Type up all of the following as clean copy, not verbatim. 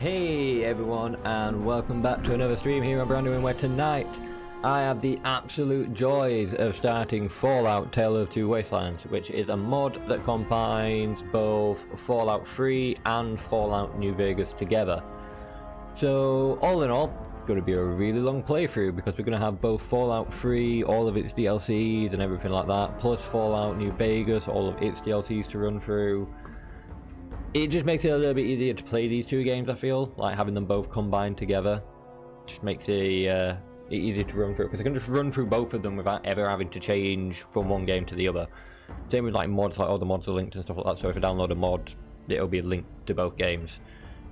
Hey everyone, and welcome back to another stream here on Branduien, where tonight I have the absolute joys of starting Fallout Tale of Two Wastelands, which is a mod that combines both Fallout 3 and Fallout New Vegas together. So all in all, it's going to be a really long playthrough because we're going to have both Fallout 3, all of its DLCs and everything like that, plus Fallout New Vegas, all of its DLCs to run through. It just makes it a little bit easier to play these two games, I feel, like having them both combined together. Just makes it easier to run through, because I can just run through both of them without ever having to change from one game to the other. Same with like mods, like all the mods are linked and stuff like that, so if I download a mod, it'll be linked to both games.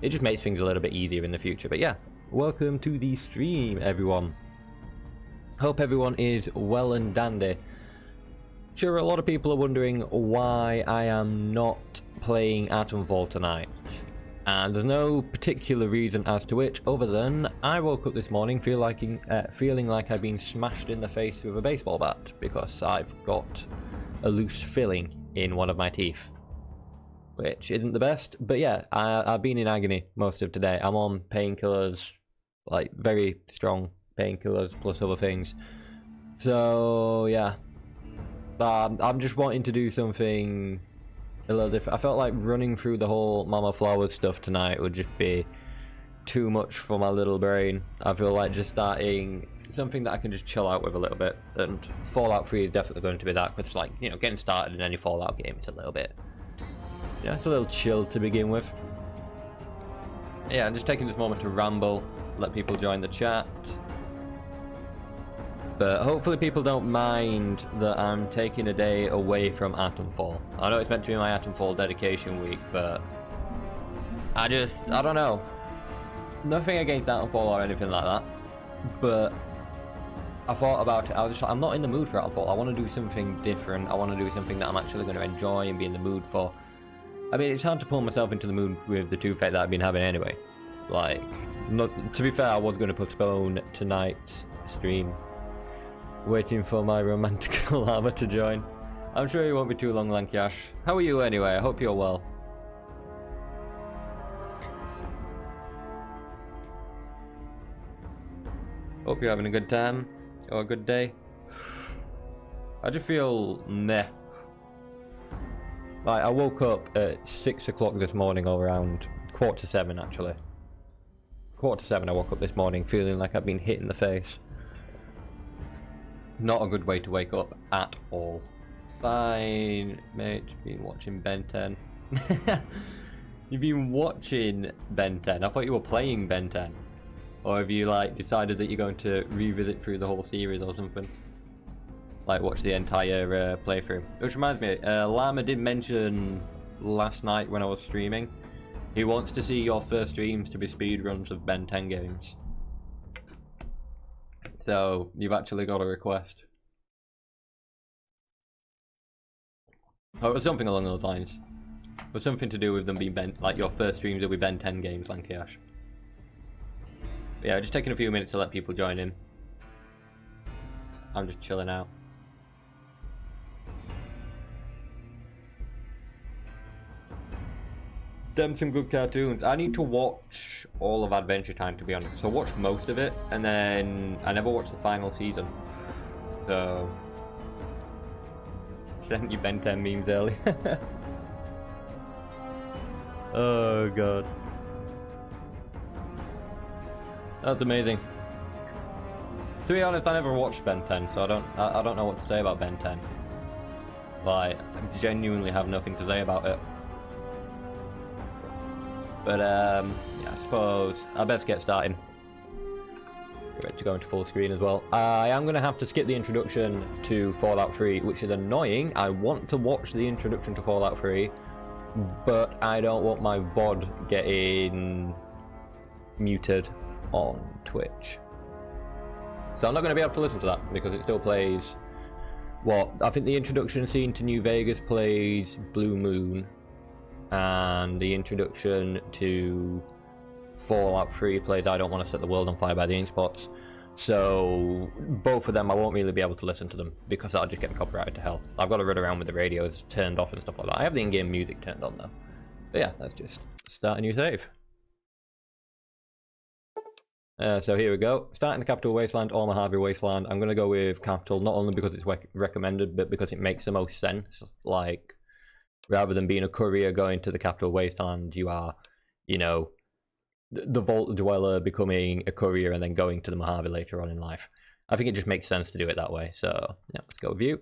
It just makes things a little bit easier in the future. But yeah, welcome to the stream, everyone. Hope everyone is well and dandy. Sure, a lot of people are wondering why I am not playing Atomfall tonight, and there's no particular reason as to which, other than I woke up this morning feeling like I've been smashed in the face with a baseball bat because I've got a loose filling in one of my teeth, which isn't the best. But yeah, I've been in agony most of today. I'm on painkillers, like very strong painkillers plus other things. So yeah, I'm just wanting to do something a little different. I felt like running through the whole Mama Flowers stuff tonight would just be too much for my little brain. I feel like just starting something that I can just chill out with a little bit, and Fallout 3 is definitely going to be that, because like, you know, getting started in any Fallout game, it's a little bit, yeah, it's a little chill to begin with. Yeah, I'm just taking this moment to ramble, let people join the chat. But hopefully people don't mind that I'm taking a day away from Atomfall. I know it's meant to be my Atomfall dedication week, but I don't know. Nothing against Atomfall or anything like that, but I thought about it. I was just like, I'm not in the mood for Atomfall. I want to do something different. I want to do something that I'm actually going to enjoy and be in the mood for. I mean, it's hard to pull myself into the mood with the two fate that I've been having anyway. Like, to be fair, I was going to postpone tonight's stream, waiting for my romantic llama to join. I'm sure it won't be too long, Lankiash. How are you anyway? I hope you're well. Hope you're having a good time or a good day. I just feel meh. Like, I woke up at 6 o'clock this morning, or around 6:45 actually. 6:45 I woke up this morning feeling like I've been hit in the face. Not a good way to wake up at all. Fine, mate. Been watching Ben 10. You've been watching Ben 10? I thought you were playing Ben 10. Or have you like decided that you're going to revisit through the whole series or something? Like watch the entire playthrough. Which reminds me, Llama did mention last night when I was streaming, he wants to see your first streams to be speedruns of Ben 10 games. So, you've actually got a request. Oh, it was something along those lines. It was something to do with them being like your first streams will be Ben 10 games, Lankiash. Yeah, just taking a few minutes to let people join in. I'm just chilling out. Them some good cartoons. I need to watch all of Adventure Time, to be honest. So I watched most of it, and then I never watched the final season. So sent you Ben 10 memes early. Oh god, that's amazing. To be honest, I never watched Ben 10, so I don't know what to say about Ben 10. Like, I genuinely have nothing to say about it. But yeah, I suppose I best get started. Ready to go into full screen as well. I am going to have to skip the introduction to Fallout 3, which is annoying. I want to watch the introduction to Fallout 3, but I don't want my VOD getting muted on Twitch. So I'm not going to be able to listen to that because it still plays what I think the introduction scene to New Vegas plays Blue Moon, and the introduction to Fallout 3 plays I Don't Want to Set the World on Fire by the Inkspots. So both of them I won't really be able to listen to them because that'll just get me copyrighted to hell. I've got to run around with the radios turned off and stuff like that. I have the in-game music turned on though. But yeah, let's just start a new save. So here we go. Starting the Capital Wasteland or Mojave Wasteland. I'm going to go with Capital, not only because it's recommended, but because it makes the most sense. Like, rather than being a courier going to the Capital Wasteland, you are, you know, the Vault Dweller becoming a courier and then going to the Mojave later on in life. I think it just makes sense to do it that way. So, yeah, let's go view.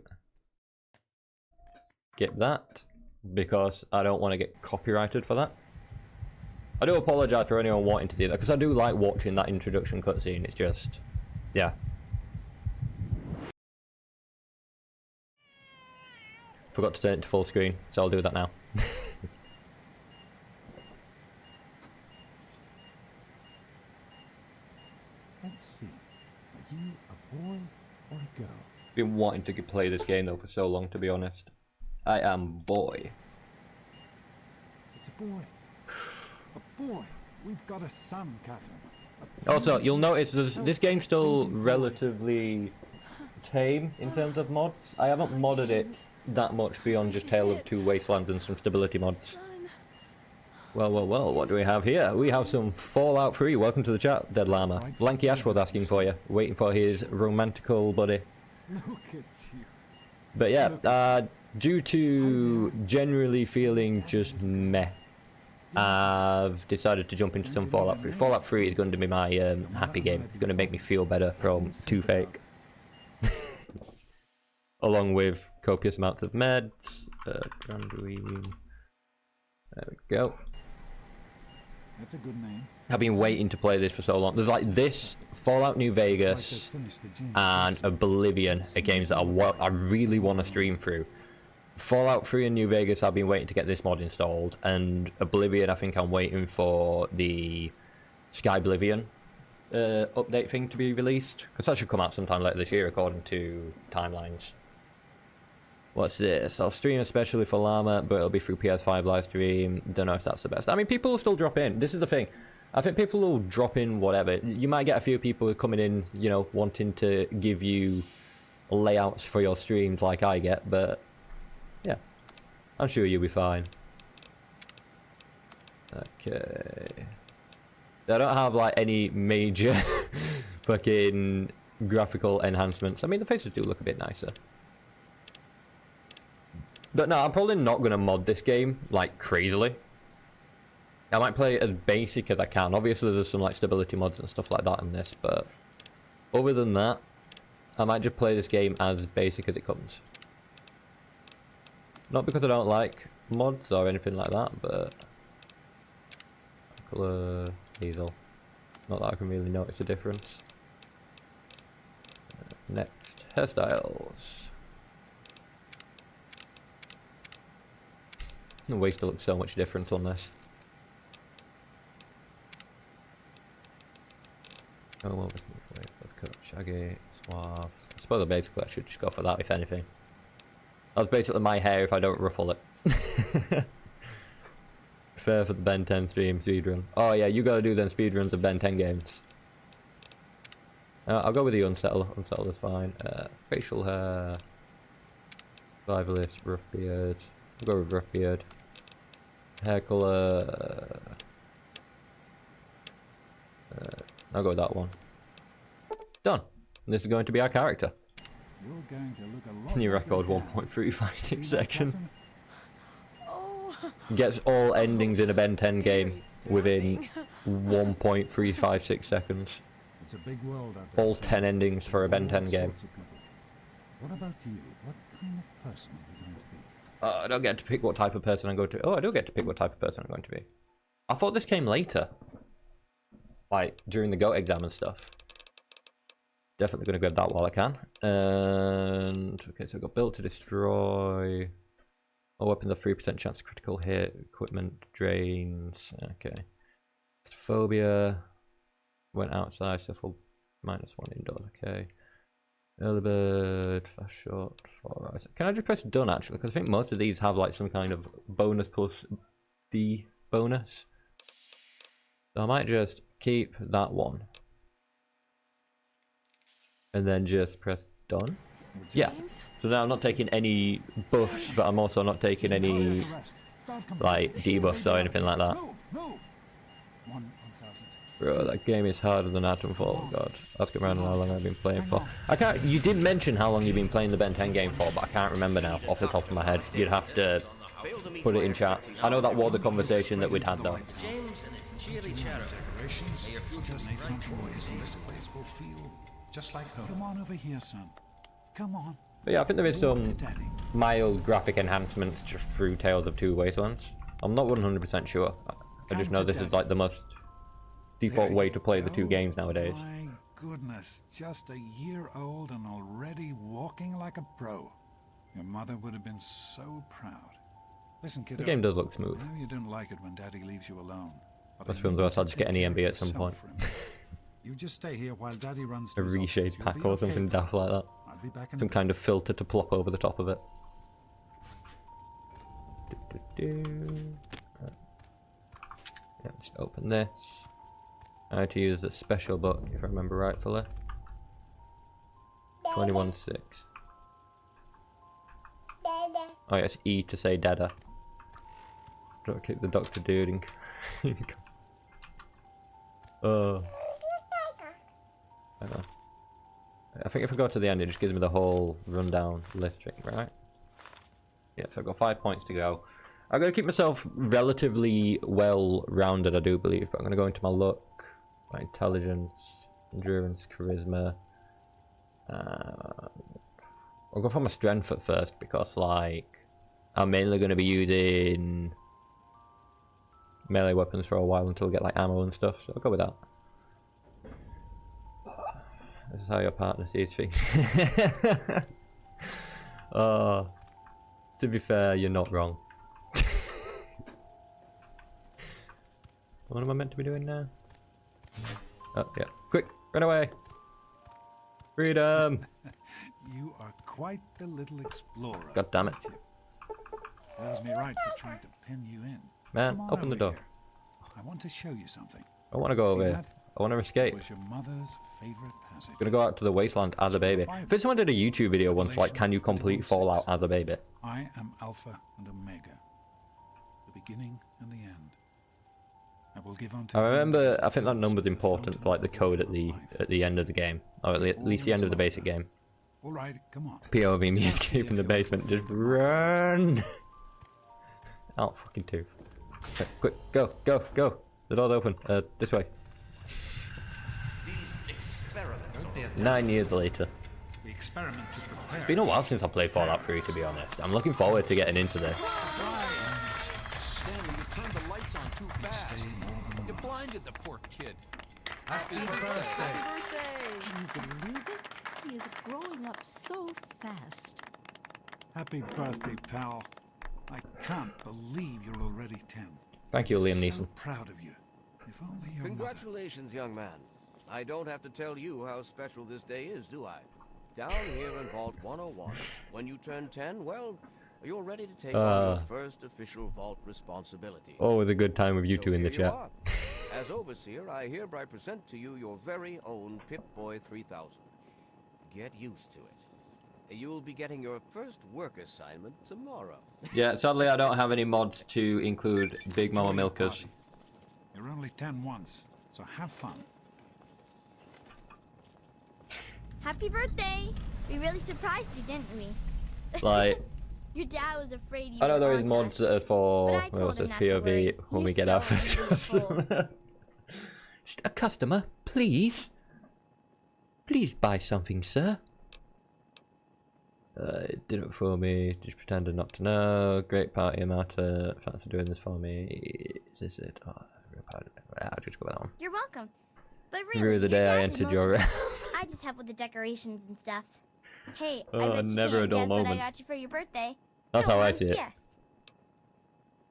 Skip that, because I don't want to get copyrighted for that. I do apologise for anyone wanting to see that, because I do like watching that introduction cutscene. It's just, yeah. Forgot to turn it to full screen, so I'll do that now. Let's see. Are you a boy or a girl? Been wanting to play this game though for so long, to be honest. I am boy. It's a boy. A boy. We've got a son, Catherine. Also, you'll notice this game's still relatively tame in terms of mods. I haven't modded it that much beyond just Tale of Two Wastelands and some stability mods. Well, what do we have here? We have some Fallout 3. Welcome to the chat, Dead Llama. Lanky Ashwood asking for you, waiting for his romantical buddy. Look at you. But yeah, due to generally feeling just meh, I've decided to jump into some Fallout 3. Fallout 3 is going to be my happy game. It's going to make me feel better from 2 Fake. Along with copious amounts of meds. Branduien. There we go. That's a good name. I've been waiting to play this for so long. There's like this, Fallout New Vegas, and Oblivion are games that I really want to stream through. Fallout 3 and New Vegas, I've been waiting to get this mod installed, and Oblivion, I think I'm waiting for the Skyblivion update thing to be released, because that should come out sometime later this year according to timelines. What's this? I'll stream especially for Llama, but it'll be through PS5 live stream. Don't know if that's the best. I mean, people will still drop in. This is the thing. I think people will drop in whatever. You might get a few people coming in, you know, wanting to give you layouts for your streams like I get, but yeah, I'm sure you'll be fine. Okay. I don't have like any major fucking graphical enhancements. I mean, the faces do look a bit nicer. But no, I'm probably not going to mod this game, like, crazily. I might play it as basic as I can. Obviously, there's some, like, stability mods and stuff like that in this, but other than that, I might just play this game as basic as it comes. Not because I don't like mods or anything like that, but colour, diesel. Not that I can really notice a difference. Next, hairstyles. The waist looks so much different on this. Oh, well, let's cut shaggy, suave. I suppose basically I should just go for that, if anything. That's basically my hair if I don't ruffle it. Fair for the Ben 10 stream speedrun. Oh yeah, you gotta do them speedruns of Ben 10 games. I'll go with the unsettle. Unsettle is fine. Facial hair. Survivalist, rough beard. I'll go with rough beard. Hair colour. I'll go with that one. Done. This is going to be our character. You're going to look a lot New like record, your dad. 1.356 seconds. Oh, Gets all endings in a Ben 10 game within 1.356 seconds. It's a big world out there. All son. 10 endings for a Ben 10 game. Sorts of people. What about you? What kind of person are you going to be? I don't get to pick what type of person I'm going to. Oh, I do get to pick what type of person I'm going to be. I thought this came later, like during the GOAT exam and stuff. Definitely going to grab that while I can. And okay, so I've got built to destroy. All weapons have 3% chance of critical hit. Equipment drains. Okay. Phobia. Went outside, so full -1 indoors. Okay. Early bird, fast shot, 4 hours. Can I just press done actually? Because I think most of these have like some kind of bonus plus D bonus. So I might just keep that one. And then just press done. Yeah. So now I'm not taking any buffs, but I'm also not taking any like debuffs or anything like that. No, no. 1,000. Bro, that game is harder than Atomfall. God, ask around how long I've been playing for. I can't. You did mention how long you've been playing the Ben 10 game for, but I can't remember now off the top of my head. You'd have to put it in chat. I know that was the conversation that we'd had though. James and his cheery chatter. May your future Just be make some bright. choice and this place will feel just like home. Come on over here, son. Come on. But yeah, I think there is Walk some to Daddy. mild graphic enhancements just through Tales of Two Wastelands. I'm not 100% sure. I just know this is like the most default There way you to play the two go. games nowadays. My goodness, just a year old and already walking like a pro. Your mother would have been so proud. Listen, kiddo. The game does look smooth. I know you don't like it when Daddy leaves you alone. But Most I films need are you I'll to just get take any care of MB at some yourself point. for a minute. You just stay here while Daddy runs A to his office. reshade You'll pack be or okay, something kiddo. daft like that. I'll be back in Some a kind of filter to plop over the top of it. Yeah, just open this. I had to use the special book if I remember rightfully. 21.6. Oh yes, E to say dada. Don't kick the doctor dude in. Oh. I know. I think if I go to the end, it just gives me the whole rundown list thing, right? Yeah, so I've got 5 points to go. I'm going to keep myself relatively well-rounded, I do believe. But I'm going to go into my luck, my intelligence, endurance, charisma. I'll go for my strength at first because, like, I'm mainly going to be using melee weapons for a while until I get, like, ammo and stuff. So I'll go with that. This is how your partner sees things. To be fair, you're not wrong. What am I meant to be doing now? Oh, yeah. Quick, run away! Freedom! You are quite the little explorer. God damn it. aren't you? Serves me right for trying to pin you in. Man, Come on open the over door. here. I want to show you something. I want to go over See here. that? I want to It escape. was your mother's favorite passage. Gonna go out to the wasteland as a baby. I think someone did a YouTube video once, like, can you complete Fallout as a baby? I am Alpha and Omega, the beginning and the end. I will give unto I you remember, because I think that it number's fills the important for, like, the fountain code of at the life. end of the game. Or at least the end of the basic game. All right, come on. POV me It's not escaping the if you're basement, just looking for the run! Oh, fucking tooth. Okay, quick, go, go, go! The door's open, this way. These experiments are 9 years later. The experiment to prepare. It's been a while since I played Fallout 3, to be honest. I'm looking forward to getting into this. Stanley, you turned the lights on too fast. You blinded the poor kid. Happy birthday. Can you believe it? He is growing up so fast. Happy birthday, pal. I can't believe you're already 10. Thank you, Liam So Neeson. proud of you. If only your mother. Congratulations, young man. I don't have to tell you how special this day is, do I? Down here in Vault 101, when you turn 10, well, you're ready to take on your first official Vault responsibility. Always a good time with you So two in the here you chat. are. As Overseer, I hereby present to you your very own Pip-Boy 3000. Get used to it. You'll be getting your first work assignment tomorrow. Yeah, sadly I don't have any mods to include Big Mama Enjoy your Milkers. party. You're only 10 once, so have fun. Happy birthday! We really surprised you, didn't we? Like, Your dad was afraid you I know were there is onto mods us. that are for, But I what told was him it, not to worry. POV when You're we get so our first beautiful. customer. Just a customer, please. Please buy something, sir. It didn't for me, just pretended not to know. Great party matter. Thanks for doing this for me. Is this it? Oh, I'll just go with that one. You're welcome. But Review really, of the your day I dad did entered most your of it. I just help with the decorations and stuff. Hey, I Oh, bet you never a can't dull guess what I moment. got you for your birthday. That's Go how I on, see it.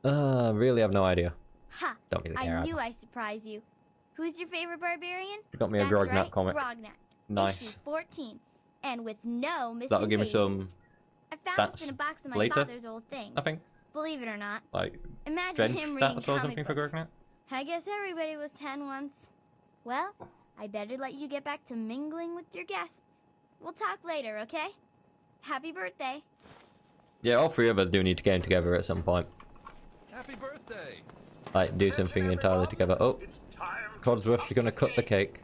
Guess. Really have no idea. Ha! Don't really care. I knew I'd surprise you. Who's your favorite barbarian? You got me a That's Grognat right, comic. Grognat. Nice. Issue 14. And with no missing That'll give me pages. some I found this stats in a box of my later, father's old things. I think. Believe it or not. Like, Imagine strength him reading stats or comic something for books. Grognat? I guess everybody was 10 once. Well, I better let you get back to mingling with your guests. We'll talk later, okay? Happy birthday. Yeah, all three of us do need to get together at some point. Happy birthday. Like, do something entirely together. Oh, It's time Codsworth's gonna cut the cake.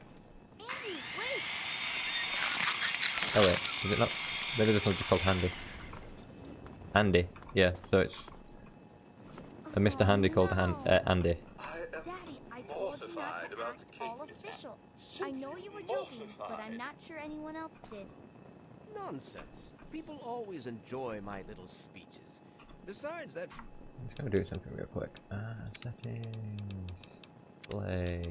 Andy, wait! Oh wait, is it not? Maybe this one's just called Handy. Handy, yeah, so it's a Mr. Handy called Andy. Daddy, I told you not to act all official. I know you were joking, but I'm not sure anyone else did. Nonsense. People always enjoy my little speeches. Besides that... I'm just gonna do something real quick. Settings. Play.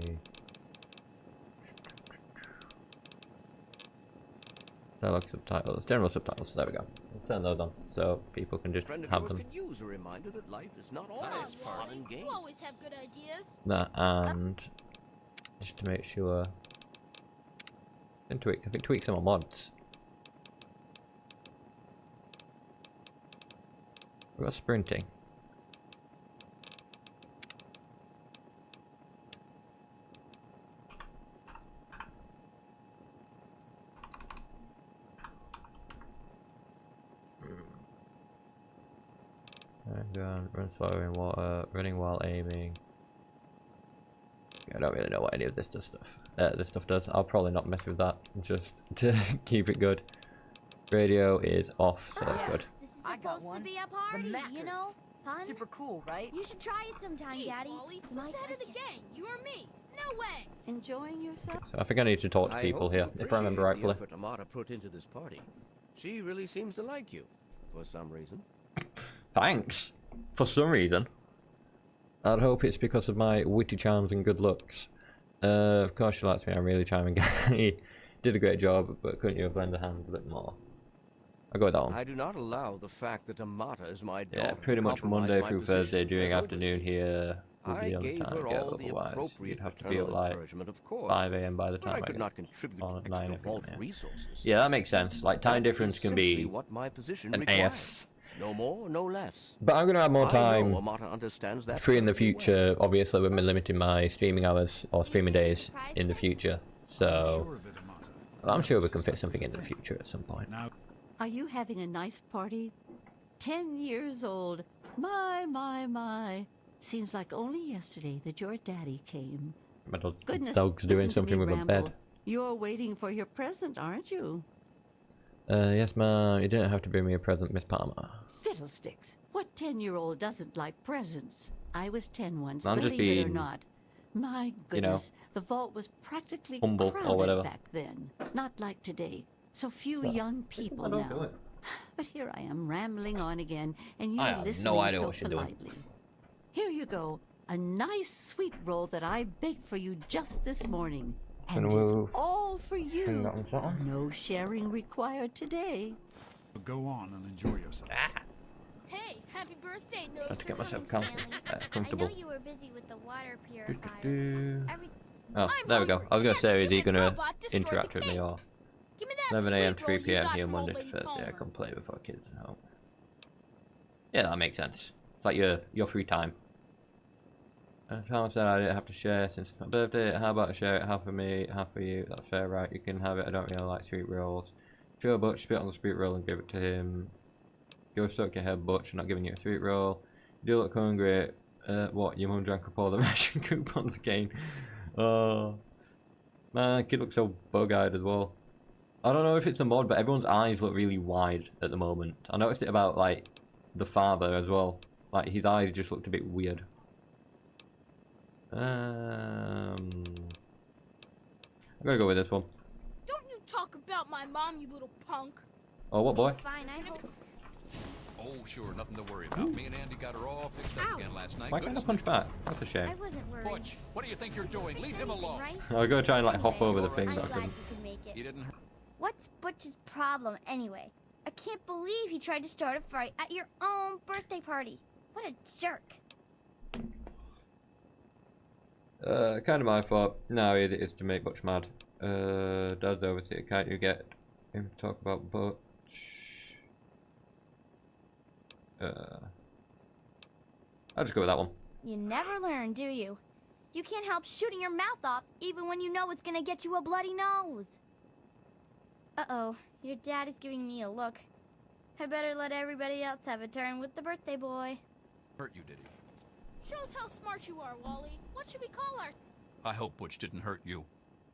Dialogue subtitles. General subtitles. There we go. Let's turn those on so people can just friend of have yours them. could use a reminder that life is not always fun and games. You always have good ideas. That and just to make sure. I think tweak some more mods. We've got sprinting. Run slower in water, running while aiming. I don't really know what any of this stuff does. I'll probably not mess with that, just to keep it good. Radio is off, so that's good. This is I got supposed one. to be a party, you know? Fun. Super cool, right? You should try it sometime, Jeez, Daddy. Wally, You who's might the head of the like it. gang? You or me? No way. Enjoying yourself? So I think I need to talk to people here, if I remember rightfully. The effort Amata put into this party. She really seems to like you, for some reason. Thanks! For some reason. I'd hope it's because of my witty charms and good looks. Of course she likes me, I'm really charming guy. Did a great job, but couldn't you have lent a hand a bit more? I'll go with that one. I do not allow the fact that Amata is my daughter. Yeah, pretty much compromise Monday my through position Thursday during as afternoon overseer. here would I be on gave time her to get, all the otherwise appropriate you'd have to be paternal at like encouragement, of course, 5 AM by the but time I I could get not contribute on at extra 9 vault AM. resources. Yeah, that makes sense. Like time That difference is can simply be what my position an requires. AF. No more, no less. But I'm gonna have more I time know Amata understands that free in the perfectly well. future, obviously when we're limiting my streaming hours or streaming days in the future. So Sure of it, Amata. I'm sure we can fit something into the future at some point. Now, Are you having a nice party? 10 years old. My. Seems like only yesterday that your daddy came. My Goodness, dog's doing listen to something me with a ramble. bed. You're waiting for your present, aren't you? Yes ma'am, you didn't have to bring me a present, Miss Palmer. Fiddlesticks. What 10-year-old doesn't like presents? I was 10 once, I'm just believe it or being, not. My you know, goodness, the vault was practically humble or crowded whatever. back then. Not like today. So few young people don't do now. it. But here I am rambling on again, and I you're have listening no idea so what you're doing. politely. Here you go, a nice sweet roll that I baked for you just this morning. And Can it's we all for hang you. that on something? No sharing required today. go on and enjoy yourself. Hey, happy birthday, I have Nose to get for myself Honey. comfortable. I know you were busy with the water purifier. Do-do-do. Every Oh, I'm there we go. hungry. I was gonna That say, is he stupid gonna robot destroyed interact the with me cake. or Give me that 11 AM sweet to 3 roll you PM got here from Monday old to Lady Thursday. I Palmer. can play before kids at home. Yeah, that makes sense. It's like your free time. Tom said I didn't have to share since it's my birthday. How about I share it half for me, half for you? That's fair, right? You can have it. I don't really like sweet rolls. Sure, Butch, spit on the sweet roll and give it to him. Go suck your head, Butch. I'm not giving you a sweet roll. You do look hungry. What? Your mum drank up all the ration coupons again? Oh, man, kid looks so bug-eyed as well. I don't know if it's a mod, but everyone's eyes look really wide at the moment. I noticed it about like the father as well. Like his eyes just looked a bit weird. I'm gonna go with this one. Don't you talk about my mom, you little punk. Oh, what boy? It's fine, I hope. Oh, sure, nothing to worry about. Me and Andy got her all fixed up Ow. again last night. Why Good can't I as punch back? That's a shame. I wasn't worried. Butch, what do you think you're doing? Leave him alone. Right? I'll go try and like hop over the I'm thing, but I glad couldn't. you could make it. You didn't hurt. What's Butch's problem anyway? I can't believe he tried to start a fight at your own birthday party. What a jerk. Kind of my fault. No, it is to make Butch mad. Dad's overseer. Can't you get him to talk about Butch? I'll just go with that one. You never learn, do you? You can't help shooting your mouth off even when you know it's gonna get you a bloody nose. Uh-oh, your dad is giving me a look. I better let everybody else have a turn with the birthday boy. Hurt you, did he? Shows how smart you are, Wally. What should we call our... I hope Butch didn't hurt you.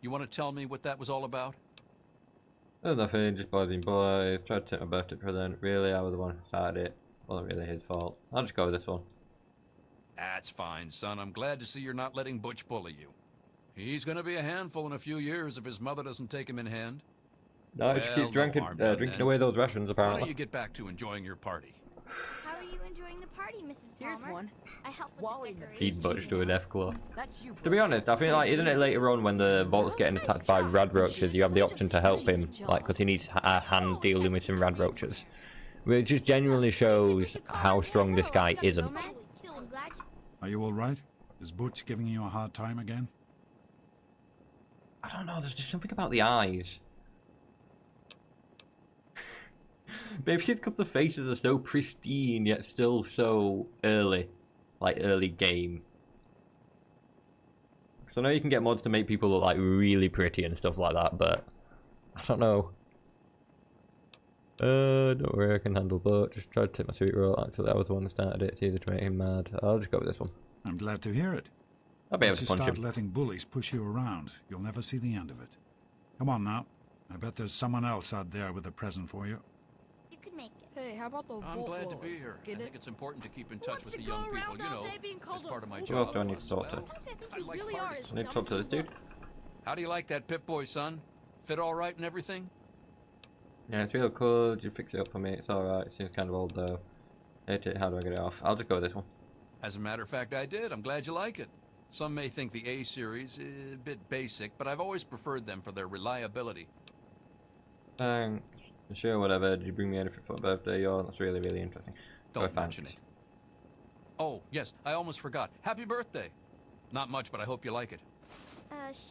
You want to tell me what that was all about? There's nothing, just bothering boys. Tried to take my birthday present. Really, I was the one who started it. Wasn't really his fault. I'll just go with this one. That's fine, son. I'm glad to see you're not letting Butch bully you. He's gonna be a handful in a few years if his mother doesn't take him in hand. No, he just keeps drinking, drinking away those rations, Why apparently. don't you get back to enjoying your party? How are you enjoying the party, Mrs. Palmer? Here's one. I helped with Wally the the decorations. Feed Butch to a death claw. That's you. To be honest, I feel like, isn't it later on when the vault's getting attacked by radroaches, you have the option to help him, like, because he needs a hand dealing with some radroaches. It just genuinely shows how strong this guy isn't. I'm glad you... Are you all right? Is Butch giving you a hard time again? I don't know, there's just something about the eyes. Maybe it's because the faces are so pristine, yet still so early. Like, early game. So I know you can get mods to make people look, like, really pretty and stuff like that, but... I don't know. Don't worry, I can handle both. Just try to take my sweet roll. Actually, I was the one who started it. It's either to make him mad. I'll just go with this one. I'm glad to hear it. I'll be able Once to you punch start him. letting bullies push you around, you'll never see the end of it. Come on now. I bet there's someone else out there with a present for you. You could make it. Hey, how about the I'm glad to be here. I think it's important to keep in touch with the young people, you know, as part of my Who else job. do I need to talk to? Sometimes I think I you like really are parties. as I need to dumb talk as to you this dude. look. How do you like that Pip-Boy, son? Fit all right and everything? Yeah, it's real cool. You fix it up for me. It's alright. It seems kind of old though. Hate it. How do I get it off? I'll just go with this one. As a matter of fact, I did. I'm glad you like it. Some may think the A series is a bit basic, but I've always preferred them for their reliability. Thanks. Sure, whatever. Did you bring me anything for my birthday? Oh, that's really, really interesting. Don't mention it. Oh, yes, I almost forgot. Happy birthday. Not much, but I hope you like it.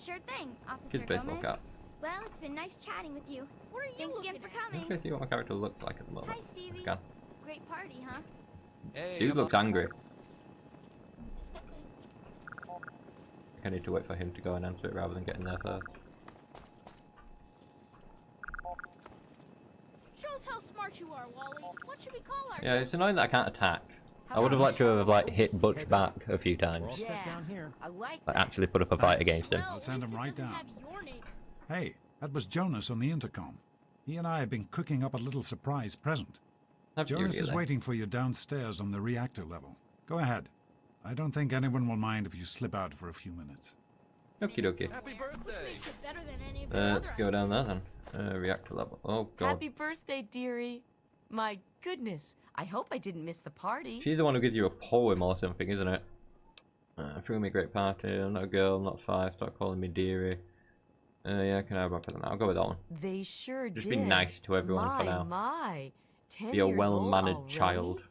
Sure thing, Officer Kid's baseball Gomez. cap. Well, it's been nice chatting with you. What are you Thanks looking again for at? I'm coming. going to see what my character looks like at the moment. Hi, Stevie. Scan. Great party, huh? Hey, Dude I'm looks up- angry. I need to wait for him to go and answer it rather than getting there first. Show us how smart you are, Wally. What should we call ourselves? Yeah, it's annoying that I can't attack. I would have liked to have like hit Butch back a few times. Yeah, I like Like actually put up a fight against him. Well, I'll at send least him it right doesn't down. have your name. Hey, that was Jonas on the intercom. He and I have been cooking up a little surprise present. Have you Jonas is really? waiting for you downstairs on the reactor level. Go ahead. I don't think anyone will mind if you slip out for a few minutes. Okie dokie. Happy Which birthday. makes it better than any of your Let's other go down there ideas. then. Reactor level. Oh god. Happy birthday, dearie. My goodness, I hope I didn't miss the party. She's the one who gives you a poem or something, isn't it? Threw me a great party. I'm not a girl, I'm not 5. Start calling me dearie. Yeah, can I have my present now? I'll go with that one. They sure Just did. be nice to everyone for now. My, 10 Be a years well-mannered old child. already?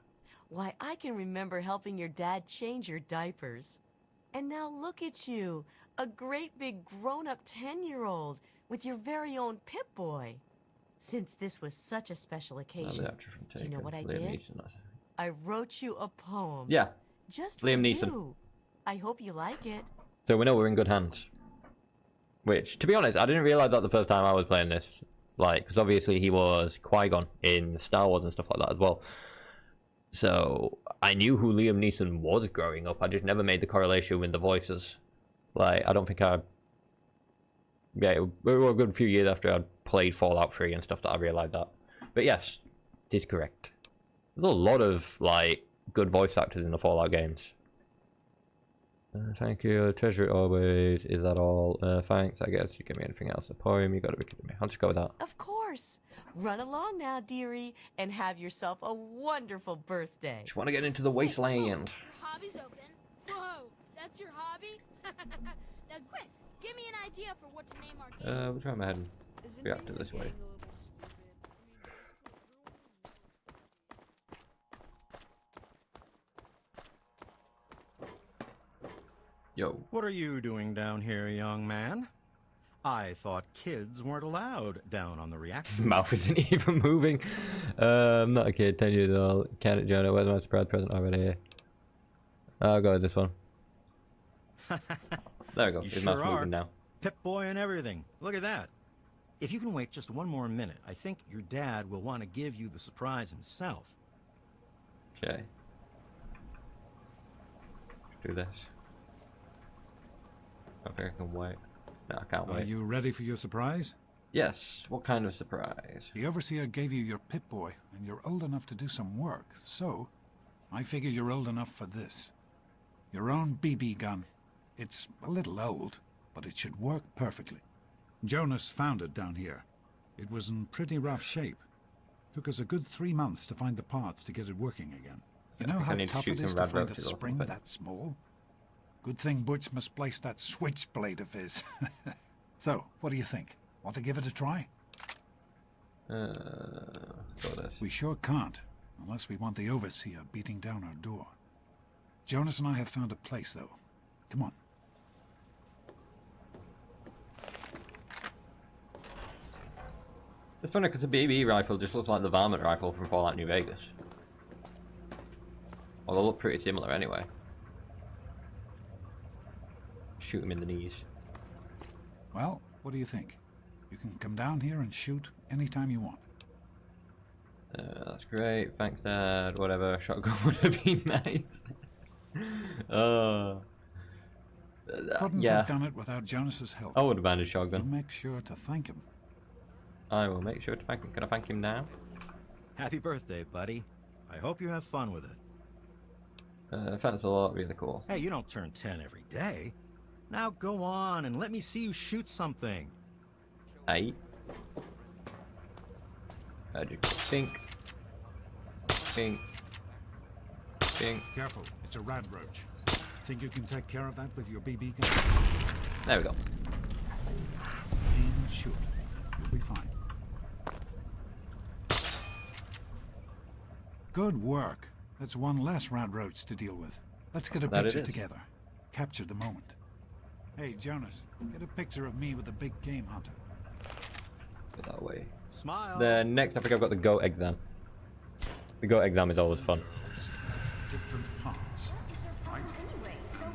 Why, I can remember helping your dad change your diapers. And now look at you, a great big grown-up 10-year-old with your very own Pip-Boy. Since this was such a special occasion, do you know what I did? I wrote you a poem. Yeah, Just Liam for Neeson. you. I hope you like it. so we know we're in good hands. Which, to be honest, I didn't realise that the first time I was playing this. Like, because obviously he was Qui-Gon in Star Wars and stuff like that as well. So, I knew who Liam Neeson was growing up. I just never made the correlation with the voices. Like, I don't think I... Yeah, it was a good few years after I'd played Fallout 3 and stuff that I realised that. But yes, it is correct. There's a lot of, like, good voice actors in the Fallout games. Thank you, treasure it always. Is that all? Thanks, I guess. You give me anything else? A poem? You gotta be kidding me. I'll just go with that. Of course. Run along now, dearie, and have yourself a wonderful birthday. Just want to get into the wasteland. Your hobby's open. Whoa, that's your hobby? Now quick, give me an idea for what to name our game. Which way am I heading? Reactor this way. Yo. What are you doing down here, young man? I thought kids weren't allowed down on the reactor. Mouth isn't even moving. I'm not a kid, 10 years old. Can it, Jonah? Where's my surprise present already here? I'll go with this one. There we go. You His sure mouth's are. moving now. Pip-Boy and everything. Look at that. If you can wait just one more minute, I think your dad will want to give you the surprise himself. Okay. Let's do this. I think I can wait. No, I can't Are wait. you ready for your surprise? Yes, what kind of surprise? The Overseer gave you your Pip-Boy, and you're old enough to do some work, so I figure you're old enough for this. Your own BB gun. It's a little old, but it should work perfectly. Jonas found it down here. It was in pretty rough shape. Took us a good 3 months to find the parts to get it working again. You know how tough it is to find a spring that small? Good thing Butch misplaced that switchblade of his. So, what do you think? Want to give it a try? We sure can't, unless we want the Overseer beating down our door. Jonas and I have found a place, though. Come on. It's funny because the BB rifle just looks like the varmint rifle from Fallout New Vegas. Well, they look pretty similar anyway. Shoot him in the knees. Well, what do you think? You can come down here and shoot anytime you want. That's great. Thanks, Dad. Whatever. Shotgun would have been nice. Couldn't yeah. have done it without Jonas's help. I would have banned a You shotgun. make sure to thank him. I will make sure to thank him. Can I thank him now? Happy birthday, buddy. I hope you have fun with it. Thanks a lot. Really cool. Hey, you don't turn 10 every day. Now go on and let me see you shoot something. Hey. How'd you think? Think. Think. Careful, it's a rad roach. Think you can take care of that with your BB gun? There we go. Aim and shoot. You'll be fine. Good work. That's one less rad roach to deal with. Let's get a That it picture is. together. Capture the moment. Hey, Jonas, get a picture of me with a big game hunter. Go that way. Smile. The next, I think I've got the goat exam. The goat exam is always fun. Different parts. It's our problem anyway, so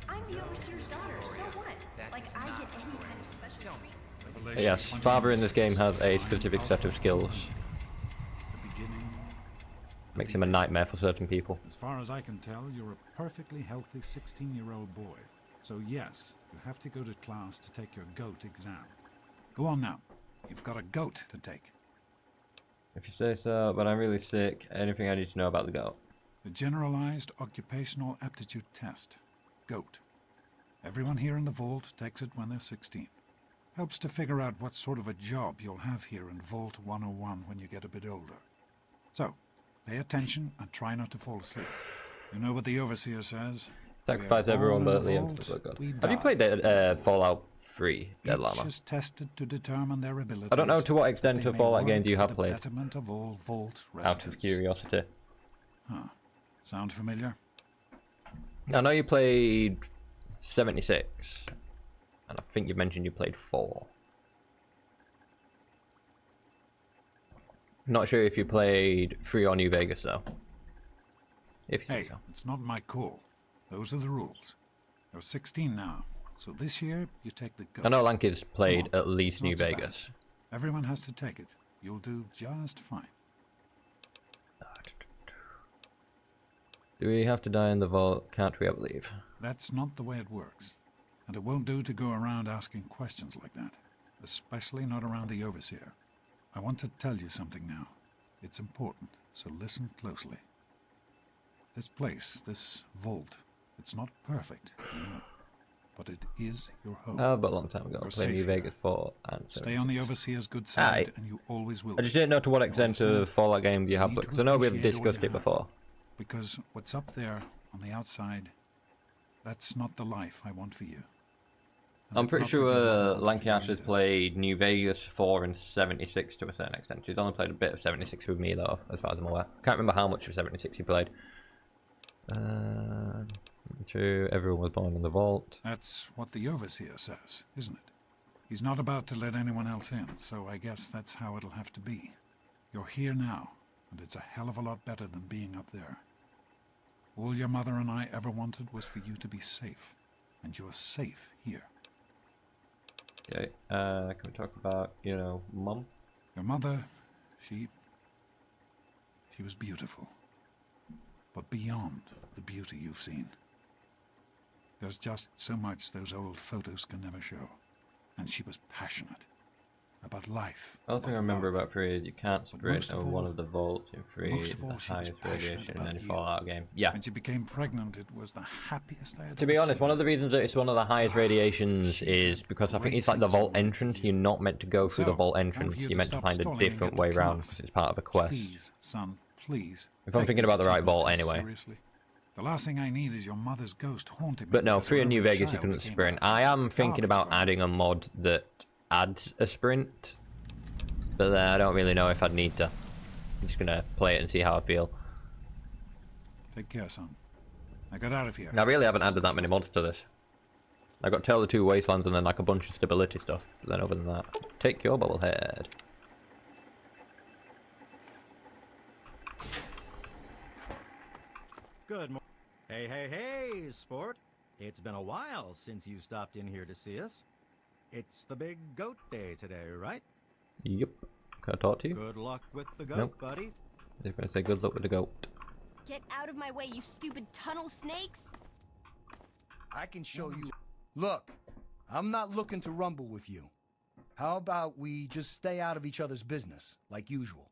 I'm the Overseer's daughter, so what? Like, I get any kind of special treatment. Yes, father in this game has a specific set of skills. The beginning. Makes him a nightmare for certain people. As far as I can tell, you're a perfectly healthy 16-year-old boy. So yes, you have to go to class to take your goat exam. Go on now. You've got a goat to take. If you say so, but I'm really sick. Anything I need to know about the goat? The Generalized Occupational Aptitude Test. GOAT. Everyone here in the Vault takes it when they're 16. Helps to figure out what sort of a job you'll have here in Vault 101 when you get a bit older. So, pay attention and try not to fall asleep. You know what the Overseer says? Sacrifice everyone but the end stuff like that. Have you played Fallout 3, Dead Llama? Each is tested to determine their abilities. I don't know to what extent They of may Fallout games work you for have the played. betterment of all Vault Out of residents. curiosity. Huh. Sound familiar? I know you played 76, and I think you mentioned you played 4. Not sure if you played 3 or New Vegas though. If you Hey, think so. it's not my call. Those are the rules. You're 16 now, so this year you take the goat. I know Lanky's played Come on, at least it's not New so bad. Vegas. Everyone has to take it. You'll do just fine. Do we have to die in the vault? Can't we ever leave? That's not the way it works. And it won't do to go around asking questions like that. Especially not around the Overseer. I want to tell you something now. It's important, so listen closely. This place, this vault, it's not perfect, I know. But it is your home. Oh, but a long time ago. I You're played New safe Vegas 4 and Stay on the 76. Overseer's good side, Aye. and you always will. I just didn't know to what extent of Fallout games you have played, because I know we've appreciate what discussed you it have. before. Because what's up there on the outside, that's not the life I want for you. And I'm it's pretty not the good life I sure want for Lanky you Ash has either. played New Vegas 4 and 76 to a certain extent. He's only played a bit of 76 with me though, as far as I'm aware. Can't remember how much of 76 he played. True, everyone was born in the vault. That's what the Overseer says, isn't it? He's not about to let anyone else in, so I guess that's how it'll have to be. You're here now, and it's a hell of a lot better than being up there. All your mother and I ever wanted was for you to be safe, and you're safe here. Okay, can we talk about, you know, Mum? Your mother, she was beautiful. But beyond the beauty you've seen. There's just so much those old photos can never show. And she was passionate. About life. The other thing I remember about 3 is you can't sprint over one of the vaults in 3. Most It's of the all, she was highest passionate radiation in about any you. Fallout game. Yeah. When she became pregnant, it was the happiest I had To be ever honest, seen. one of the reasons that it's one of the highest radiations is because I think it's like the vault entrance. You're not meant to go through the vault entrance. You're meant to find a different way around because it's part of a quest. Please, son, please. If I'm thinking about the right vault anyway. Seriously. The last thing I need is your mother's ghost haunting me. But no, because 3 in New her only Vegas you child couldn't became sprint. a I am thinking about garbage adding a mod that adds a sprint. But I don't really know if I'd need to. I'm just gonna play it and see how I feel. Take care, son. I got out of here. I really haven't added that many mods to this. I got Tale of Two Wastelands and then like a bunch of stability stuff. But then other than that, take your bubblehead. Good morning. Hey, hey, hey, sport. It's been a while since you stopped in here to see us. It's the big goat day today, right? Yep. Can I talk to you? Good luck with the goat, Nope. buddy. They're gonna say good luck with the goat. Get out of my way, you stupid tunnel snakes! I can show you. Look, I'm not looking to rumble with you. How about we just stay out of each other's business, like usual?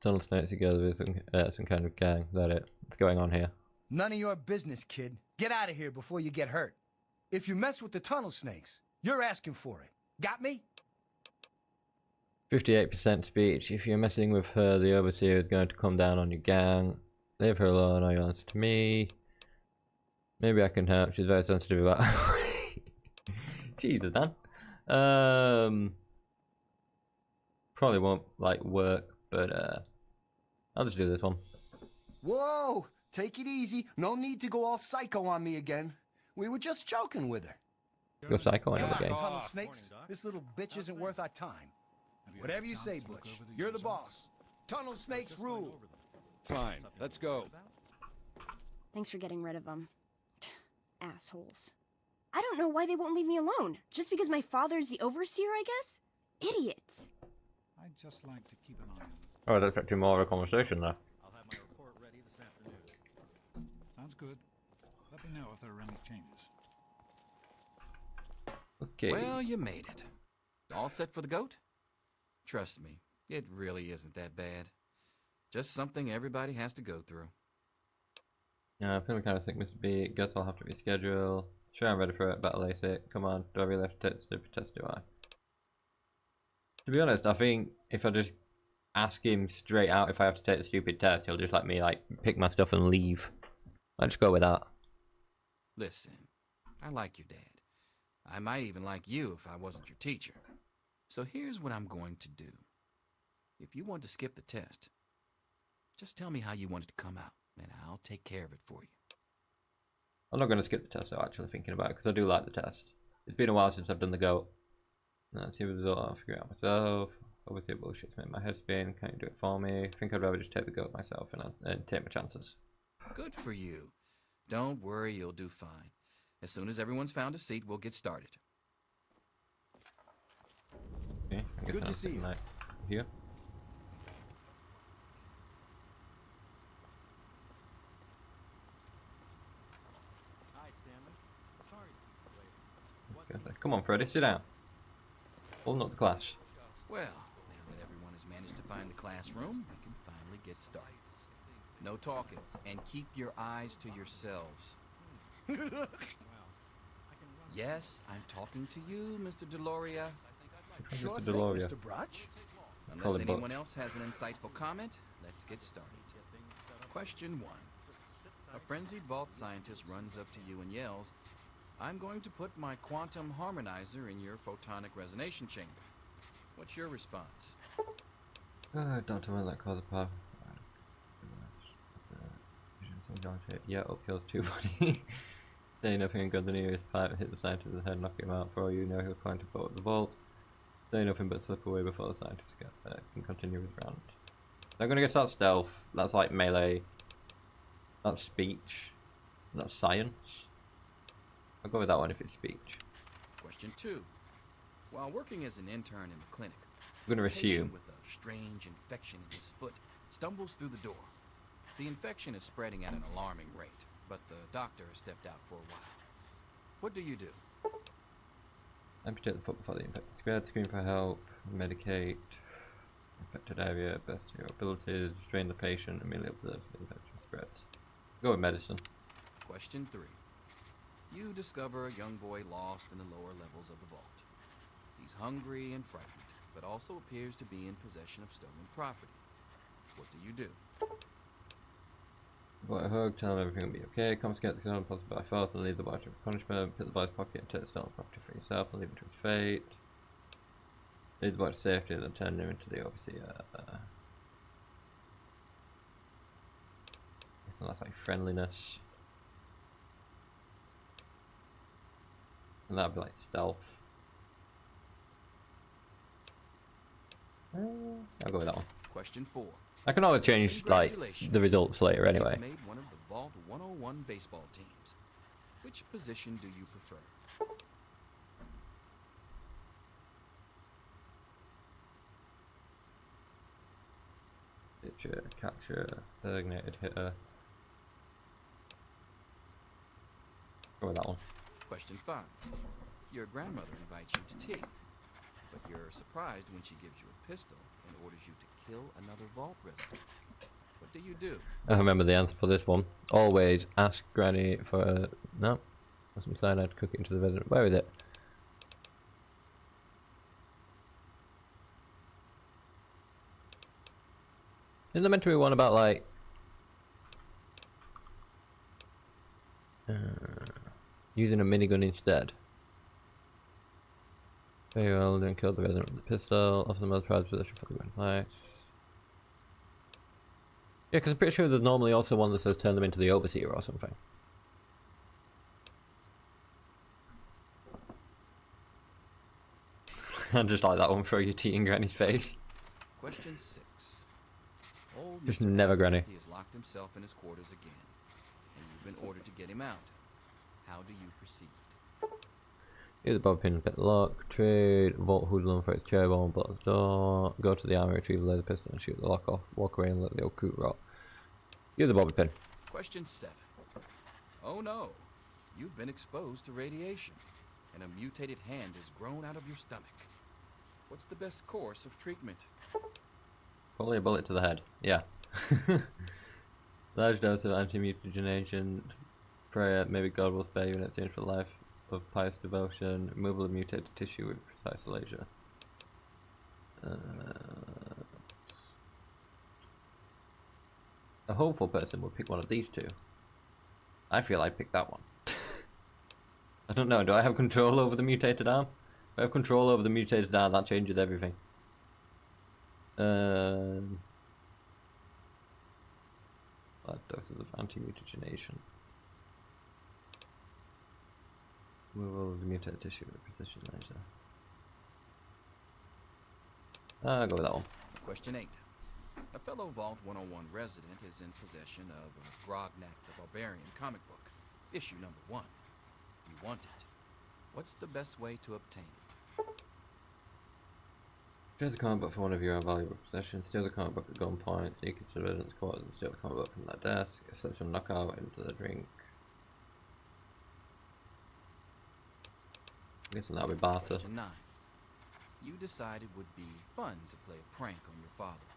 Tunnel snakes together with some kind of gang. That it? What's going on here? None of your business, kid. Get out of here before you get hurt. If you mess with the tunnel snakes, you're asking for it. Got me? 58% speech. If you're messing with her, the overseer is going to come down on your gang. Leave her alone or you'll answer to me. Maybe I can help. She's very sensitive about... Jesus, man. Probably won't, like, work, but, I'll just do this one. Whoa! Take it easy. No need to go all psycho on me again. We were just joking with her. Go psycho in the game. Tunnel snakes. This little bitch isn't worth our time. Whatever you say, Butch. You're the boss. Tunnel snakes rule. Fine, let's go. Thanks for getting rid of them. Assholes. I don't know why they won't leave me alone. Just because my father's the overseer, I guess? Idiots. I'd just like to keep an eye on it. Oh, that's actually more of a conversation there. I'll have my report ready this afternoon. Sounds good. Let me know if there are any changes. Okay. Well, you made it. All set for the goat? Trust me, it really isn't that bad. Just something everybody has to go through. Yeah, I feel kind of sick, Mr. B. Guess I'll have to reschedule. Sure, I'm ready for it. Better lace it. Come on, do I really have to take the stupid test, do I? To be honest, I think if I just ask him straight out if I have to take the stupid test, he'll just let me, like, pick my stuff and leave. I'll just go with that. Listen, I like your dad. I might even like you if I wasn't your teacher. So here's what I'm going to do. If you want to skip the test, just tell me how you want it to come out, and I'll take care of it for you. I'm not going to skip the test, though, actually, thinking about it, because I do like the test. It's been a while since I've done the goat. Let's see the result. I'll figure it out myself. Obviously, bullshit's made my head spin. Can't you do it for me? I think I'd rather just take the goat myself and take my chances. Good for you. Don't worry, you'll do fine. As soon as everyone's found a seat, we'll get started. Okay, I guess Good to I'll see take you. the here. Hi, Stanley. Sorry to keep you waiting. What's Okay, come on, Freddy, sit down. Holding up the class. Well, now that everyone has managed to find the classroom, we can finally get started. No talking, and keep your eyes to yourselves. Yes, I'm talking to you, Mr. Deloria. Sure Mr. thing, Deloria. Mr. Brotch. Unless it anyone Buck. else has an insightful comment, let's get started. Question 1. A frenzied vault scientist runs up to you and yells, "I'm going to put my quantum harmonizer in your photonic resonation chamber." What's your response? Don't tell me that cause of power. Yeah, uphill's too funny. Say nothing and gun the nearest pipe, hit the scientist in the head, knock him out. For all you know, he'll climb to the vault. Say nothing but slip away before the scientist can continue his round. I'm gonna guess that's stealth. That's like melee. That's speech. That's science. I'll go with that one if it's speech. Question 2. While working as an intern in the clinic, I'm gonna a patient assume. with a strange infection in his foot stumbles through the door. The infection is spreading at an alarming rate, but the doctor has stepped out for a while. What do you do? Amputate the foot before the infected spread, scream for help, medicate infected area, best your abilities, drain the patient, immediately observe the infection spreads. Go with medicine. Question 3. You discover a young boy lost in the lower levels of the vault. He's hungry and frightened, but also appears to be in possession of stolen property. What do you do? Boy a hug, tell him everything will be okay, confiscate the stolen property by force and leave the boy to punishment, put the boy's pocket and take the stolen property for yourself and leave him to his fate. Lead the boy to safety and then turn him into the overseer. That's like friendliness. And that'd be like stealth. I'll go with that one. Question 4. I can always change like the results later anyway. You've made one of the Vault 101 baseball teams. Which position do you prefer? Pitcher, catcher, designated hitter. Go with that one. Question 5. Your grandmother invites you to tea, but you're surprised when she gives you a pistol and orders you to kill another vault resident. What do you do? I remember the answer for this one. Always ask Granny for a... No. For some cyanide, cook it into the resident. Where is it? Isn't there meant to be one about like... using a minigun instead? Very well, then kill the resident with the pistol. Offer the most prized position for the win. Nice. Yeah, because I'm pretty sure there's normally also one that says turn them into the overseer or something. I just like that one, throw your tea in Granny's face. Question 6. Old Just Mr. never Granny. He has locked himself in his quarters again, and you've been ordered to get him out. How do you proceed? Use the bob pin, pick the lock, trade, vault hoodlum for its cherry bomb, block the door, go to the armory, retrieve the laser pistol and shoot the lock off, walk away and let the old coot rot. Use the bobby pin. Question 7. Oh no, you've been exposed to radiation, and a mutated hand has grown out of your stomach. What's the best course of treatment? Probably a bullet to the head, yeah. Large dose of anti-mutagen agent, prayer, maybe God will spare you in exchange for life of pious devotion, removal of mutated tissue with precise laser. A hopeful person would pick one of these two. I feel I picked that one. I don't know, do I have control over the mutated arm? If I have control over the mutated arm, that changes everything. Large doses of anti-mutagenation. Removal of the mutated tissue with precision laser. I'll go with that one. Question 8. A fellow Vault 101 resident is in possession of Grognak the Barbarian comic book, issue number 1. You want it. What's the best way to obtain it? Steal the comic book for one of your valuable possessions. Steal the comic book at gunpoint. Sneak into the resident's quarters and steal the comic book from their desk. Search and knock out into the drink. I'm guessing that'll be barter. Question 9. You decided it would be fun to play a prank on your father.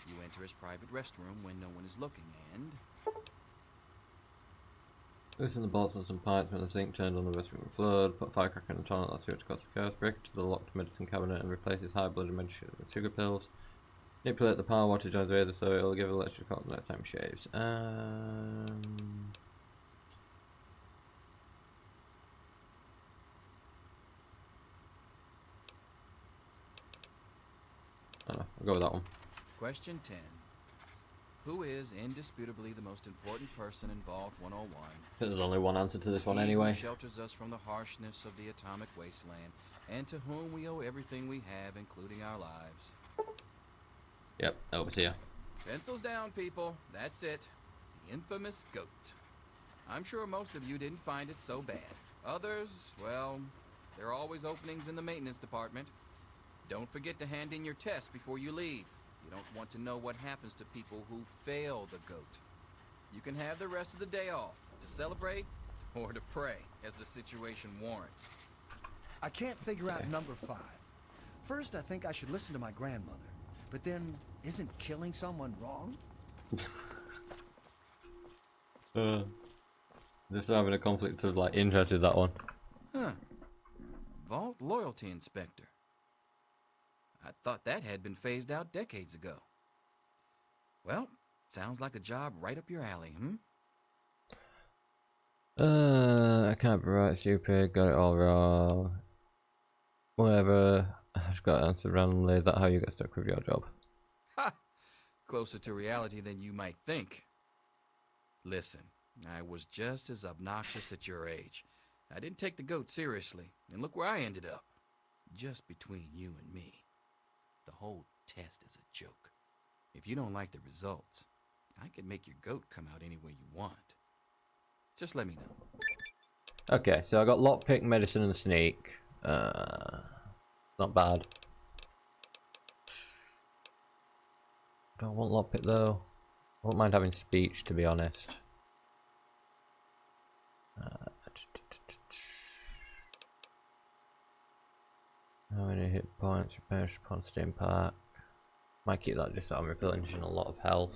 You enter his private restroom when no one is looking and... Loosen the bolts on some pipes when the sink turned on the restroom flood. Put firecracker in the toilet or through it to cause chaos. Break into the locked medicine cabinet and replace his high blood medicine with sugar pills. Manipulate the power water joins razor so it'll give electric shock the next time he shaves. I'll go with that one. Question 10. Who is indisputably the most important person in Vault 101? There's only one answer to this one He anyway. who shelters us from the harshness of the atomic wasteland, and to whom we owe everything we have, including our lives. Yep, overseer. Pencils down, people. That's it. The infamous goat. I'm sure most of you didn't find it so bad. Others, well, there are always openings in the maintenance department. Don't forget to hand in your test before you leave. You don't want to know what happens to people who fail the goat. You can have the rest of the day off. to celebrate or to pray, as the situation warrants. I can't figure out number 5. First, I think I should listen to my grandmother. But then, isn't killing someone wrong? Just having a conflict of like interest with that one. Huh. Vault Loyalty Inspector. I thought that had been phased out decades ago. Well, sounds like a job right up your alley, I can't be right, stupid, got it all wrong. Whatever, I just got answered randomly. Is that how you get stuck with your job? Ha! Closer to reality than you might think. Listen, I was just as obnoxious at your age. I didn't take the goat seriously, and look where I ended up. Just between you and me. The whole test is a joke. If you don't like the results, I can make your goat come out any way you want. Just let me know. Okay, so I got lockpick, medicine, and sneak. Not bad. Don't want lockpick though. I won't mind having speech, to be honest. How many hit points? Repair upon stim pack. Might keep that just so I'm replenishing a lot of health.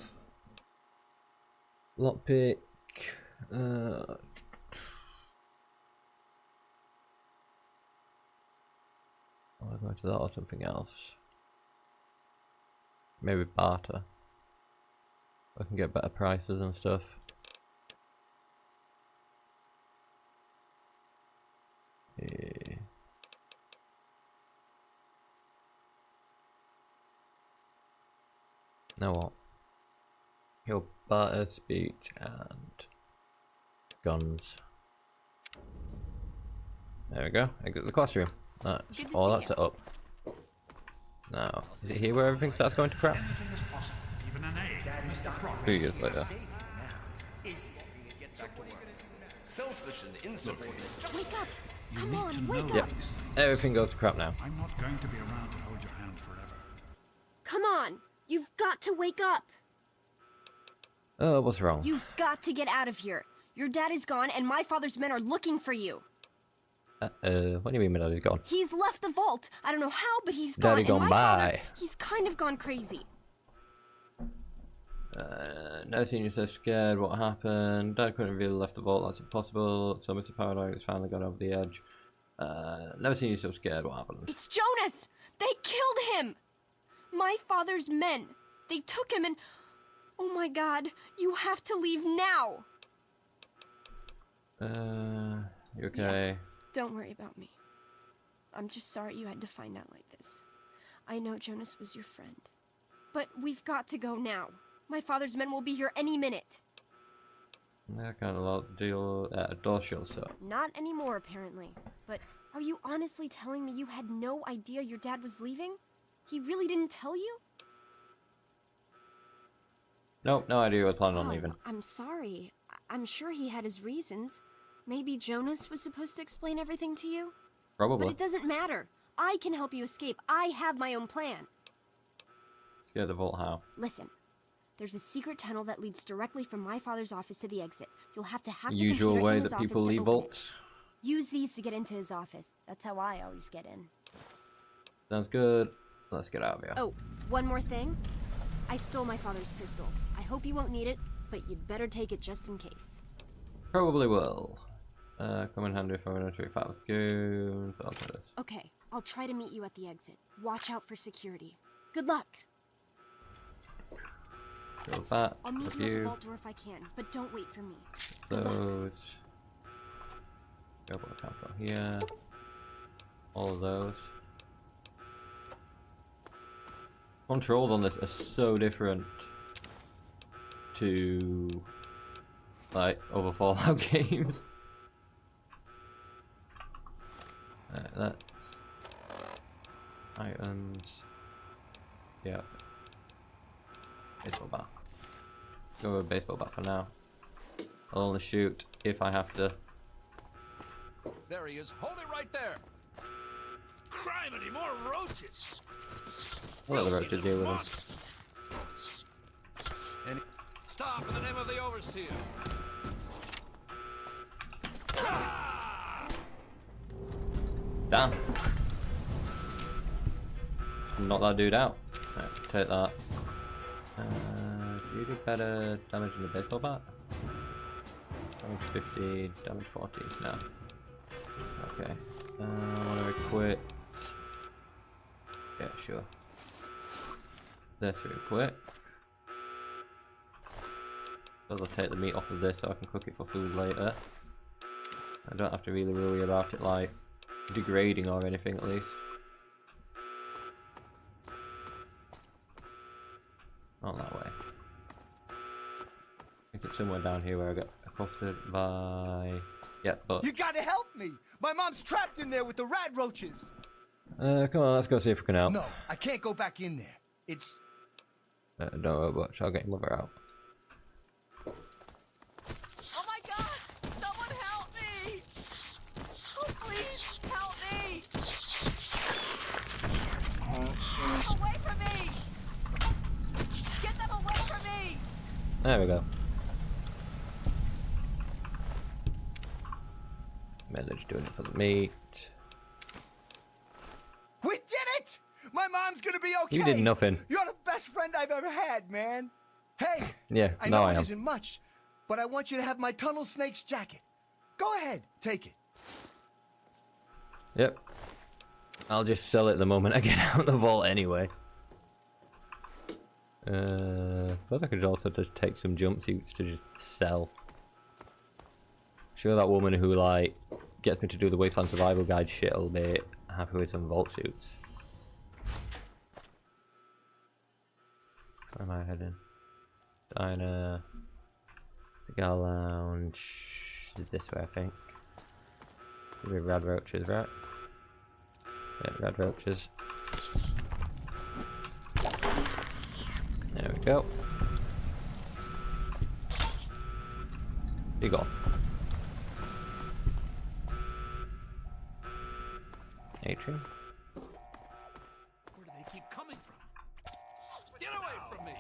Lockpick. I'll go to that or something else. Maybe barter. I can get better prices and stuff. Yeah. Now what? Your barter, speech, and guns. There we go. Exit the classroom. That's all that's set up. Now, is it here where everything starts going to crap? 2 years later. Selfish and insubordinate. Wake up! Come on, wake Yep. up! Everything goes to crap now. I'm not going to be around to hold your hand forever. Come on! You've got to wake up! Oh, what's wrong? You've got to get out of here. Your dad is gone and my father's men are looking for you. What do you mean my daddy's gone? He's left the vault. I don't know how, but he's gone. Daddy and gone my by. father, he's kind of gone crazy. Never seen you so scared. What happened? Dad couldn't have really left the vault. That's impossible. So Mr. Paradox has finally got over the edge. Never seen you so scared. What happened? It's Jonas! They killed him! My father's men. They took him and... Oh my god, you have to leave now! You okay? Yeah, don't worry about me. I'm just sorry you had to find out like this. I know Jonas was your friend. But we've got to go now. My father's men will be here any minute. That kind of deal at a door show, so. Not anymore, apparently. But are you honestly telling me you had no idea your dad was leaving? He really didn't tell you? Nope, no idea he was planning on leaving. I'm sorry. I'm sure he had his reasons. Maybe Jonas was supposed to explain everything to you? Probably. But it doesn't matter. I can help you escape. I have my own plan. Scare the vault how? Listen. There's a secret tunnel that leads directly from my father's office to the exit. You'll have to hack the Usual computer way in his that office people to leave open it. vaults. Use these to get into his office. That's how I always get in. Sounds good. Let's get out of here. Oh, one more thing. I stole my father's pistol. I hope you won't need it, but you'd better take it just in case. Probably will. Come in handy if I want to treat fat with goons. I'll do this. Okay, I'll try to meet you at the exit. Watch out for security. Good luck. Go back. I'll meet you at the vault door if I can, but don't wait for me. Those. Go put the camera here. All of those. Controls on this are so different to like other Fallout games. That's items. Yeah. Baseball bat. Go with a baseball bat for now. I'll only shoot if I have to. There he is. Hold it right there. Criminy, more roaches. I'll let the roaches deal with them. Stop in the name of the overseer. Damn. Knock that dude out. Right, take that. Do you do better damage in the baseball bat? Damage 50, damage 40. No. Okay. I want to equip. Yeah, sure. This real quick. I'll take the meat off of this so I can cook it for food later. I don't have to really worry about it like degrading or anything at least. Not that way. I think it's somewhere down here where I got accosted by... Yeah, but... You gotta help me! My mom's trapped in there with the rat roaches! Come on, let's go see if we can help. No, I can't go back in there. It's... Don't worry much, I'll get your mother out. Oh my god! Someone help me! Oh, please, help me! Away from me! Get them away from me! There we go. Manage doing it for the meat. We did it! My mom's gonna be okay! You did nothing. You're the best friend I've ever had, man! Hey! Yeah, I now know I it am. isn't much, but I want you to have my tunnel snake's jacket. Go ahead, take it. Yep. I'll just sell it the moment I get out of the vault anyway. But I could also just take some jumpsuits to just sell. Sure, that woman who like gets me to do the Wasteland Survival Guide shit will be happy with some vault suits. Where am I heading? Diner. Cigar lounge. This way, I think. Maybe rad roaches, right? Yeah, rad roaches. There we go. You go. Atrium. Where do they keep coming from? Get away from me!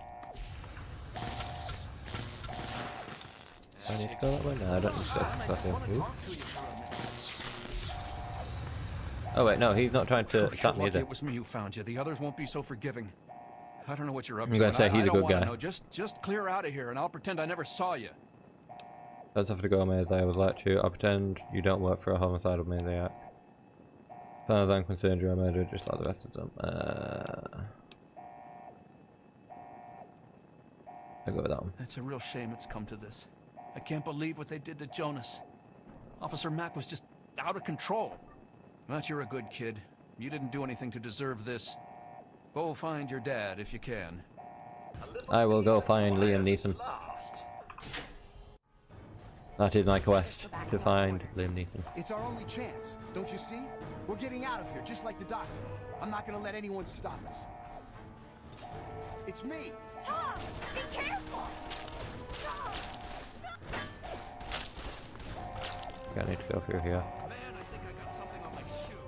Do I need to go that way? No, I don't need to go. Oh wait, no, he's not trying to attack me, is he? It was me who found you. The others won't be so forgiving. I don't know what you're up I'm to. gonna say he's a good guy. No, just clear out of here, and I'll pretend I never saw you. That's have to go as I would like to. I pretend you don't work for a homicidal maniac. As far as I'm concerned, you're a murderer just like the rest of them. I'll go with that one. It's a real shame it's come to this. I can't believe what they did to Jonas. Officer Mack was just out of control. But you're a good kid. You didn't do anything to deserve this. Go find your dad if you can. I will go find Liam Neeson. That is my quest, to find Liam Neeson. It's our only chance, don't you see? We're getting out of here, just like the doctor. I'm not gonna let anyone stop us. It's me! Tom! Be careful! I need to go through here. Man, I think I got something on my shoe.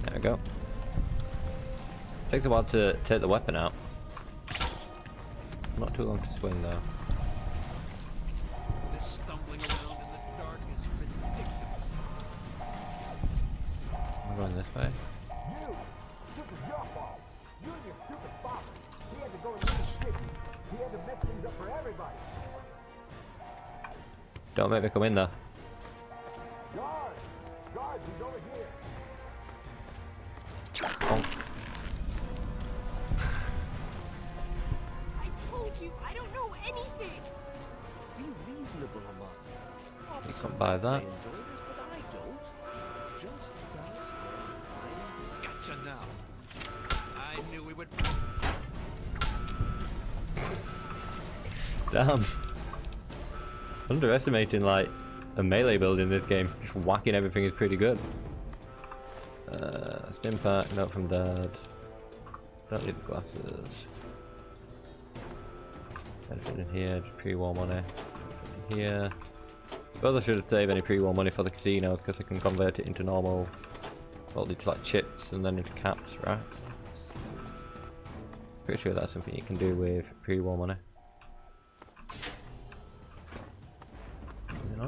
There we go. Takes a while to take the weapon out. Not too long to swing though. This stumbling around in the dark is ridiculous. I'm going this way. You! This is your fault. You and your stupid father. He had to go into the city. He had to mess things up for everybody. Don't make me come in there. Guard! Guard, he's over here. Bonk. I told you, I don't know anything. Be reasonable, Amata. You can't buy that. I enjoy this, but I don't. Just tell us where to find Gotcha now. I knew we would. Damn. Underestimating like a melee build in this game. Just whacking everything is pretty good. Stim pack, note from dad. Don't need the glasses. Anything in here, just pre-war money. In here. Suppose I should have saved any pre-war money for the casinos because I can convert it into normal, well, into like chips and then into caps, right? Pretty sure that's something you can do with pre-war money.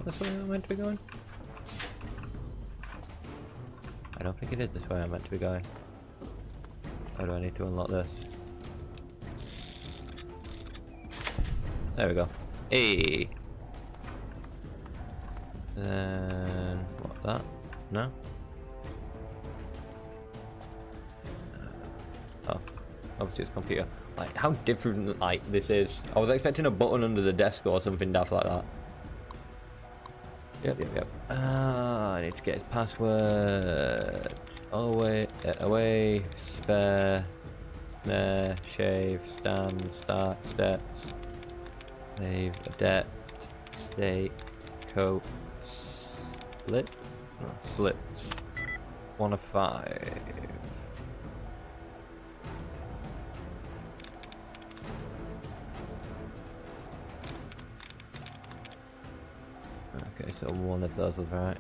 this way I'm meant to be going? I don't think it is this way I'm meant to be going. How do I need to unlock this? There we go. Hey! Then... what, that? No? Oh. Obviously it's computer. Like, how different, like, this is. I was expecting a button under the desk or something daft like that. Yep. I need to get his password. Away, spare, snare, shave, stand, start, steps, save, adept, stake, coat, slit? No, slits. 1 of 5. Okay, so one of those was right.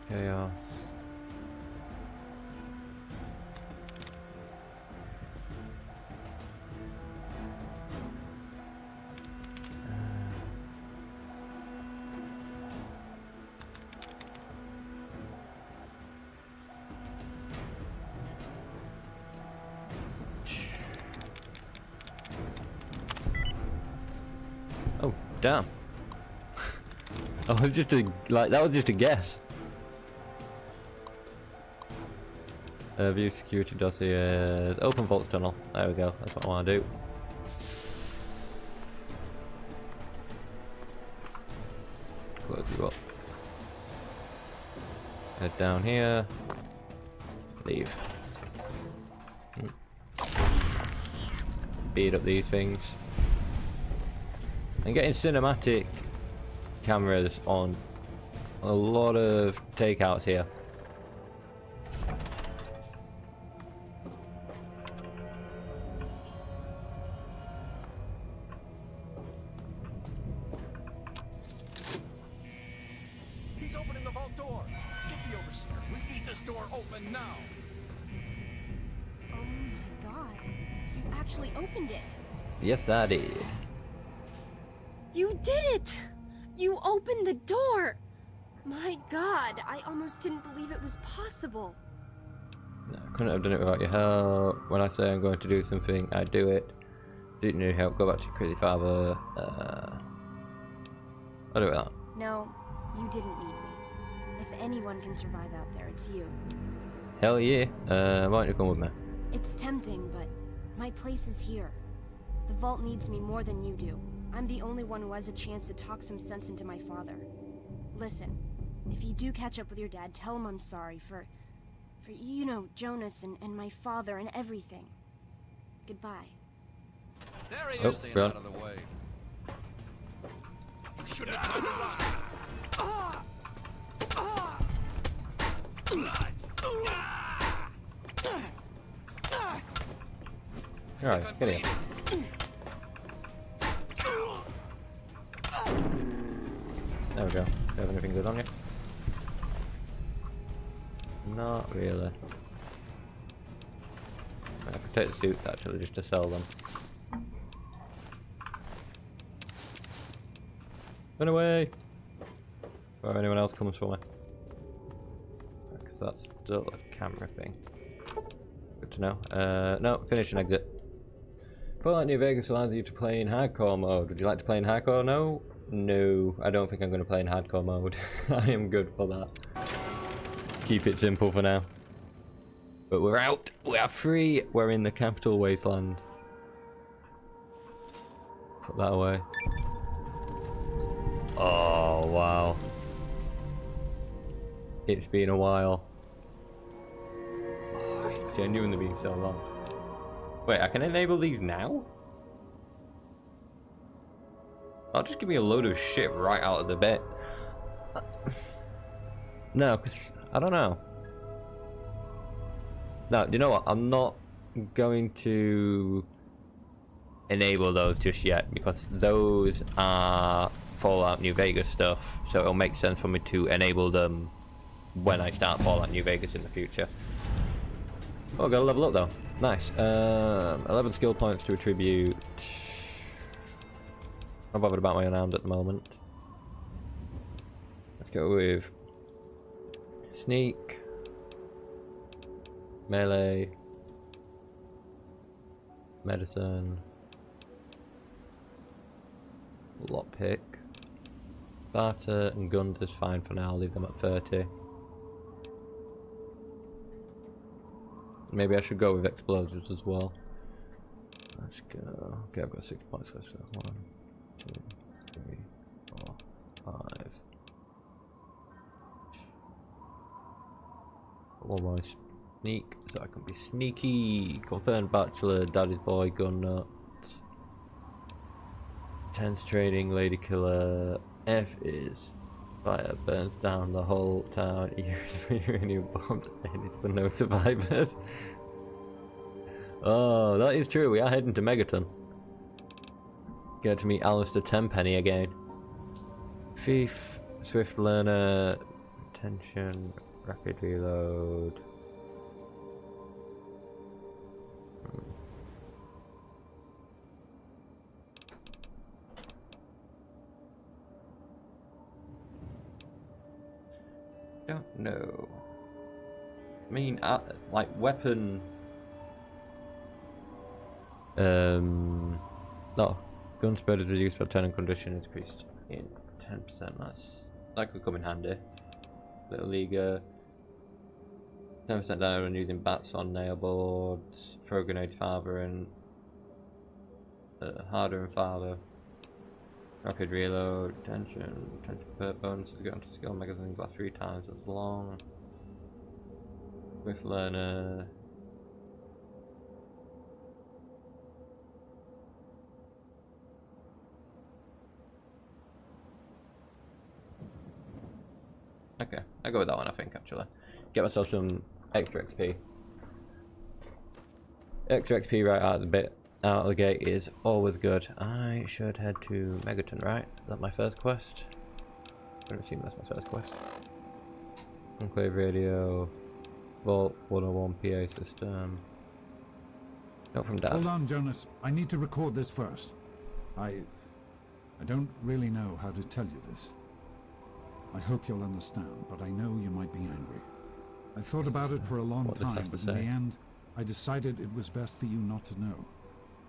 Chaos. Oh, damn. I was just that was just a guess. View security dossiers. Open vaults tunnel. There we go. That's what I want to do. Close you up. Head down here. Leave. Beat up these things. And getting cinematic cameras on a lot of takeouts here. He's opening the vault door. Get the overseer. We need this door open now. Oh my god. You actually opened it. Yes, I did. You did it! You opened the door! My god, I almost didn't believe it was possible. No, I couldn't have done it without your help. When I say I'm going to do something, I do it. Didn't need help, go back to your crazy father. I'll do it that. No, you didn't need me. If anyone can survive out there, it's you. Hell yeah. Why don't you come with me? It's tempting, but my place is here. The vault needs me more than you do. I'm the only one who has a chance to talk some sense into my father. Listen, if you do catch up with your dad, tell him I'm sorry for you know, Jonas and my father and everything. Goodbye. There he is. Staying run. out of the way. You shouldn't have tried to run. Alright, get here. There we go. Do you have anything good on you? Not really. I could take the suits actually just to sell them. Run away! Before anyone else comes for me. Because that's still a camera thing. Good to know. No, finish and exit. Fallout New Vegas allows you to play in hardcore mode. Would you like to play in hardcore? No? No, I don't think I'm going to play in hardcore mode. I am good for that. Keep it simple for now. But we're out. We are free. We're in the Capital Wasteland. Put that away. Oh, wow. It's been a while. Oh, it's genuinely been so long. Wait, I can enable these now? I'll just give me a load of shit right out of the bit. No, because I don't know. No, you know what? I'm not going to enable those just yet because those are Fallout New Vegas stuff. So it'll make sense for me to enable them when I start Fallout New Vegas in the future. Oh, got a level up though. Nice. 11 skill points to attribute. Not bothered about my unarmed at the moment. Let's go with sneak, melee, medicine, lockpick, barter, and guns is fine for now. I'll leave them at 30. Maybe I should go with explosives as well. Let's go. Okay, I've got 6 points left. So 1, 2, 3, 4, 5. One more sneak, so I can be sneaky. Confirmed bachelor, daddy's boy, gun nut. Tense trading, lady killer. F is fire, burns down the whole town. Uranium bombs, and it's for no survivors. Oh, that is true. We are heading to Megaton. Get to meet Alistair Tenpenny again. Thief, swift learner, attention, rapid reload. Don't know. I mean, like weapon. No, gun spread is reduced by 10 and condition increased in 10%. That could come in handy. Little leaguer. 10% down when using bats on nail boards. Throw grenade farther and harder and farther. Rapid reload, tension per bonuses go into skill magazines by 3 times as long. Swift learner. Okay, I'll go with that one I think actually. Get myself some extra XP. Extra XP right out of the gate is always good. I should head to Megaton, right? Is that my first quest? I don't assume that's my first quest. Enclave radio, Vault 101 PA system. Not from Dad. Hold on, Jonas. I need to record this first. I don't really know how to tell you this. I hope you'll understand, but I know you might be angry. I thought about it for a long time, but in the end, I decided it was best for you not to know.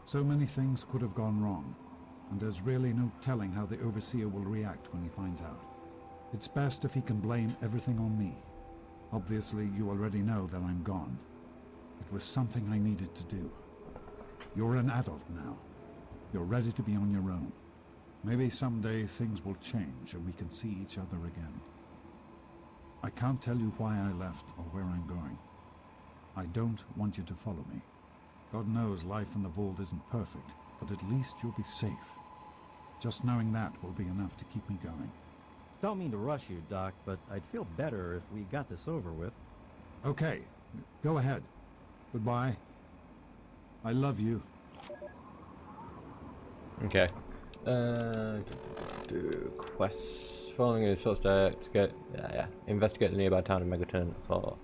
So many things could have gone wrong, and there's really no telling how the Overseer will react when he finds out. It's best if he can blame everything on me. Obviously, you already know that I'm gone. It was something I needed to do. You're an adult now. You're ready to be on your own. Maybe someday things will change and we can see each other again. I can't tell you why I left or where I'm going. I don't want you to follow me. God knows life in the vault isn't perfect, but at least you'll be safe. Just knowing that will be enough to keep me going. Don't mean to rush you, Doc, but I'd feel better if we got this over with. Okay, go ahead. Goodbye. I love you. Okay. Do quests. Following in short to get investigate the nearby town of Megaton for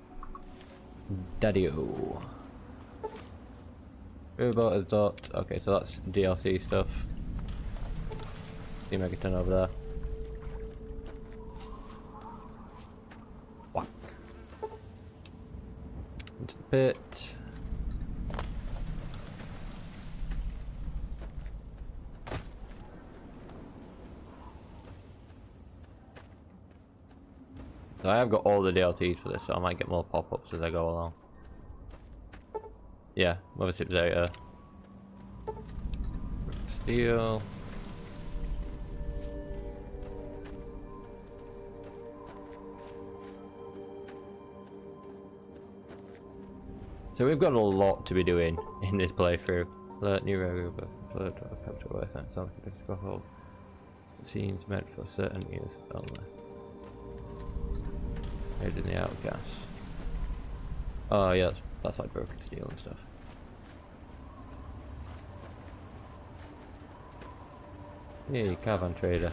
Daddy-O. Riverboat is dot. Okay, so that's DLC stuff. See Megaton over there. Whack. Into the pit. So I have got all the DLCs for this, so I might get more pop-ups as I go along. Yeah, obviously data. Steel. So we've got a lot to be doing in this playthrough. Alert new regular alert of Capital Wasteland. Sounds like a difficult scenes meant for certain use only. Made in the outgas. Oh yeah, that's like broken steel and stuff. Hey, caravan trader.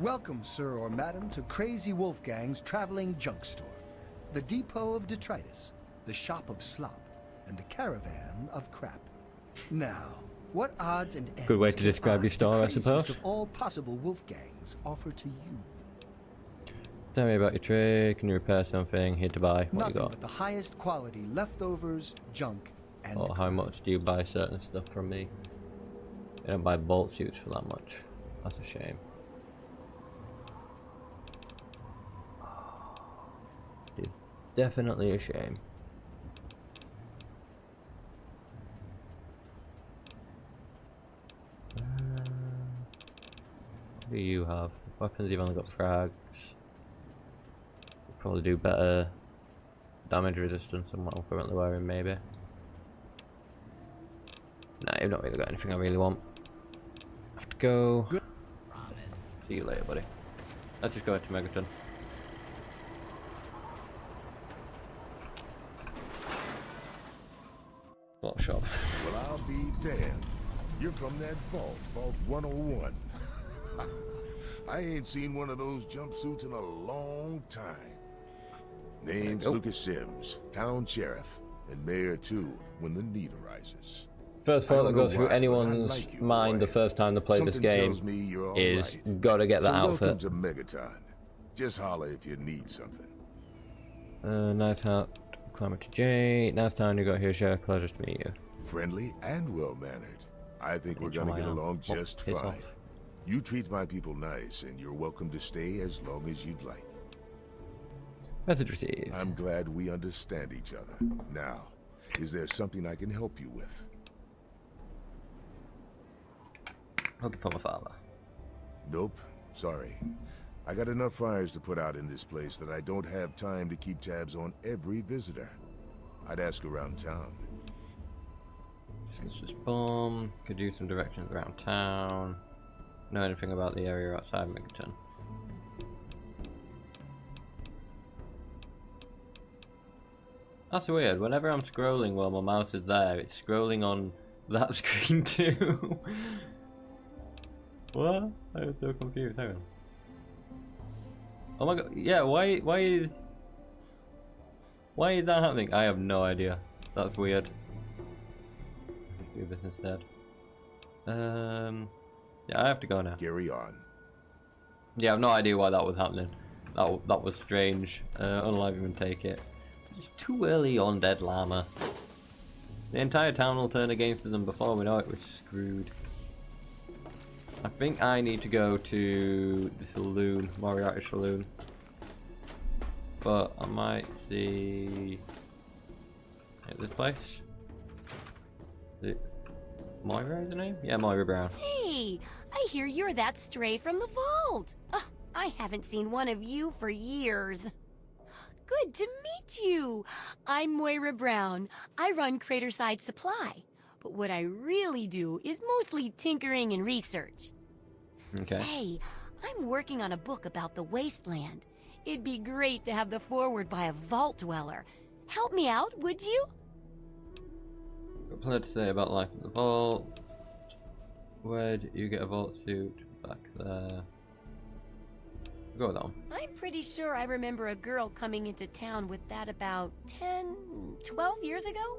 Welcome, sir or madam, to Crazy Wolfgang's traveling junk store. The depot of detritus, the shop of slop, and the caravan of crap. Now, what odds and ends good way to describe your store, I suppose. of all possible Wolfgangs offer to you? Tell me about your trade. Can you repair something? Here to buy. What Nothing you got? but the highest quality leftovers, junk, and Or how much do you buy certain stuff from me? I don't buy bolt suits for that much. That's a shame. It's definitely a shame. What do you have? Weapons, you've only got frags. You'll probably do better damage resistance than what I'm currently wearing, maybe. Nah, you've not really got anything I really want. Have to go. See you later, buddy. Let's just go into Megaton. Vault shop. Well, I'll be damned. You're from that vault, Vault 101. I ain't seen one of those jumpsuits in a long time. Name's Lucas Sims, town sheriff, and mayor too, when the need arises. First thought that goes through anyone's mind the first time they play this game is gotta get that outfit. Welcome to Megaton. Just holler if you need something. Nice hat. Climate to J. Nice time you got here, Sheriff. Pleasure to meet you. Friendly and well-mannered. I think we're gonna get along just fine. You treat my people nice, and you're welcome to stay as long as you'd like. Message received. I'm glad we understand each other. Now, is there something I can help you with? Looking for my father. Nope. Sorry. I got enough fires to put out in this place that I don't have time to keep tabs on every visitor. I'd ask around town. Just bomb. Could do some directions around town. Know anything about the area outside Megaton? That's weird. Whenever I'm scrolling while my mouse is there, it's scrolling on that screen too. What? I was so confused. Hang on. Oh my god. Yeah. Why is that happening? I have no idea. That's weird. Let's do this instead. Yeah, I have to go now. Carry on. Yeah, I have no idea why that was happening. That was strange. Unalive even take it. It's too early on Dead Llama. The entire town will turn against them before we know it. We're screwed. I think I need to go to the saloon, Moriarty Saloon. But I might see this place. Is it Moira is the name? Yeah, Moira Brown. Hey, I hear you're that stray from the vault. I haven't seen one of you for years. Good to meet you. I'm Moira Brown. I run Craterside Supply. But what I really do is mostly tinkering and research. Okay. Say, I'm working on a book about the Wasteland. It'd be great to have the foreword by a vault dweller. Help me out, would you? Got plenty to say about life in the vault. Where did you get a vault suit? Back there. Go on. I'm pretty sure I remember a girl coming into town with that about 10, 12 years ago.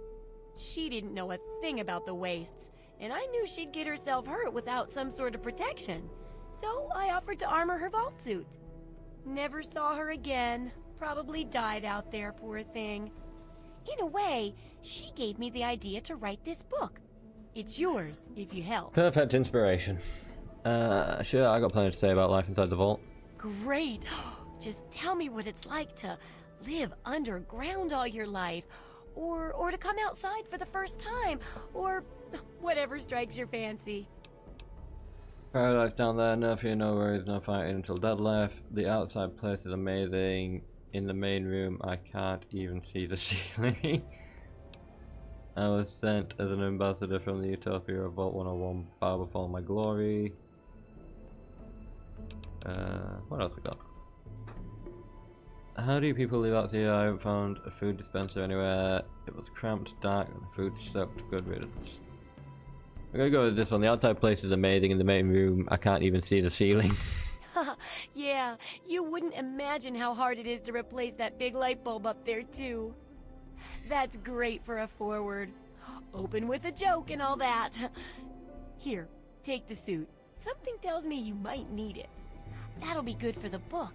She didn't know a thing about the wastes, and I knew she'd get herself hurt without some sort of protection. So I offered to armor her vault suit. Never saw her again. Probably died out there, poor thing. In a way, she gave me the idea to write this book. It's yours, if you help. Perfect inspiration. Sure, I got plenty to say about life inside the vault. Great. Just tell me what it's like to live underground all your life, or to come outside for the first time, or whatever strikes your fancy. Paradise down there, no fear, no worries, no fighting until dead left. The outside place is amazing. In the main room, I can't even see the ceiling. I was sent as an ambassador from the Utopia of Vault 101. Bow before my glory. What else we got? How do people live out here? I haven't found a food dispenser anywhere. It was cramped, dark, and the food sucked. Good riddance. I'm gonna go with this one. The outside place is amazing. In the main room, I can't even see the ceiling. yeah, you wouldn't imagine how hard it is to replace that big light bulb up there, too. That's great for a forward. Open with a joke and all that. Here, take the suit. Something tells me you might need it. That'll be good for the book.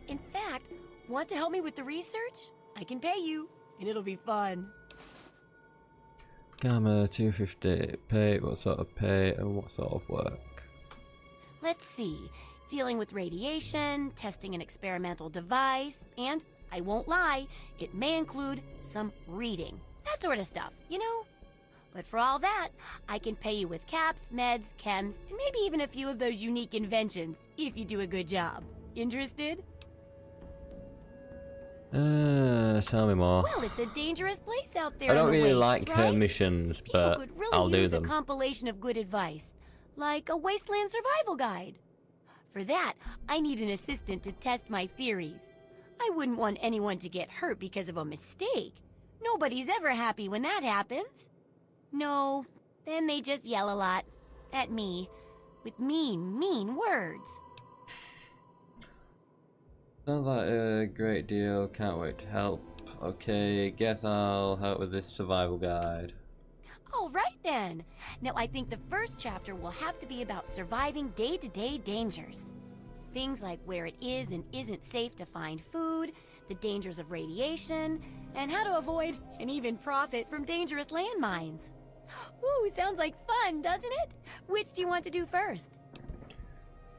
In fact, want to help me with the research? I can pay you, and it'll be fun. Gamma 250. Pay, what sort of pay and what sort of work? Let's see. Dealing with radiation, testing an experimental device, and, I won't lie, it may include some reading. That sort of stuff, you know? But for all that, I can pay you with caps, meds, chems, and maybe even a few of those unique inventions, if you do a good job. Interested? Tell me more. Well, it's a dangerous place out there. I don't in the really wastes, like her right? missions, but Could really I'll do use them. a compilation of good advice, like a wasteland survival guide. For that, I need an assistant to test my theories. I wouldn't want anyone to get hurt because of a mistake. Nobody's ever happy when that happens. No, then they just yell a lot. At me. With mean words. Sounds like a great deal. Can't wait to help. Okay, guess I'll help with this survival guide. All right then. Now I think the first chapter will have to be about surviving day-to-day dangers. Things like where it is and isn't safe to find food, the dangers of radiation, and how to avoid and even profit from dangerous landmines. Ooh, sounds like fun, doesn't it? Which do you want to do first?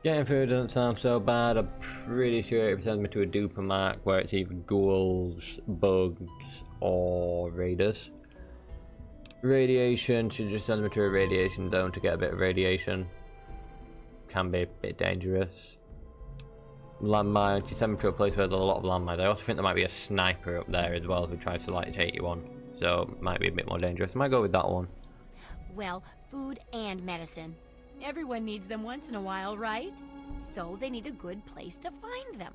Getting food doesn't sound so bad. I'm pretty sure it sends me to a duper map where it's either ghouls, bugs, or raiders. Radiation should just send me to a radiation zone to get a bit of radiation. Can be a bit dangerous. Landmine, should send me to a place where there's a lot of landmines. I also think there might be a sniper up there as well who tries to like take you on. So it might be a bit more dangerous. I might go with that one. Well, food and medicine. Everyone needs them once in a while, right? So they need a good place to find them.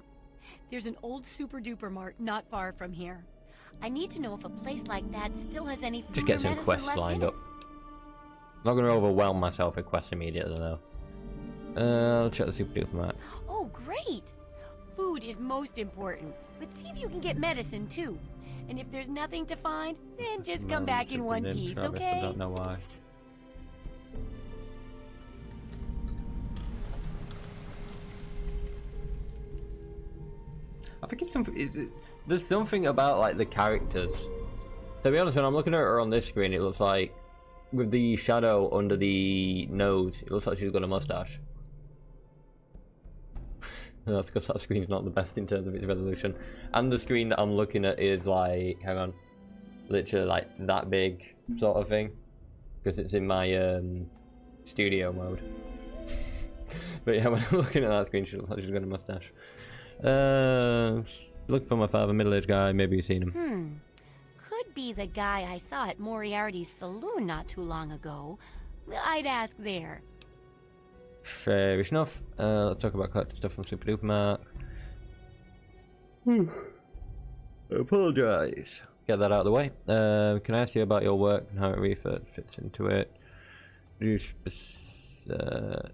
There's an old super-duper mart not far from here. I need to know if a place like that still has any food Just get or some medicine quests left lined in up. it. I'm not going to overwhelm myself with quests immediately though. I'll check the super duper map. Oh, great! Food is most important, but see if you can get medicine too. And if there's nothing to find, then just come back in one piece, okay? I don't know why. I think it's something. There's something about like the characters. To be honest, when I'm looking at her on this screen, it looks like with the shadow under the nose, it looks like she's got a mustache. And that's because that screen's not the best in terms of its resolution, and the screen that I'm looking at is like, hang on, literally like that big sort of thing, because it's in my studio mode. But yeah, when I'm looking at that screen, she looks like she's got a mustache. Look for my father, middle-aged guy. Maybe you've seen him. Could be the guy I saw at Moriarty's saloon not too long ago. I'd ask there. Fair enough. Let's talk about collecting stuff from Super Duper Mark. I apologise. Get that out of the way. Can I ask you about your work and how it fits into it? Do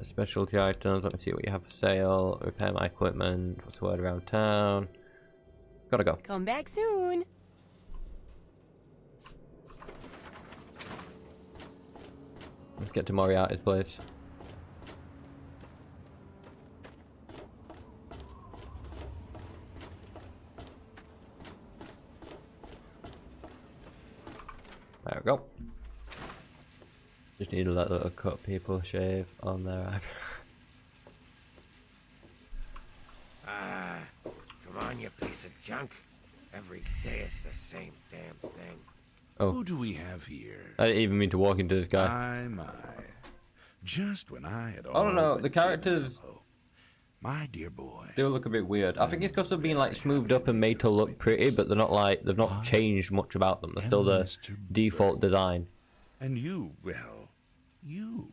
specialty items. Let me see what you have for sale. Repair my equipment. What's the word around town? Gotta go. Come back soon. Let's get to Moriarty's place. There we go. Just need to let little cut people shave on their eyebrow. Ah, come on, you piece of junk. Every day it's the same damn thing. Oh. Who do we have here? I didn't even mean to walk into this guy. My. Just when I had all I don't know, but the characters given up hope. My dear boy. do look a bit weird. I think it's because they're being like smoothed up and made to look pretty, but they're not like, they've not changed much about them. They're still the default design. And you, well, you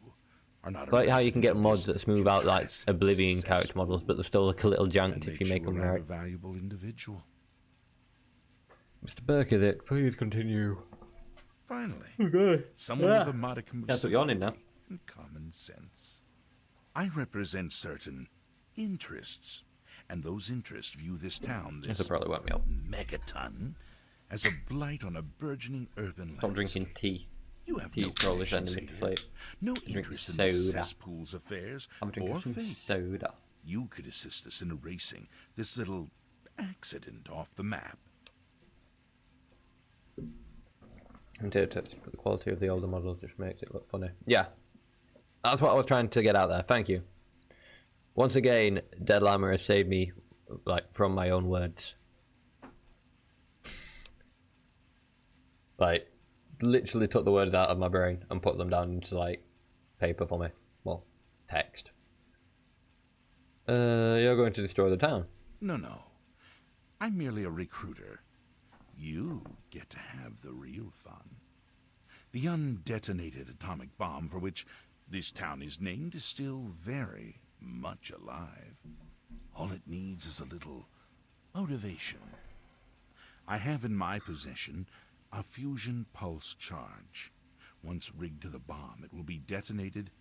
are not Like how you can get mods that smooth out like Oblivion character models, but they still look a little janked if you make them right. a valuable individual. Mr. Berkovic, please continue. Finally, Okay. someone with a modicum of That's what you're on in now. civility and common sense. I represent certain interests, And those interests view this town, This this will probably won't me up. megaton, as a blight on a burgeoning urban Stop landscape. drinking tea. You have Tea no probably connection, sending me to say sleep. no Drinking interest in the soda. cesspool's affairs I'm drinking or some fate. soda. You could assist us in erasing this little accident off the map. And data test, but the quality of the older models just makes it look funny. Yeah, that's what I was trying to get out there. Thank you. Once again, Dead Llama has saved me, like, from my own words. Like, literally took the words out of my brain and put them down into, like, paper for me. Well, text. You're going to destroy the town. No. I'm merely a recruiter. You get to have the real fun. The undetonated atomic bomb for which this town is named is still very much alive. All it needs is a little motivation. I have in my possession a fusion pulse charge. Once rigged to the bomb, it will be detonated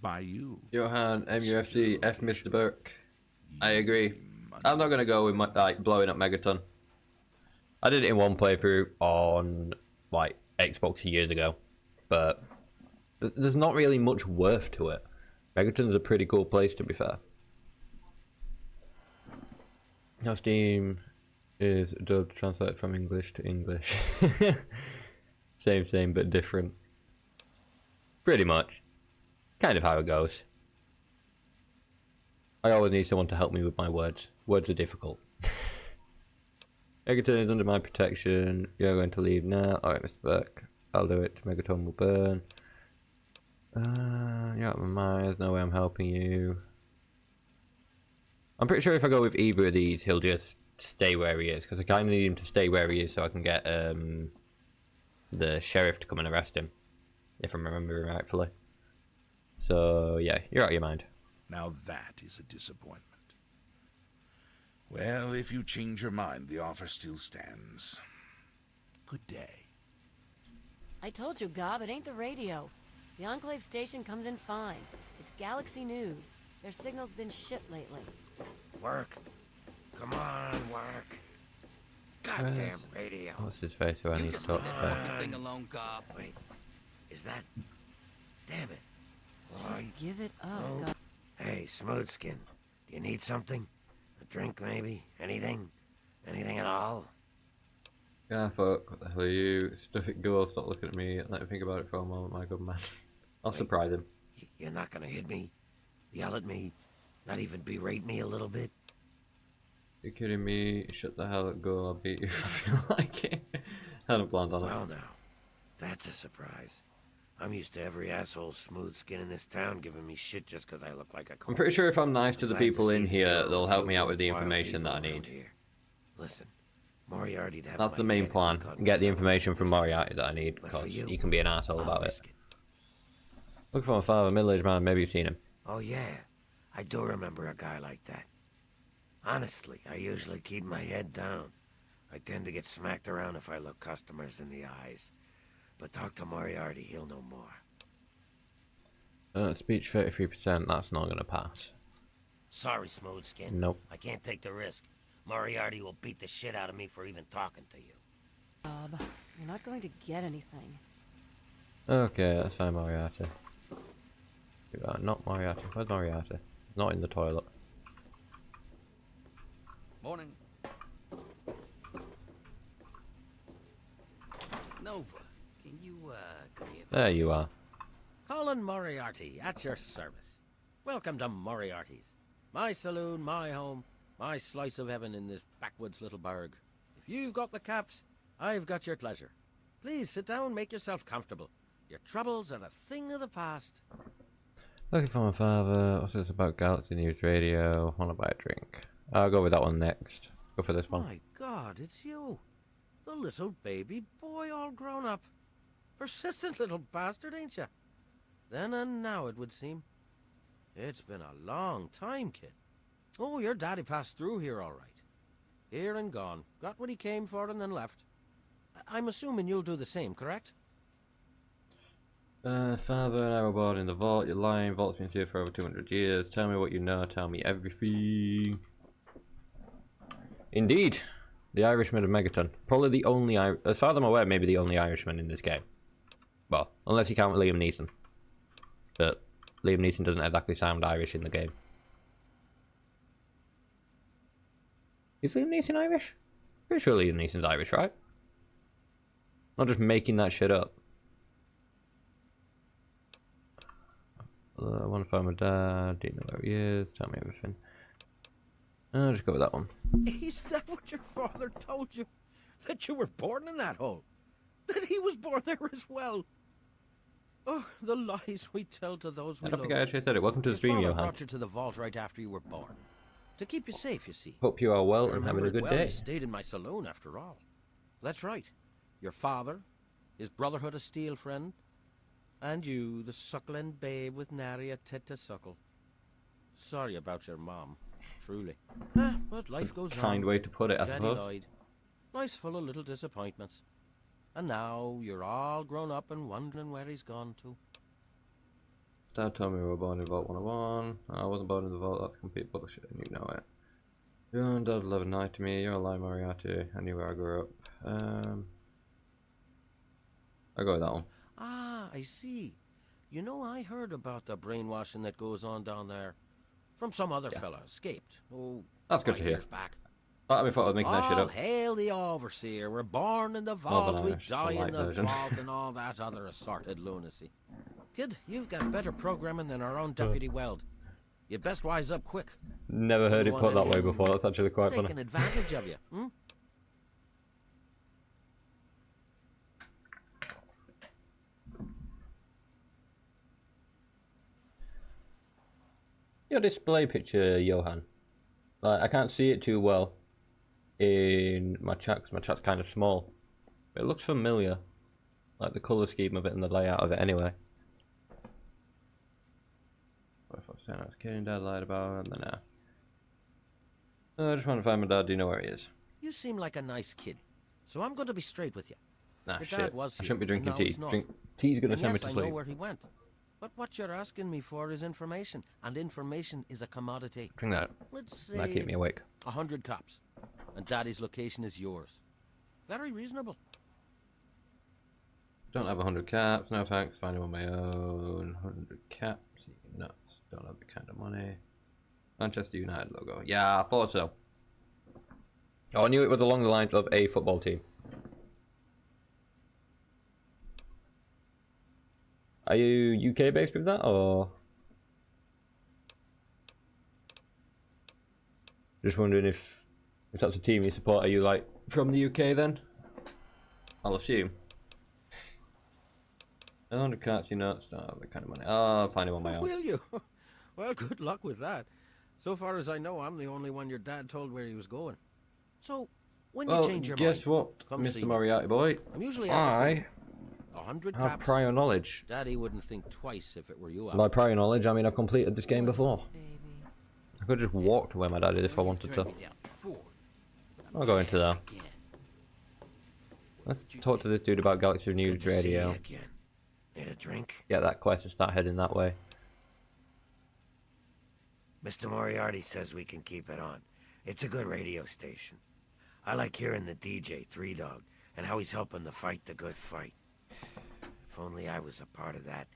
by you. Johan, MUFC, F Mr. Burke. I agree. I'm not going to go with my, like, blowing up Megaton. I did it in one playthrough on, like, Xbox years ago. But there's not really much worth to it. Megaton's a pretty cool place, to be fair. Now Steam is dubbed, translated from English to English. Same, but different. Pretty much. Kind of how it goes. I always need someone to help me with my words. Words are difficult. Megaton is under my protection. You're going to leave now. Alright, Mr. Burke. I'll do it. Megaton will burn. You're out of my mind. There's no way I'm helping you. I'm pretty sure if I go with either of these, he'll just stay where he is. Because I kind of need him to stay where he is so I can get the sheriff to come and arrest him. If I'm remembering rightfully. So, yeah, you're out of your mind. Now that is a disappointment. Well, if you change your mind, the offer still stands. Good day. I told you, Gob, it ain't the radio. The Enclave station comes in fine. It's Galaxy News. Their signal's been shit lately. Work. Come on, work. Goddamn radio. What's his face who I need to talk to? Fucking thing alone, Gob. Wait, is that? Damn it. Why? Just give it up, Oh. Gob. Hey, Smoothskin. Do you need something? A drink, maybe? Anything? Anything at all? Yeah, fuck. What the hell are you? Stuff it, go. Stop looking at me. Let me think about it for a moment, my good man. I'll surprise him. You're not gonna hit me? Yell at me? Not even berate me a little bit? You're kidding me? Shut the hell up, go. I'll beat you if I feel like it. Hadn't planned on it. Well, now. That's a surprise. I'm used to every asshole smooth skin in this town giving me shit just because I look like a I'm pretty sure if I'm nice to the people in here, they'll help me out with the information that I need. Listen, Moriarty'd have That's my the main head if plan. he caught me Get the selling information from this. Moriarty that I need, But for because you, he can be an asshole I'll about it. risk it. Look for my father, middle-aged man. Maybe you've seen him. Oh yeah, I do remember a guy like that. Honestly, I usually keep my head down. I tend to get smacked around if I look customers in the eyes. But talk to Moriarty, he'll know more. Speech 33%. That's not going to pass. Sorry, Smoothskin. Nope. I can't take the risk. Moriarty will beat the shit out of me for even talking to you. Gob, you're not going to get anything. Okay, that's fine, Moriarty. Not Moriarty. Where's Moriarty? Not in the toilet. Morning. Nova, can you, come here? There you are. Colin Moriarty, at your service. Welcome to Moriarty's. My saloon, my home, my slice of heaven in this backwoods little burg. If you've got the caps, I've got your pleasure. Please sit down, make yourself comfortable. Your troubles are a thing of the past. Looking for my father. What's this about Galaxy News Radio? Wanna buy a drink? I'll go with that one next. Go for this one. My God, it's you. The little baby boy all grown up. Persistent little bastard, ain't you? Then and now, it would seem. It's been a long time, kid. Oh, your daddy passed through here all right. Here and gone. Got what he came for and then left. I'm assuming you'll do the same, correct? Father and I were born in the vault. You're lying. Vault's been here for over 200 years. Tell me what you know. Tell me everything. Indeed. The Irishman of Megaton. Probably the only, as far as I'm aware, maybe the only Irishman in this game. Well, unless you count Liam Neeson. But Liam Neeson doesn't exactly sound Irish in the game. Is Liam Neeson Irish? Pretty sure Liam Neeson's Irish, right? Not just making that shit up. I want to find my dad. Do you know where he is? Tell me everything. I'll just go with that one. Is that what your father told you? That you were born in that hole? That he was born there as well? Oh, the lies we tell to those we I don't love. think I actually said it. Welcome to the stream, Your father Johan. brought you to the vault right after you were born. To keep you safe, you see. Hope you are well I and having a remember good it well. day. You stayed in my saloon after all. That's right. Your father, his Brotherhood of Steel friend, and you, the suckling babe with nary a tit to suckle. Sorry about your mom, truly. But life goes on. Kind way to put it, I Daddy suppose. lied. Life's full of little disappointments. And now you're all grown up and wondering where he's gone to. Dad told me we were born in Vault 101. I wasn't born in the Vault, that's complete bullshit, and you know it. Your own dad never lied to me, you're a lie, Moriarty. I knew where I grew up. I'll go with that one. Ah, I see. You know, I heard about the brainwashing that goes on down there. From some other fella, escaped. Oh, That's good to hear. years back. I thought I was making that shit All up. hail the Overseer. We're born in the vault, we Irish, the die in light the version. vault, and all that other assorted lunacy. Kid, you've got better programming than our own Deputy Weld. You'd best wise up quick. Never heard it Don't put want that way anyone before, that's actually quite funny. taking advantage of you, hmm? Your display picture, Johan. Like, I can't see it too well in my chat because my chat's kind of small. But it looks familiar. Like the colour scheme of it and the layout of it anyway. What if I was saying I was kidding, Dad lied about it, and then I just want to find my dad, do you know where he is? You seem like a nice kid, so I'm going to be straight with you. Nah, Your shit. dad was I here, shouldn't be drinking and now tea. he's not. Tea's going to And send me yes, to I know sleep. where he went. But what you're asking me for is information, and information is a commodity. Drink that. Let's That say keep me awake. 100 cops, and Daddy's location is yours. Very reasonable. Don't have 100 caps, no thanks, finding on my own. 100 caps, you nuts. Don't have the kind of money. Manchester United logo. Yeah, I thought so. Oh, I knew it was along the lines of a football team. Are you UK based with that, or? Just wondering if that's a team you support, are you like from the UK then? I'll assume. 100 caps, you nuts, don't have the kind of money. Oh, I'll find him on my own. Will you? Well, good luck with that. So far as I know, I'm the only one your dad told where he was going. So, when you change your guess mind, what, come see Mr. me. Moriarty boy? I'm usually I 100 have caps. prior knowledge. Daddy wouldn't think twice if it were you. By prior knowledge, I mean I've completed this game before. I could just walk to where my dad is if I wanted to. I'll go into there. Let's talk to this dude about Galaxy News Radio. Need a drink? Get that quest and start heading that way. Mr. Moriarty says we can keep it on. It's a good radio station. I like hearing the DJ, Three Dog, and how he's helping to fight the good fight. If only I was a part of that,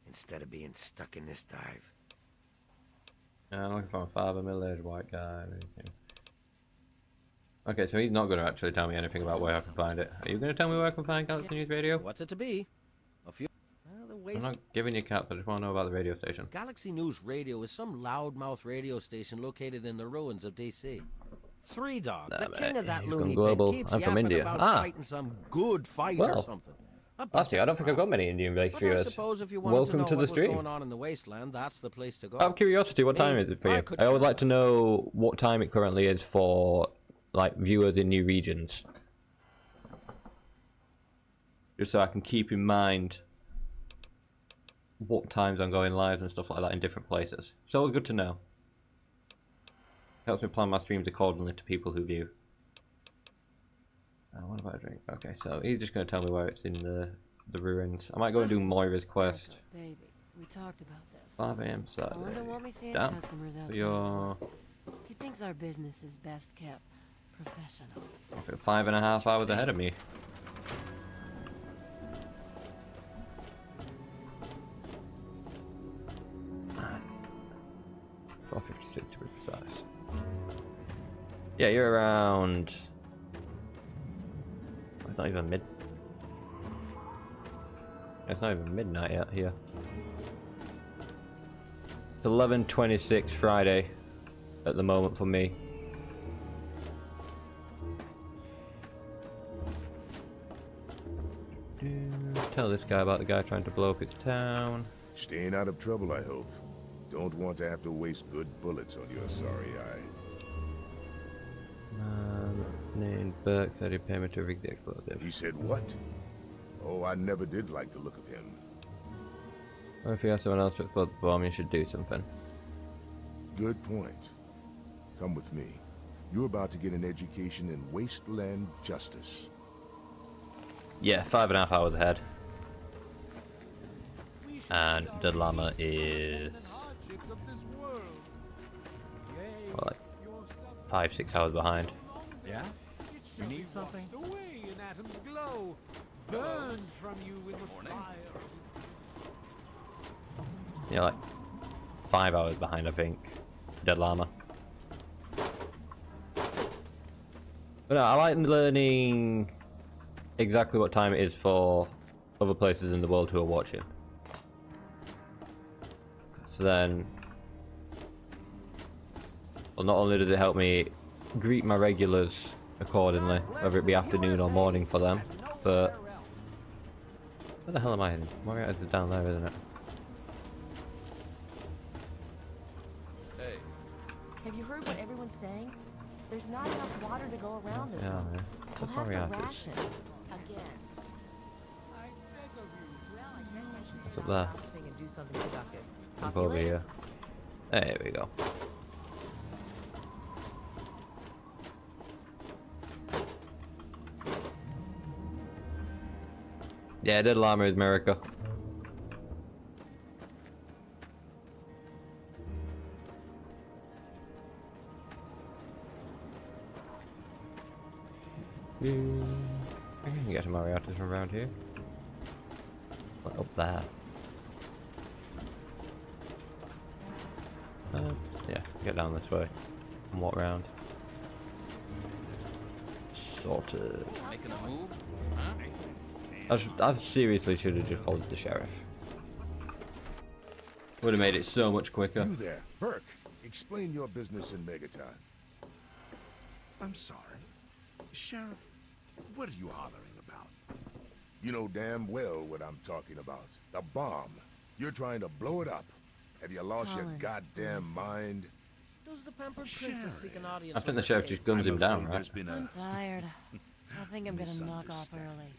instead of being stuck in this dive. I'm looking for a father, middle-aged white guy. Okay, so he's not going to actually tell me anything about where I can find it. Are you going to tell me where I can find Galaxy News Radio? What's it to be? A few. I'm not giving you caps, I just want to know about the radio station. Galaxy News Radio is some loudmouth radio station located in the ruins of DC. Three Dog, the king of that you've loony gone global. bin, keeps I'm from yapping India. about Ah. fighting some good fight or Well, something. Actually, I don't think I've got many Indian-based But I viewers. suppose if you wanted Welcome to know to the what was stream. going on in the wasteland, that's the place to go. Out of curiosity, what time is it for you? I would like to know what time it currently is for like viewers in new regions. Just so I can keep in mind what times I'm going live and stuff like that in different places. It's always good to know. Helps me plan my streams accordingly to people who view. What about a drink? Okay, so he's just going to tell me where it's in the ruins. I might go and do Moira's quest. Baby, we talked about this. 5 AM I wonder Saturday. what we see in Damn. customers outside. Your... He thinks our business is best kept, Professional. 5.5 hours ahead of me. Man. 4:56 to be precise. Yeah, you're around. It's not even It's not even midnight yet here. It's 11:26 Friday at the moment for me. Tell this guy about the guy trying to blow up his town. Staying out of trouble, I hope. Don't want to have to waste good bullets on your sorry eye. Named Burke said he'd pay me to rig the explosive. He said what? Oh, I never did like the look of him. Or if you have someone else to explode the bomb, you should do something. Good point. Come with me. You're about to get an education in wasteland justice. Yeah, 5.5 hours ahead. And the llama is well, like 5-6 hours behind. Yeah? You need something? Away in Atom's glow, burned from you in the fire. Yeah, like 5 hours behind, I think. Dead llama. But no, I like learning exactly what time it is for other places in the world who are watching. So then, well, not only does it help me greet my regulars accordingly, whether it be afternoon or morning for them, but where the hell am I in? Moriarty's is down there, isn't it? Hey. Have you heard what everyone's saying? There's not enough water to go around this Yeah, one. man. We'll have to Moriarty's. ration again. What's up there? And do something productive. Jump over here. There we go. Yeah, dead llama is America. I can get to Moriarty's from around here. Like up there. Yeah, get down this way and walk around. Sorted. Making a move? I seriously should have just followed the sheriff. Would have made it so much quicker. You there, Burke. Explain your business in Megaton. I'm sorry. Sheriff, what are you hollering about? You know damn well what I'm talking about. The bomb. You're trying to blow it up. Have you lost your goddamn mind? Does the pampered princess seek an audience? I think the sheriff just guns him down, right? I'm tired. I think I'm gonna knock off early.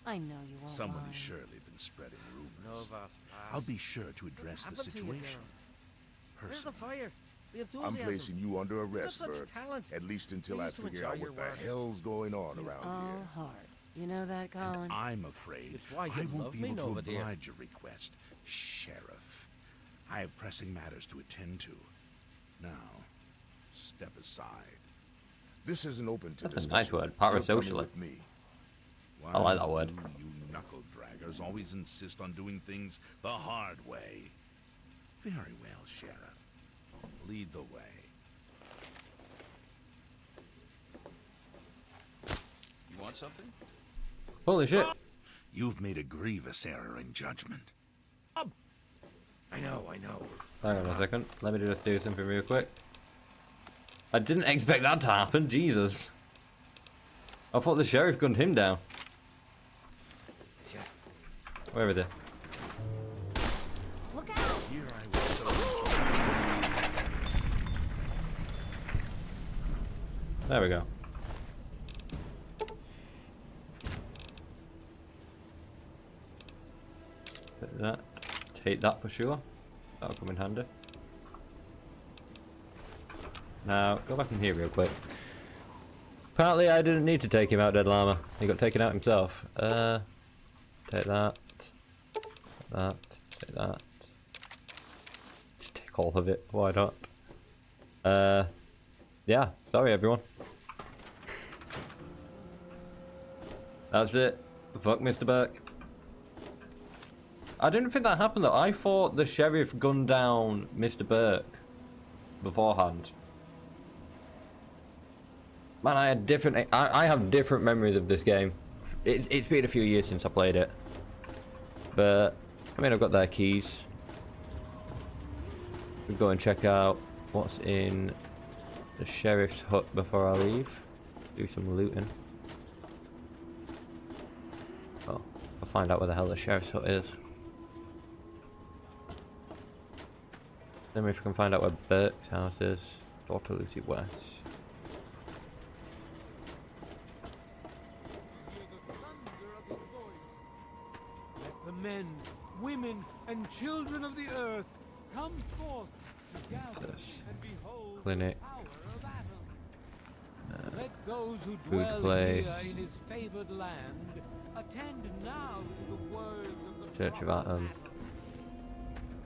I know you won't Someone mind. has surely been spreading rumors. No, I'll be sure to address the situation. Where's the fire? The I'm enthusiasm. placing you under You've got arrest, such Burke. talent. At least until I Please to figure enjoy out your what the work. hell's going on around All here. hard. You know that, Colin? I'm afraid It's why you I won't love be me, able to Nova, dear. oblige your request, Sheriff. I have pressing matters to attend to. Now, step aside. This isn't open to That's a discussion. nice word, You're coming parasocially. with me. I like that word. Why do you knuckle draggers always insist on doing things the hard way? Very well, Sheriff. Lead the way. You want something? Holy shit. You've made a grievous error in judgment. I know. Hang on a second. Let me just do something real quick. I didn't expect that to happen. Jesus. I thought the sheriff gunned him down. Where is it? Look out! Here I was so There we go. Take that. Take that for sure. That'll come in handy. Now, go back in here real quick. Apparently I didn't need to take him out, Dead Llama. He got taken out himself. Take that. Take that. Just take all of it. Why not? Yeah. Sorry, everyone. That's it. Fuck Mr. Burke. I didn't think that happened though. I thought the sheriff gunned down Mr. Burke beforehand. Man, I had different. I have different memories of this game. It's been a few years since I played it, but I mean I've got their keys. We'll go and check out what's in the sheriff's hut before I leave. Do some looting. Oh, I'll find out where the hell the sheriff's hut is. Then if we can find out where Burke's house is. Dr. Lucy West. Let the men, women, and children of the earth come forth to gather and behold Clinic. the power of Adam. Let those who Food dwell place. here in his favored land attend now to the words of the Church of Atom.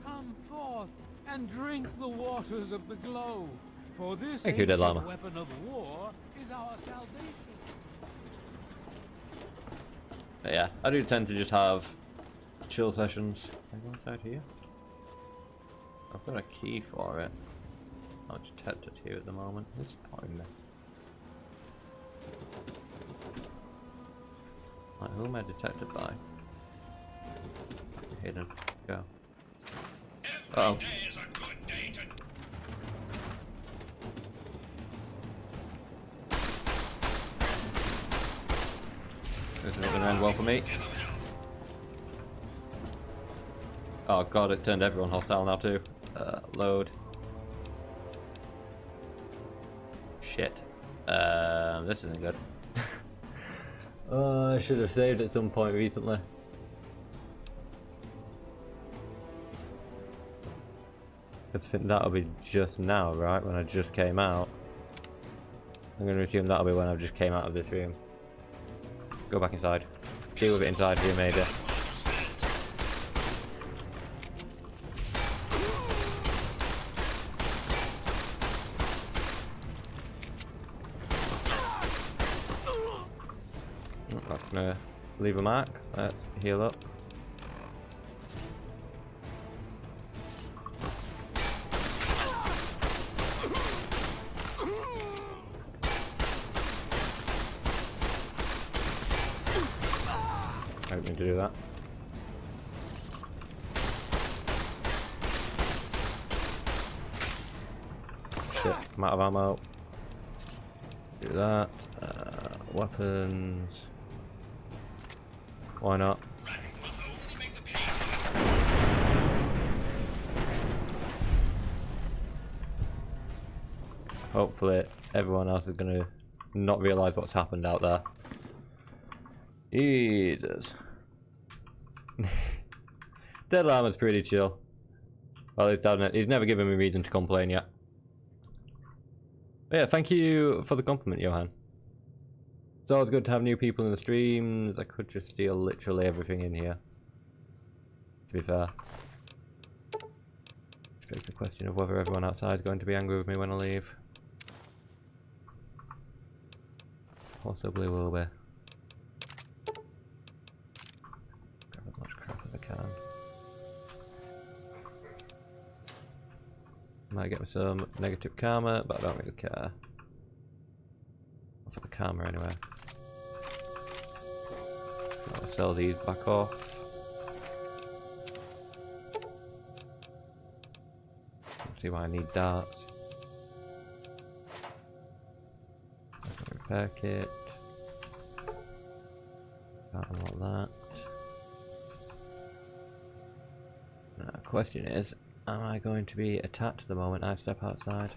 Come forth and drink the waters of the glow, for this Thank you, Dead ancient Llama. weapon of war is our salvation. But yeah, I do tend to just have chill sessions. Can I go inside here? I've got a key for it. I'm detected here at the moment. It's annoying me. Right, who am I detected by? Hidden. Go. Uh oh. This isn't gonna end well for me. Oh god, it's turned everyone hostile now too. Load. Shit. This isn't good. Oh, I should have saved at some point recently. I think that'll be just now, right? When I just came out. I'm gonna assume that'll be when I just came out of this room. Go back inside. Deal with it inside here, maybe. That's gonna leave a mark. Let's heal up. I don't need to do that. Shit, I'm out of ammo. Do that. Weapons. Why not? Hopefully everyone else is gonna not realise what's happened out there. Jesus. Dead Llama's pretty chill. Well, he's never given me reason to complain yet. But yeah, thank you for the compliment, Johan. It's always good to have new people in the streams. I could just steal literally everything in here, to be fair. It's the question of whether everyone outside is going to be angry with me when I leave. Possibly will be. Grab as much crap as I can. Might get me some negative karma, but I don't really care. Not for the karma anyway. I'll sell these back off. Let's see why I need darts. Repair kit. Can't unlock that. Now, the question is, am I going to be attacked the moment I step outside?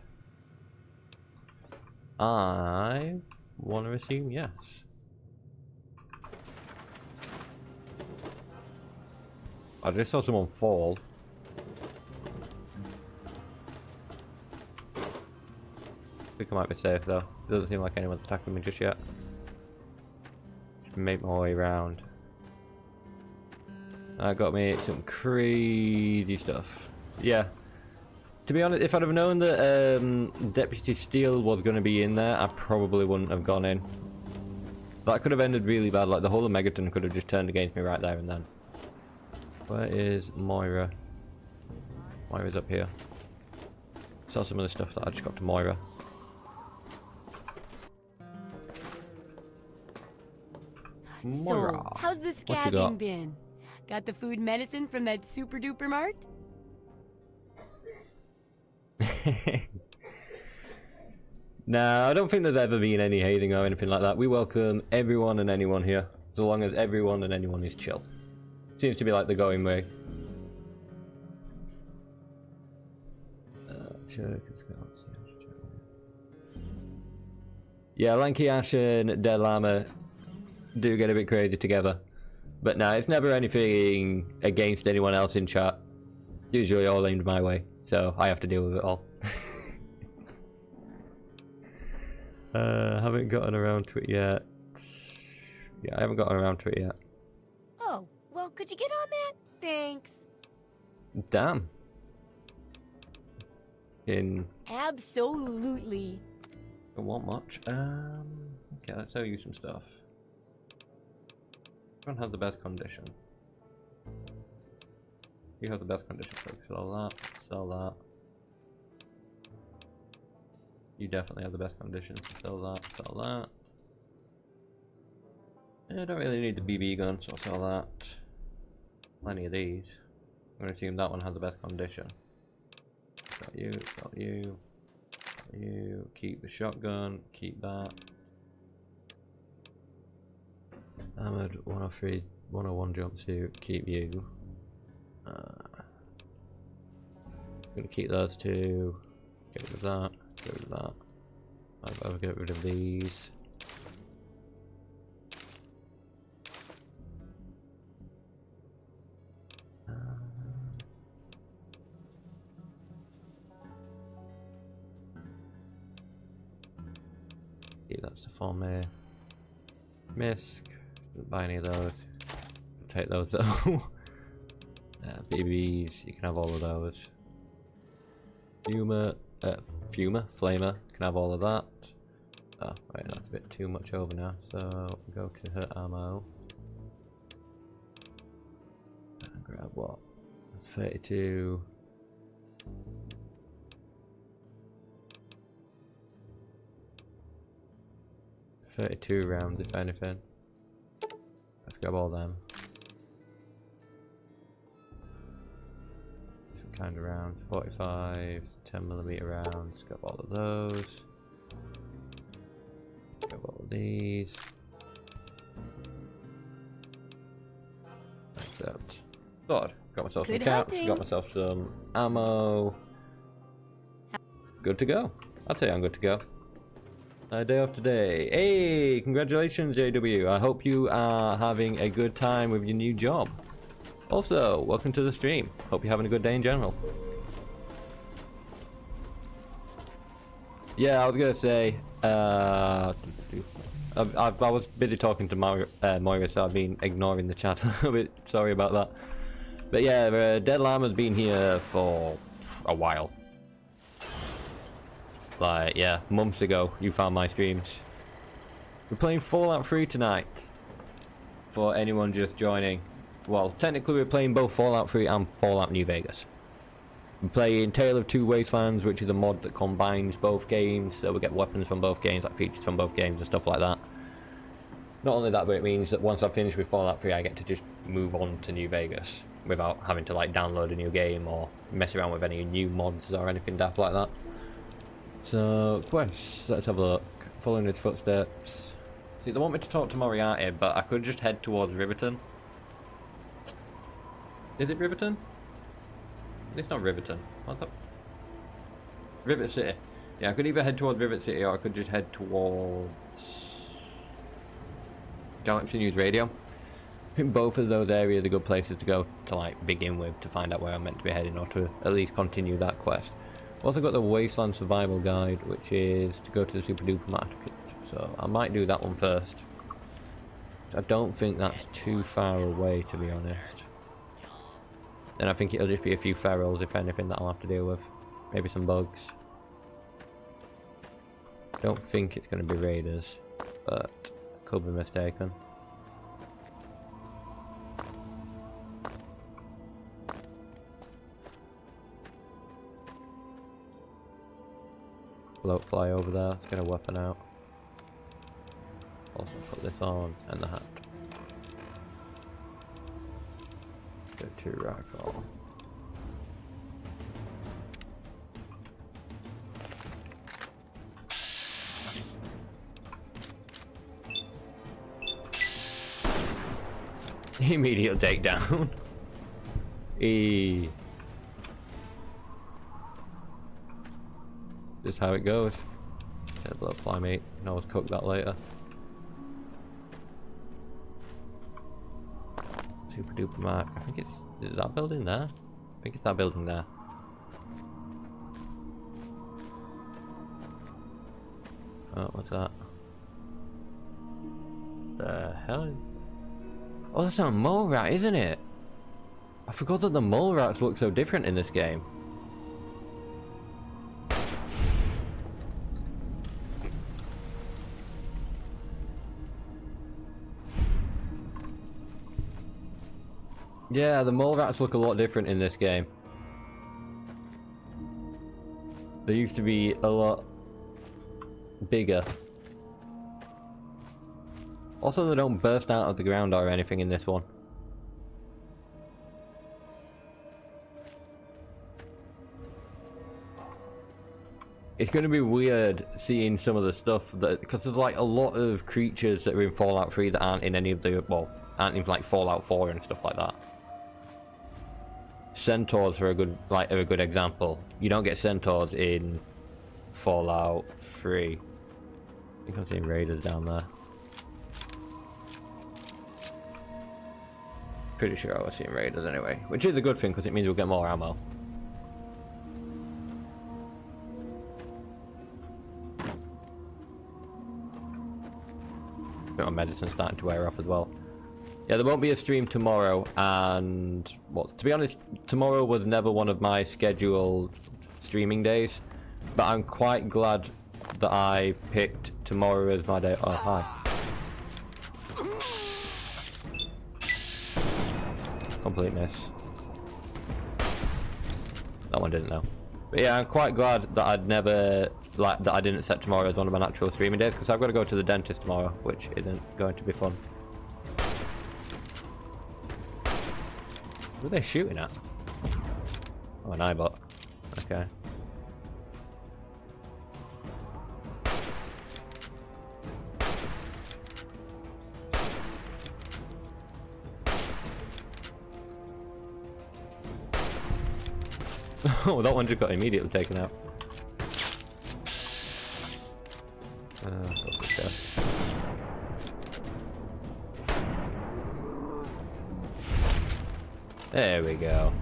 I want to assume yes. I just saw someone fall. I think I might be safe though. Doesn't seem like anyone's attacking me just yet. Just make my way around. I got me some crazy stuff. Yeah. To be honest, if I'd have known that Deputy Steele was going to be in there, I probably wouldn't have gone in. That could have ended really bad, like the whole of Megaton could have just turned against me right there and then. Where is Moira? Moira's up here. Sell some of the stuff that I just got to Moira. Moira. So, how's the scabbing been? Got the food medicine from that super duper mart? Nah, I don't think there's ever been any hating or anything like that. We welcome everyone and anyone here, so long as everyone and anyone is chill. Seems to be like the going way. Yeah, Lanky Ash and Dead Llama do get a bit crazy together. But nah, it's never anything against anyone else in chat. Usually all aimed my way, so I have to deal with it all. Haven't gotten around to it yet. Yeah, I haven't gotten around to it yet. Oh, well, could you get on that? Thanks. Damn. Absolutely. Don't want much. Okay, let's sell you some stuff. Don't have the best condition. You have the best condition, so sell that, sell that. You definitely have the best conditions. Sell that, sell that. I don't really need the BB gun, so I'll sell that. Plenty of these. I'm gonna assume that one has the best condition. Sell you, sell you, sell you. Keep the shotgun, keep that. Armored 103, 101 jumpsuit, keep you. Gonna keep those two. Get rid of that. Get rid of that. I'll get rid of these. Yeah, that's the for me. Misk. Didn't buy any of those. I'll take those though. BBs. You can have all of those. Flamer, can have all of that. Oh, right, that's a bit too much over now, so go to her ammo. And grab what? 32. 32 rounds, if anything. Let's grab all them. Different kind of rounds. 45, 10mm rounds. Grab all of those. Grab all of these. Except sword. Got myself some caps. Got myself some ammo. Good to go. I'd say I'm good to go. Day off today. Hey, congratulations, JW. I hope you are having a good time with your new job. Also, welcome to the stream. Hope you're having a good day in general. Yeah, I was gonna say, I was busy talking to Moira, so I've been ignoring the chat a little bit. Sorry about that. But yeah, Dead Llama's been here for a while. Like, yeah, months ago, you found my streams. We're playing Fallout 3 tonight. For anyone just joining. Well, technically we're playing both Fallout 3 and Fallout New Vegas. We're playing Tale of Two Wastelands, which is a mod that combines both games. So we get weapons from both games, like features from both games and stuff like that. Not only that, but it means that once I finish with Fallout 3, I get to just move on to New Vegas. Without having to, like, download a new game or mess around with any new mods or anything daft like that. So, quests, let's have a look. Following his footsteps. See, they want me to talk to Moriarty, but I could just head towards Riverton. Is it Riverton? It's not Riverton. What's up? Rivet City. Yeah, I could either head towards Rivet City or I could just head towards Galaxy News Radio. I think both of those areas are good places to go to, like, begin with, to find out where I'm meant to be heading, or to at least continue that quest. I've also got the Wasteland Survival Guide, which is to go to the Super Duper Market. So I might do that one first. I don't think that's too far away, to be honest. And I think it'll just be a few ferals, if anything, that I'll have to deal with. Maybe some bugs. Don't think it's going to be raiders, but could be mistaken. Float fly over there, let's get a weapon out. Also put this on and the hat. Go to rifle. Immediate takedown. Just how it goes. Get a blood fly meat. You can always cook that later. Super duper mark. I think is that building there? I think it's that building there. Oh, what's that? The hell? Oh, that's not a mole rat, isn't it? I forgot that the mole rats look so different in this game. Yeah, the mole rats look a lot different in this game. They used to be a lot bigger. Also, they don't burst out of the ground or anything in this one. It's going to be weird seeing some of the stuff that, because there's like a lot of creatures that are in Fallout 3 that aren't in any of the, well, aren't in like Fallout 4 and stuff like that. Centaurs are a good example. You don't get centaurs in Fallout 3. I think I'm seeing raiders down there. Pretty sure I was seeing raiders anyway, which is a good thing because it means we'll get more ammo. Got my medicine starting to wear off as well. Yeah, there won't be a stream tomorrow, and well, to be honest, tomorrow was never one of my scheduled streaming days, but I'm quite glad that I picked tomorrow as my day. Oh, hi. Complete miss. That one didn't know. But yeah, I'm quite glad that I didn't set tomorrow as one of my natural streaming days, because I've got to go to the dentist tomorrow, which isn't going to be fun. Who are they shooting at? Oh, an eyebot. Okay. Oh, that one just got immediately taken out. Go for the chest. There we go.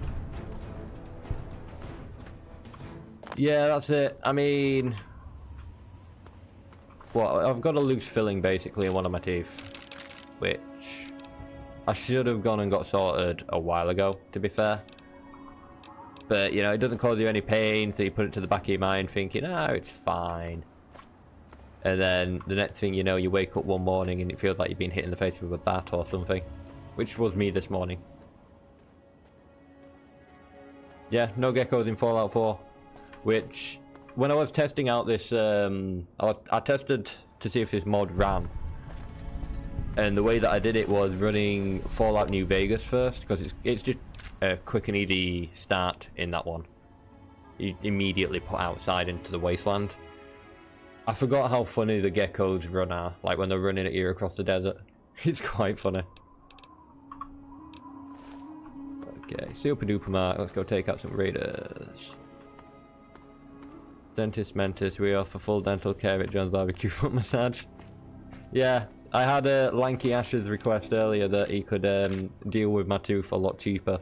Yeah, that's it. I mean, well, I've got a loose filling basically in one of my teeth, which I should have gone and got sorted a while ago, to be fair. But, you know, it doesn't cause you any pain, so you put it to the back of your mind thinking, oh, it's fine. And then the next thing you know, you wake up one morning and it feels like you've been hit in the face with a bat or something. Which was me this morning. Yeah, no geckos in Fallout 4. Which, when I was testing out this, I tested to see if this mod ran. And the way that I did it was running Fallout New Vegas first, because it's just a quick and easy start in that one. You immediately put outside into the wasteland. I forgot how funny the geckos run are, like when they're running at you across the desert. It's quite funny. Okay, super duper mark, let's go take out some raiders. Dentist Mentis, we offer full dental care at John's Barbecue Foot Massage. Yeah, I had a Lanky Ash's request earlier that he could deal with my tooth a lot cheaper.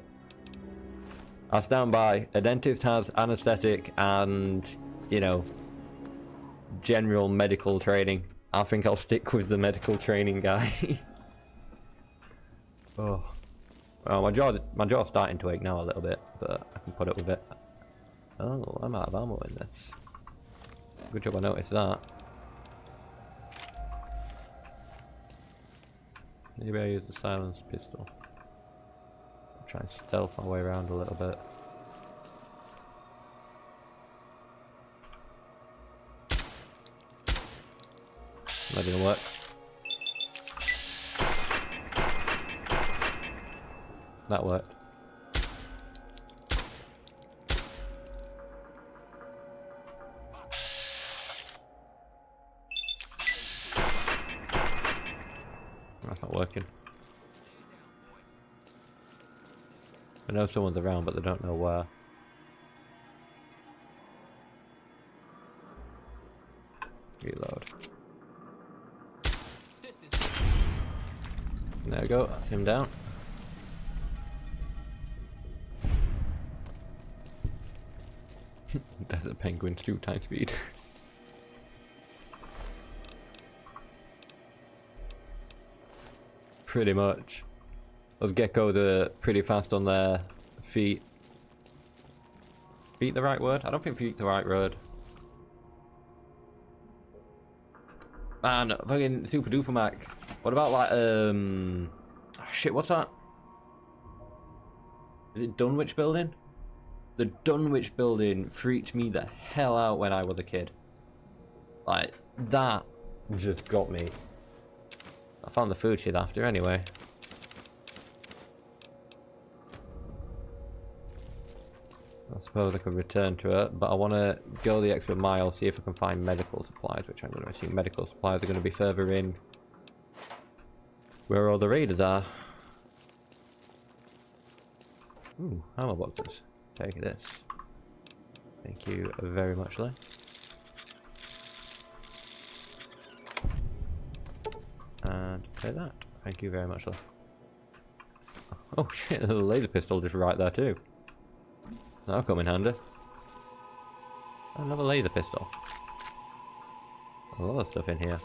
I stand by. A dentist has anesthetic and, you know, general medical training. I think I'll stick with the medical training guy. Oh. Well, my jaw's starting to ache now a little bit, but I can put up with it. Oh, I'm out of ammo in this. Good job I noticed that. Maybe I use the silenced pistol. Try and stealth my way around a little bit. That didn't work. That worked. That's not working. I know someone's around, but they don't know where. Reload. There we go, that's him down. Desert penguins 2x speed. Pretty much. Those geckos are pretty fast on their feet. Feet the right word? I don't think feet's the right word. Man, fucking super duper Mac. What about like oh shit, what's that? Is it Dunwich building? The Dunwich building freaked me the hell out when I was a kid. Like, that just got me. I found the food shit after anyway. I suppose I could return to it, but I want to go the extra mile, see if I can find medical supplies, which I'm going to assume medical supplies are going to be further in where all the raiders are. Ooh, ammo boxes. Take this. Thank you very much, Lee. And take that. Thank you very much, Lee. Oh shit, there's a laser pistol just right there too. That'll come in handy. Another laser pistol. A lot of stuff in here.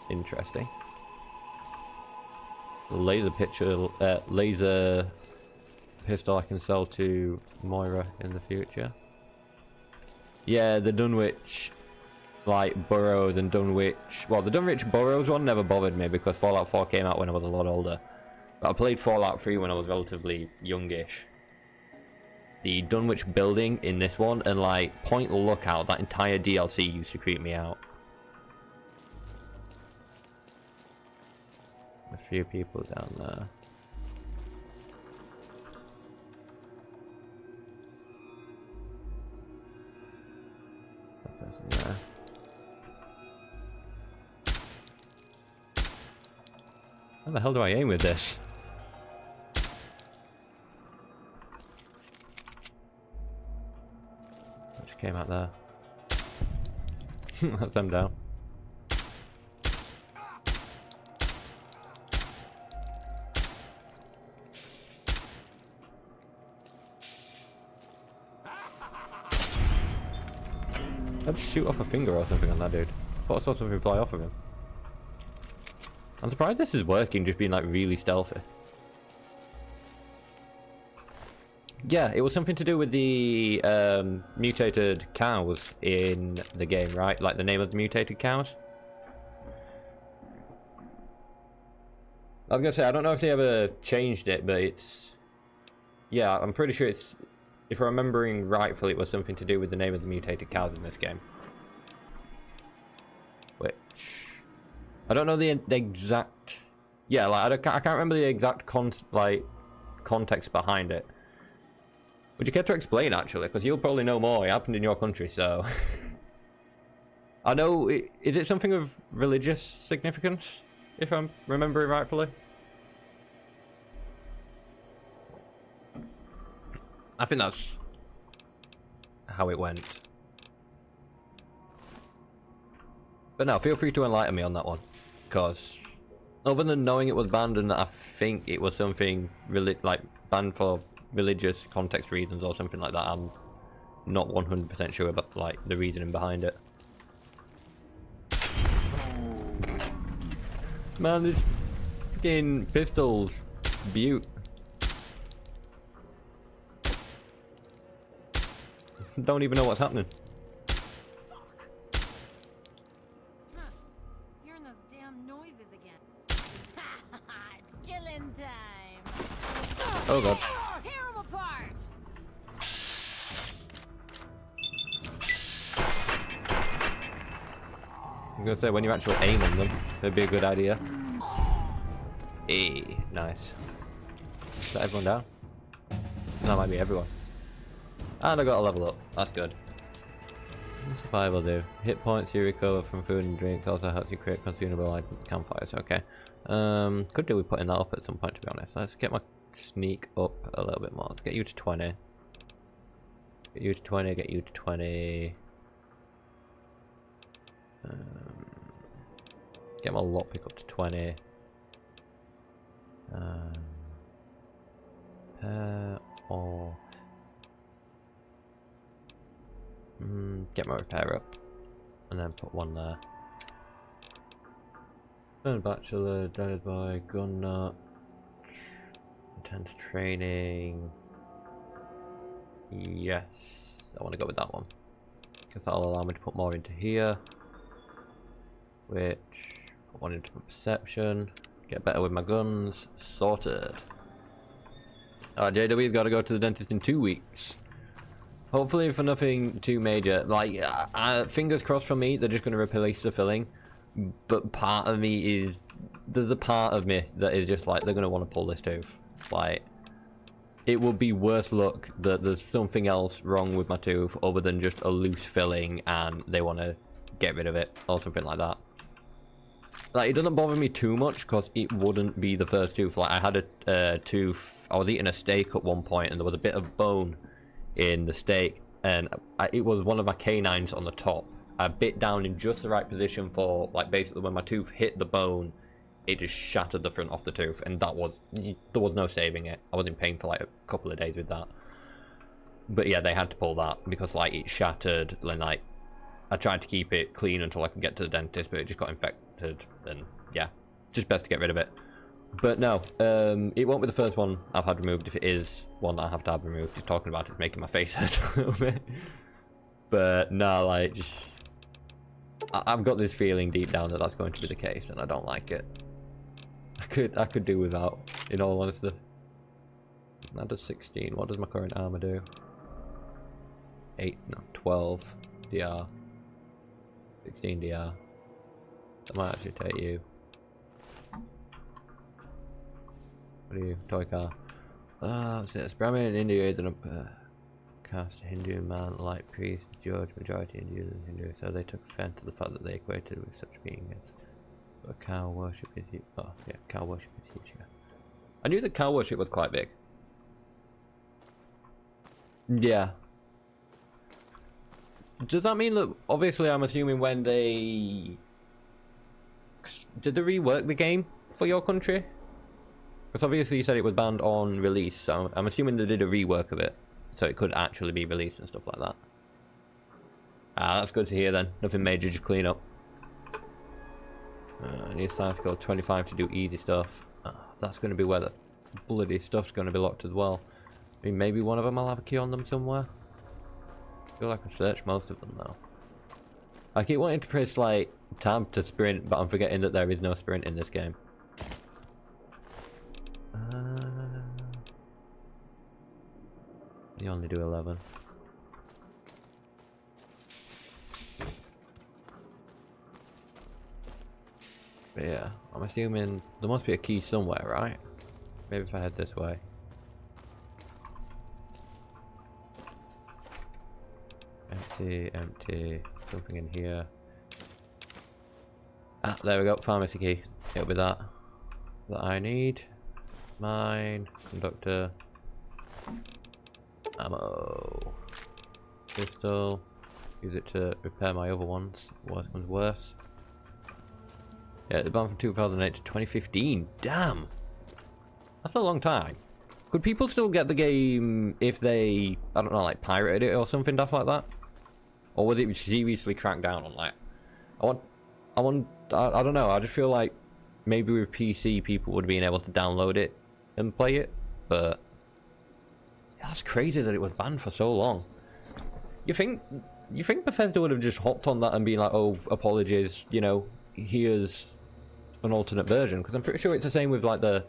Interesting. Laser pistol I can sell to Moira in the future. Yeah, the Dunwich like boroughs and Dunwich. Well, the Dunwich boroughs one never bothered me because Fallout 4 came out when I was a lot older. But I played Fallout 3 when I was relatively youngish. The Dunwich building in this one and like Point Lookout, that entire DLC used to creep me out. A few people down there. That person there. How the hell do I aim with this? Which came out there. That's them down. I'd just shoot off a finger or something on that dude. Thought I saw something fly off of him. I'm surprised this is working, just being like really stealthy. Yeah, it was something to do with the mutated cows in the game, right? Like the name of the mutated cows. I was gonna say, I don't know if they ever changed it, but it's... Yeah, I'm pretty sure it's... If I'm remembering rightfully, it was something to do with the name of the mutated cows in this game. Which... I don't know the exact... Yeah, like, I can't remember the exact context behind it. Would you care to explain, actually? Because you'll probably know more. It happened in your country, so... I know... Is it something of religious significance? If I'm remembering rightfully? I think that's how it went. But no, feel free to enlighten me on that one. Because other than knowing it was banned and I think it was something like banned for religious context reasons or something like that, I'm not 100% sure about like the reasoning behind it. Man, this fucking pistol's beaut. don't even know what's happening. Hearing those damn noises again. It's killing time. Oh god. Tear 'em apart. I'm gonna say when you actually aim on them, that'd be a good idea. Hey, nice. Is that everyone down? That might be everyone. And I got a level up. That's good. What's survival do? Hit points you recover from food and drinks also helps you create consumable campfires. Okay. Could do with putting that up at some point, to be honest. Let's get my sneak up a little bit more. Let's get you to 20. Get you to 20, get you to 20. Get my lockpick up to 20. Or get my repair up and then put one there. Burn bachelor, donated by gun nut, intense training. Yes, I want to go with that one because that'll allow me to put more into here, which put one into perception, get better with my guns. Sorted. JW's got to go to the dentist in 2 weeks. Hopefully for nothing too major. Like, fingers crossed for me, they're just going to replace the filling. But part of me is... There's a part of me that is just like, they're going to want to pull this tooth. Like, it would be worse luck that there's something else wrong with my tooth other than just a loose filling and they want to get rid of it or something like that. Like, it doesn't bother me too much because it wouldn't be the first tooth. Like, I had a tooth, I was eating a steak at one point and there was a bit of bone in the steak and it was one of my canines on the top. I bit down in just the right position for, like, basically when my tooth hit the bone, it just shattered the front off the tooth and that was, there was no saving it. I was in pain for like a couple of days with that. But yeah, they had to pull that because like it shattered and like I tried to keep it clean until I could get to the dentist, but it just got infected and yeah, just best to get rid of it. But no, it won't be the first one I've had removed if it is one that I have to have removed. Just talking about it's making my face hurt a little bit. But no, like, just, I've got this feeling deep down that that's going to be the case and I don't like it. I could do without, in all honesty. That does 16. What does my current armor do? 12 DR. 16 DR. That might actually take you. What are you? Toy car. What's this? Brahmin in India is an cast Hindu man, light priest, George, majority Indian and Hindu, so they took offense to the fact that they equated with such beings. But cow worship is huge. Oh, yeah, cow worship is huge. Yeah. I knew that cow worship was quite big. Yeah. Does that mean that, obviously I'm assuming when they... Did they rework the game for your country? Because obviously you said it was banned on release, so I'm assuming they did a rework of it. So it could actually be released and stuff like that. Ah, that's good to hear then. Nothing major, just clean up. I need science skill 25 to do easy stuff. That's going to be where the bloody stuff's going to be locked as well. I mean, maybe one of them I'll have a key on them somewhere. I feel like I can search most of them though. I keep wanting to press like tab to sprint, but I'm forgetting that there is no sprint in this game. You only do 11. But yeah, I'm assuming there must be a key somewhere, right? Maybe if I head this way. Empty, empty, something in here. Ah, there we go, pharmacy key. It'll be that I need. Mine, conductor, ammo, pistol. Use it to repair my other ones. Worst one's worse. Yeah, it's banned from 2008 to 2015. Damn! That's a long time. Could people still get the game if they, I don't know, like pirated it or something stuff like that? Or was it seriously cracked down on that? I don't know, I just feel like maybe with PC people would have been able to download it and play it, but yeah, that's crazy that it was banned for so long. You think Bethesda would have just hopped on that and been like, oh, apologies, you know, here's an alternate version? Because I'm pretty sure it's the same with like the...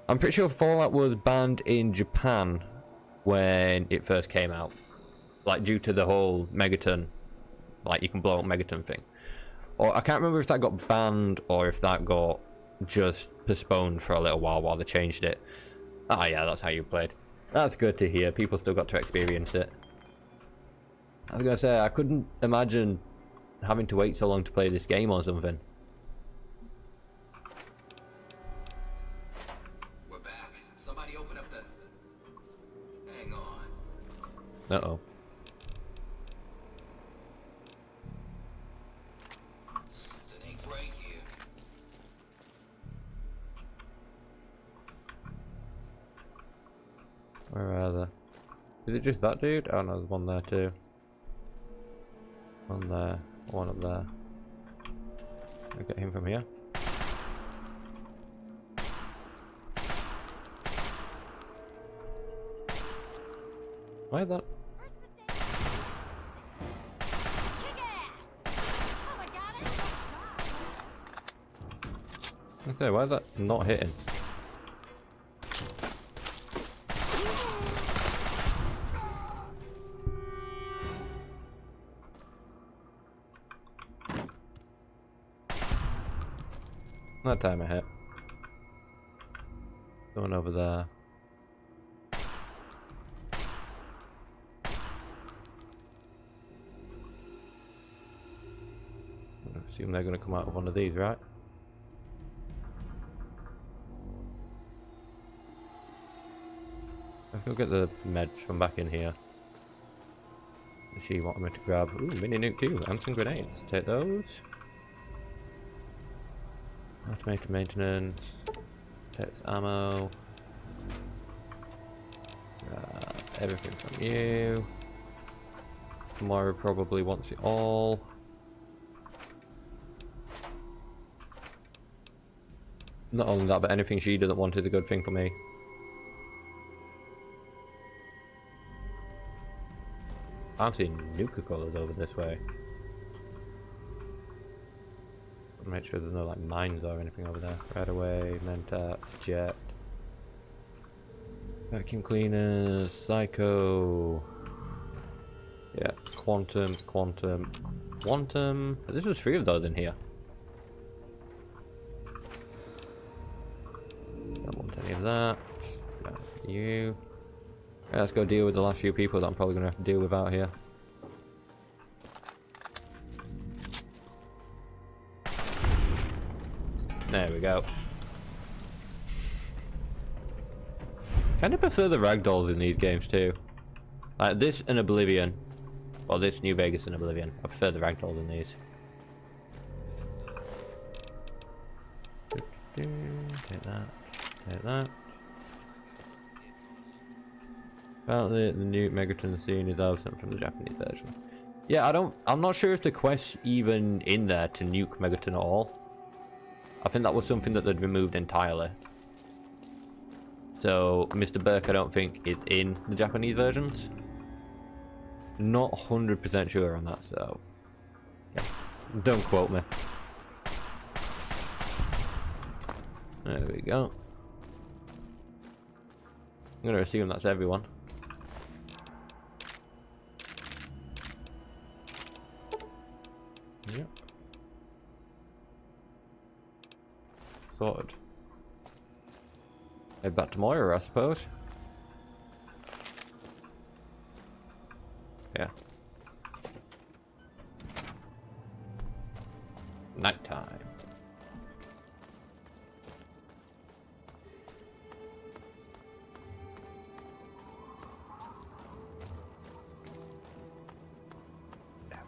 I'm pretty sure Fallout was banned in Japan when it first came out. Like, due to the whole Megaton, like, you can blow up Megaton thing. Or I can't remember if that got banned or if that got just postponed for a little while they changed it. Ah, yeah, that's how you played. That's good to hear. People still got to experience it. I was gonna say, I couldn't imagine having to wait so long to play this game or something. We're back. Somebody open up the... Hang on. Uh-oh. Something ain't right here. Where are they? Is it just that dude? Oh no, there's one there too. One there, one up there. I'll get him from here. Why is that? Okay, why is that not hitting? That time I hit. Going over there. I assume they're going to come out of one of these, right? Let's go get the meds from back in here. Let's see what I'm going to grab. Ooh, mini nuke too, and some grenades. Take those. Automated maintenance. Takes ammo. Everything from you. Tomorrow probably wants it all. Not only that, but anything she doesn't want is a good thing for me. I'm seeing nuka colours over this way. Make sure there's no like mines or anything over there. Right away, Mentats, Jet. Vacuum cleaners, Psycho. Yeah, Quantum. This was 3 of those in here. Don't want any of that. No, you. Yeah, let's go deal with the last few people that I'm probably going to have to deal with out here. There we go. Kind of prefer the ragdolls in these games too. Like this and Oblivion. Or this New Vegas and Oblivion. I prefer the ragdolls in these. Take that. Take that. Apparently the new Megaton scene is absent from the Japanese version. Yeah, I'm not sure if the quest's even in there to nuke Megaton at all. I think that was something that they'd removed entirely. So, Mr. Burke I don't think is in the Japanese versions. Not 100% sure on that, so... yeah, don't quote me. There we go. I'm gonna assume that's everyone. Yep. Sorted. Head back to Moira, I suppose. Yeah. Nighttime.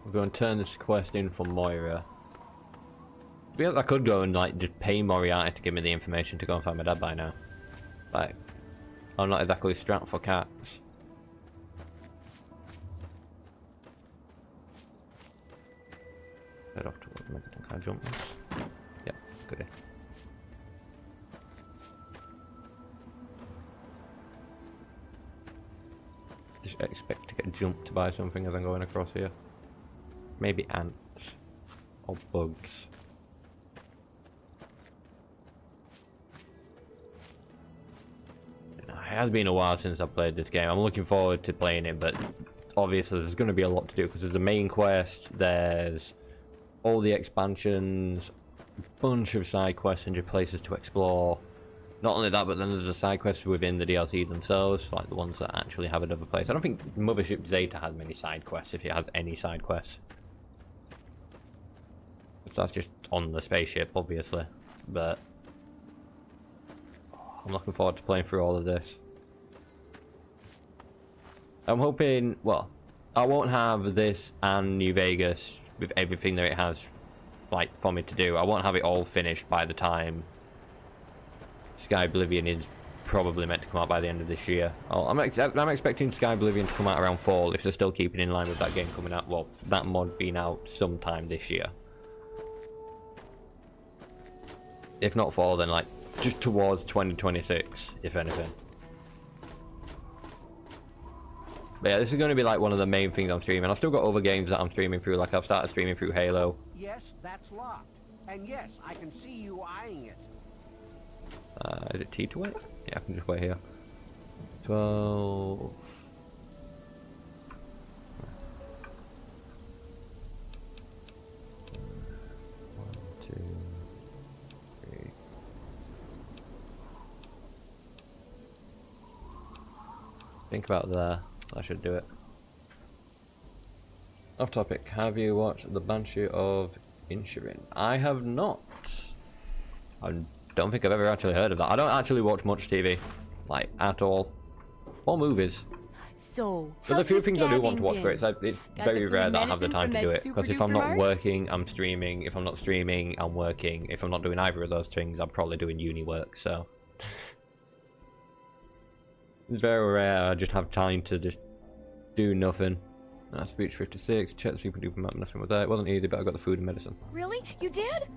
We're going to turn this quest in for Moira. I could go and like just pay Moriarty to give me the information to go and find my dad by now. Like, I'm not exactly strapped for cats. Head off towards Megaton. Can I jump this? Yeah, goodie. Just expect to get jump to buy something as I'm going across here. Maybe ants. Or bugs. It has been a while since I've played this game. I'm looking forward to playing it, but obviously there's going to be a lot to do, because there's the main quest, there's all the expansions, a bunch of side quests and places to explore. Not only that, but then there's the side quests within the DLC themselves, like the ones that actually have another place. I don't think Mothership Zeta has many side quests, if it has any side quests. That's just on the spaceship, obviously, but I'm looking forward to playing through all of this. I'm hoping, well, I won't have this and New Vegas with everything that it has, like, for me to do. I won't have it all finished by the time Sky Oblivion is probably meant to come out by the end of this year. I'm expecting Sky Oblivion to come out around fall, if they're still keeping in line with that game coming out, well, that mod being out sometime this year. If not fall, then like just towards 2026, if anything. But yeah, this is going to be like one of the main things I'm streaming. I've still got other games that I'm streaming through, like I've started streaming through Halo. Yes, that's locked. And yes, I can see you eyeing it. Is it T to wait? Yeah, I can just wait here. 12. Think about there. I should do it. Off topic. Have you watched The Banshee of Inisherin? I have not. I don't think I've ever actually heard of that. I don't actually watch much TV, like at all, or movies. So, there's a few things I do want to watch, but it's very rare that I have the time to do it. Because if I'm not working, I'm streaming. If I'm not streaming, I'm working. If I'm not doing either of those things, I'm probably doing uni work. So. It's very rare I just have time to just do nothing. Speech 56, check the super duper map, nothing was there. It wasn't easy, but I got the food and medicine. Really? You did?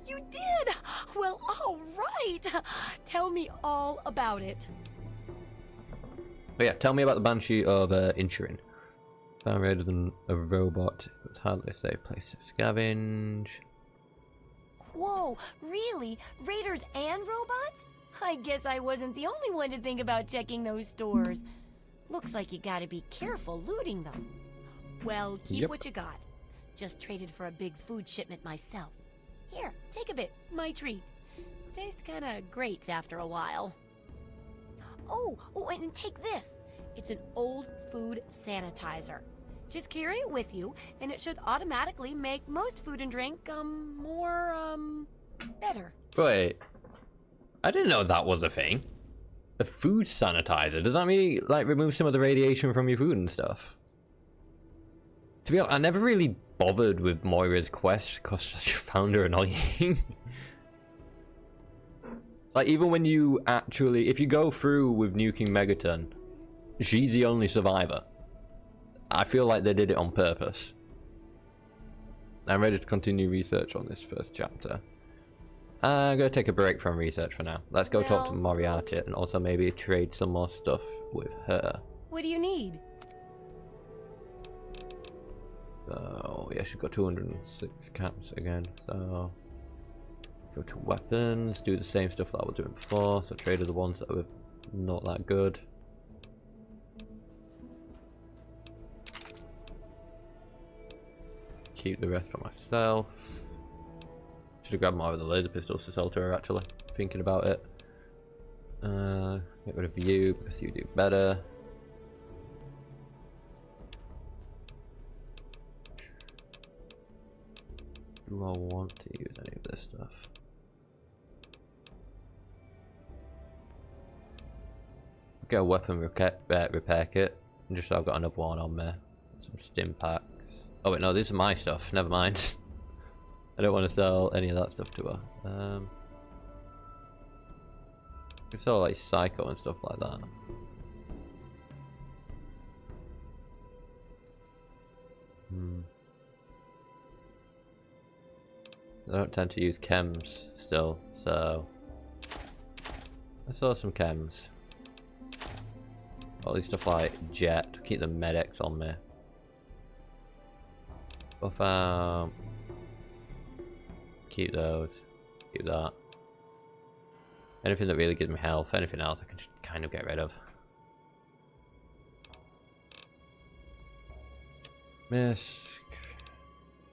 You did? Well, all right. Tell me all about it. But yeah, tell me about the Banshee of Inisherin. Far rather than a robot. It's hardly a safe place to scavenge. Whoa, really? Raiders and robots? I guess I wasn't the only one to think about checking those stores. Looks like you gotta be careful looting them. Well, keep what you got. Just traded for a big food shipment myself. Here, take a bit. My treat. Tastes kinda grates after a while. Oh, and take this. It's an old food sanitizer. Just carry it with you, and it should automatically make most food and drink, better. Wait. I didn't know that was a thing. A food sanitizer? Does that mean, like, remove some of the radiation from your food and stuff? To be honest, I never really bothered with Moira's quest because I found her annoying. Like, even when you actually, if you go through with nuking Megaton, she's the only survivor. I feel like they did it on purpose. I'm ready to continue research on this first chapter. I'm gonna take a break from research for now. Let's go talk to Moriarty and also maybe trade some more stuff with her. What do you need? So yeah, she's got 206 caps again. So go to weapons, do the same stuff that I was doing before. So trade the ones that were not that good. Keep the rest for myself. Should have grabbed more of the laser pistols to sell to her, actually. Thinking about it. Get rid of you because you do better. Do I want to use any of this stuff? Get a weapon repair kit. Just so I've got another one on me. Some stim packs. Oh wait, no, these are my stuff. Never mind. I don't want to sell any of that stuff to her. You can sell like Psycho and stuff like that. I don't tend to use chems still, so I saw some chems. All these stuff like jet to keep the medics on me. Buff keep those. Keep that. Anything that really gives me health, anything else I can just kind of get rid of. Misc.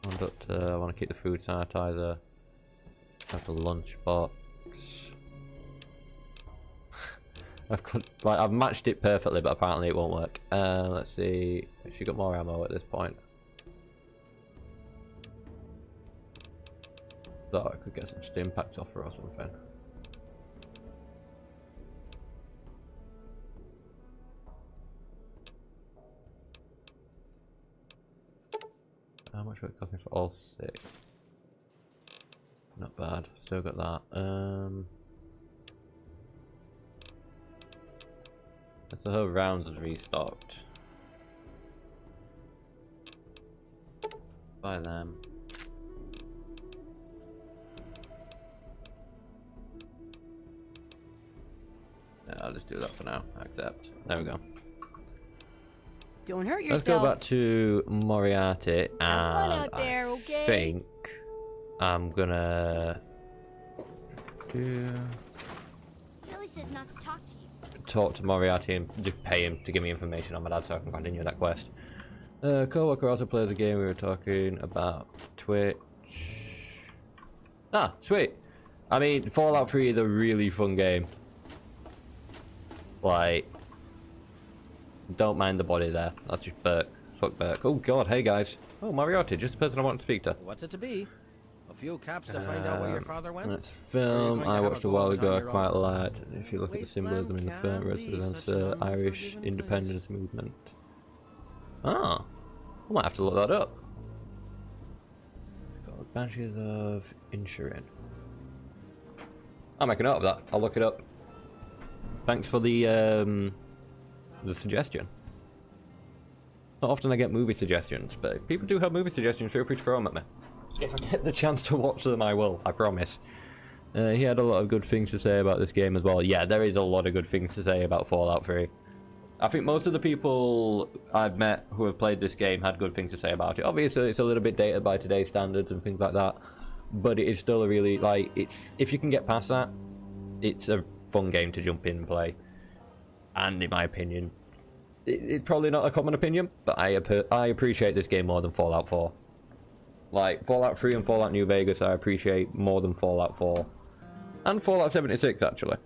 Conductor, I want to keep the food sanitizer. Have the lunch box. I've matched it perfectly, but apparently it won't work. Let's see. She got more ammo at this point. Thought I could get some stim packs off her or something. How much would it cost me for all 6? Not bad. Still got that. The whole rounds is restocked. Buy them. Yeah, I'll just do that for now. Accept. There we go. Don't hurt Let's yourself. go back to Moriarty, and out there, okay? I think I'm gonna Billy says not to talk to you. talk to Moriarty and just pay him to give me information on my dad so I can continue that quest. Co-worker also plays the game we were talking about. Twitch. Ah, sweet. I mean, Fallout 3 is a really fun game. Like, don't mind the body there. That's just Burke. Fuck Burke. Oh god, hey guys. Oh, Moriarty, just the person I want to speak to. What's it to be? A few caps to find out where your father went? Let's film. I watched a while ago. I quite liked. If you look at the symbolism in the film, represents the Irish independence movement. Ah, I might have to look that up. Got Banshees of Inisherin. I'll make a note of that. I'll look it up. Thanks for the suggestion. Not often I get movie suggestions, but if people do have movie suggestions, feel free to throw them at me. If I get the chance to watch them, I will, I promise. He had a lot of good things to say about this game as well. Yeah, there is a lot of good things to say about Fallout 3. I think most of the people I've met who have played this game had good things to say about it. Obviously, it's a little bit dated by today's standards and things like that, but it is still a really, like, it's, if you can get past that, it's a fun game to jump in and play. And in my opinion, it's probably not a common opinion, but I appreciate this game more than Fallout 4. Like, Fallout 3 and Fallout New Vegas I appreciate more than Fallout 4. And Fallout 76, actually.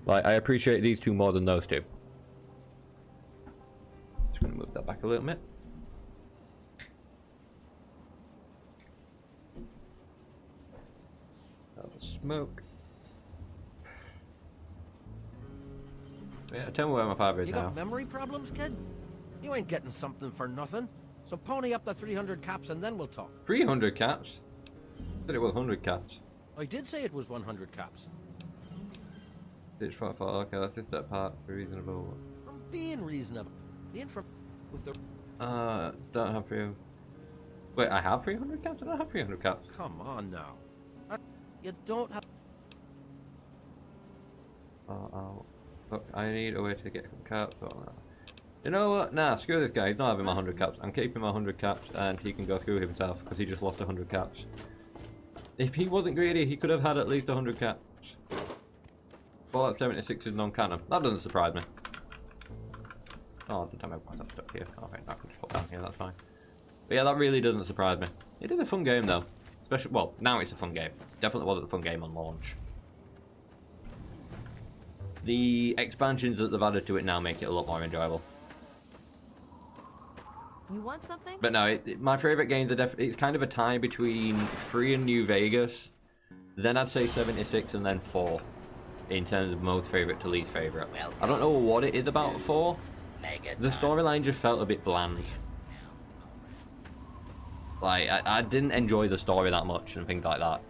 Like, I appreciate these two more than those two. Just gonna move that back a little bit. Have a smoke. Yeah, tell me where my father is You now. got memory problems, kid? You ain't getting something for nothing. So pony up the 300 caps and then we'll talk. 300 caps? I said it was 100 caps. I did say it was 100 caps. Ditch for okay, that's just that part for reasonable. I'm being reasonable. Being from with the Don't have 300. Wait, I have 300 caps? I don't have 300 caps. Come on now. You don't have. Look, I need a way to get some caps. You know what? Nah, screw this guy. He's not having my 100 caps. I'm keeping my 100 caps and he can go screw himself because he just lost 100 caps. If he wasn't greedy, he could have had at least 100 caps. Fallout 76 is non-canon. That doesn't surprise me. Oh, the time I've got stuck here. Okay, I can just put down here, that's fine. But yeah, that really doesn't surprise me. It is a fun game though. Especially, well, now it's a fun game. Definitely wasn't a fun game on launch. The expansions that they've added to it now make it a lot more enjoyable. You want something? But no, my favourite games are it's kind of a tie between 3 and New Vegas. Then I'd say 76 and then 4. In terms of most favourite to least favourite. I don't know what it is about 4. The storyline just felt a bit bland. Like, I didn't enjoy the story that much and things like that.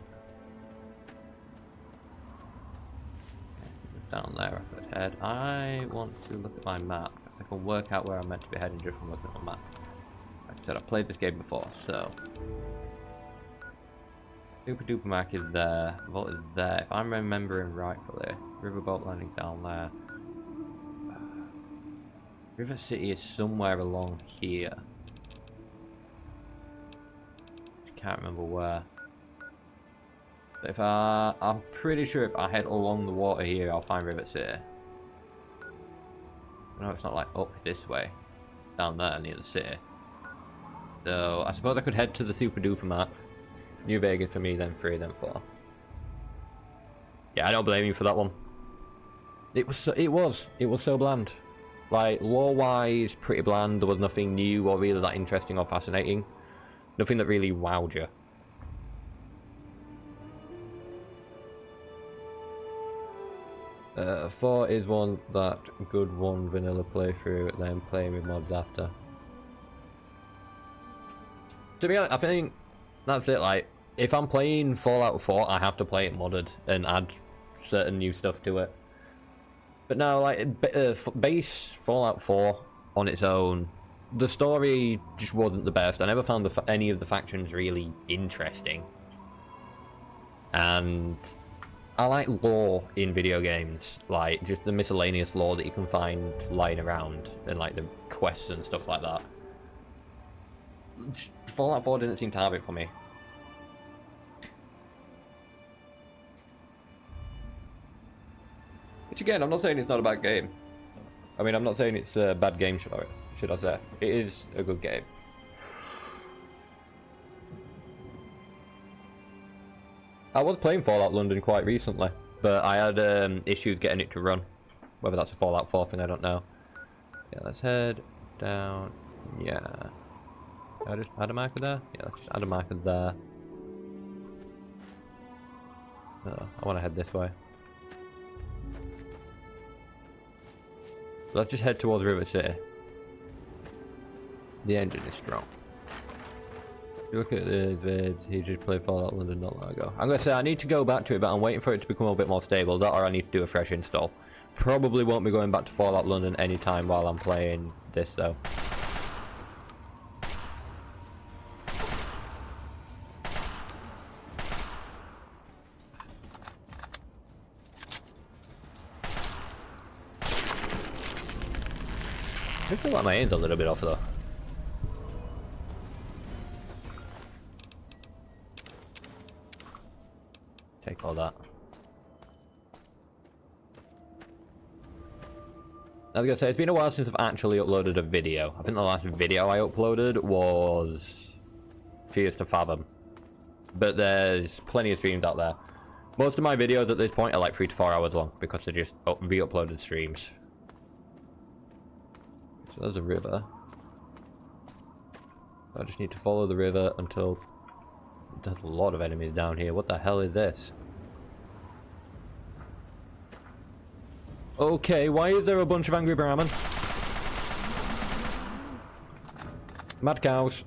Down there, I could head. I want to look at my map, because I can work out where I'm meant to be heading just from looking at my map. Like I said, I've played this game before, so... Super Duper Mac is there, Vault is there. If I'm remembering rightfully, Riverboat Landing down there. River City is somewhere along here. I can't remember where. But if I'm pretty sure if I head along the water here, I'll find River City. No, it's not like up this way. Down there near the city. So I suppose I could head to the Super Duper map. New Vegas for me, then 3, then 4. Yeah, I don't blame you for that one. It was so bland. Like, lore-wise, pretty bland. There was nothing new or really that interesting or fascinating. Nothing that really wowed you. 4 is one that good one vanilla playthrough, then playing with mods after. To be honest, I think that's it. Like, if I'm playing Fallout 4, I have to play it modded and add certain new stuff to it. But no, like, base Fallout 4 on its own, the story just wasn't the best. I never found any of the factions really interesting. And I like lore in video games, like just the miscellaneous lore that you can find lying around, and like the quests and stuff like that. Fallout 4 didn't seem to have it for me. Which again, I'm not saying it's not a bad game. I mean, I'm not saying it's a bad game, should I say. It is a good game. I was playing Fallout London quite recently, but I had issues getting it to run. Whether that's a Fallout 4 thing, I don't know. Yeah, let's head down. Yeah. Can I just add a marker there? Yeah, let's just add a marker there. I want to head this way. Let's just head towards River City. The engine is strong. If you look at the vids, he just played Fallout London not long ago. I'm going to say I need to go back to it, but I'm waiting for it to become a bit more stable. That or I need to do a fresh install. Probably won't be going back to Fallout London anytime while I'm playing this though. I feel like my aim's a little bit off though. Take all that. I was gonna say, it's been a while since I've actually uploaded a video. I think the last video I uploaded was Fears to Fathom. But there's plenty of streams out there. Most of my videos at this point are like 3 to 4 hours long because they're just re-uploaded streams. So there's a river. I just need to follow the river until... There's a lot of enemies down here. What the hell is this? Okay, why is there a bunch of angry Brahmin? Mad cows.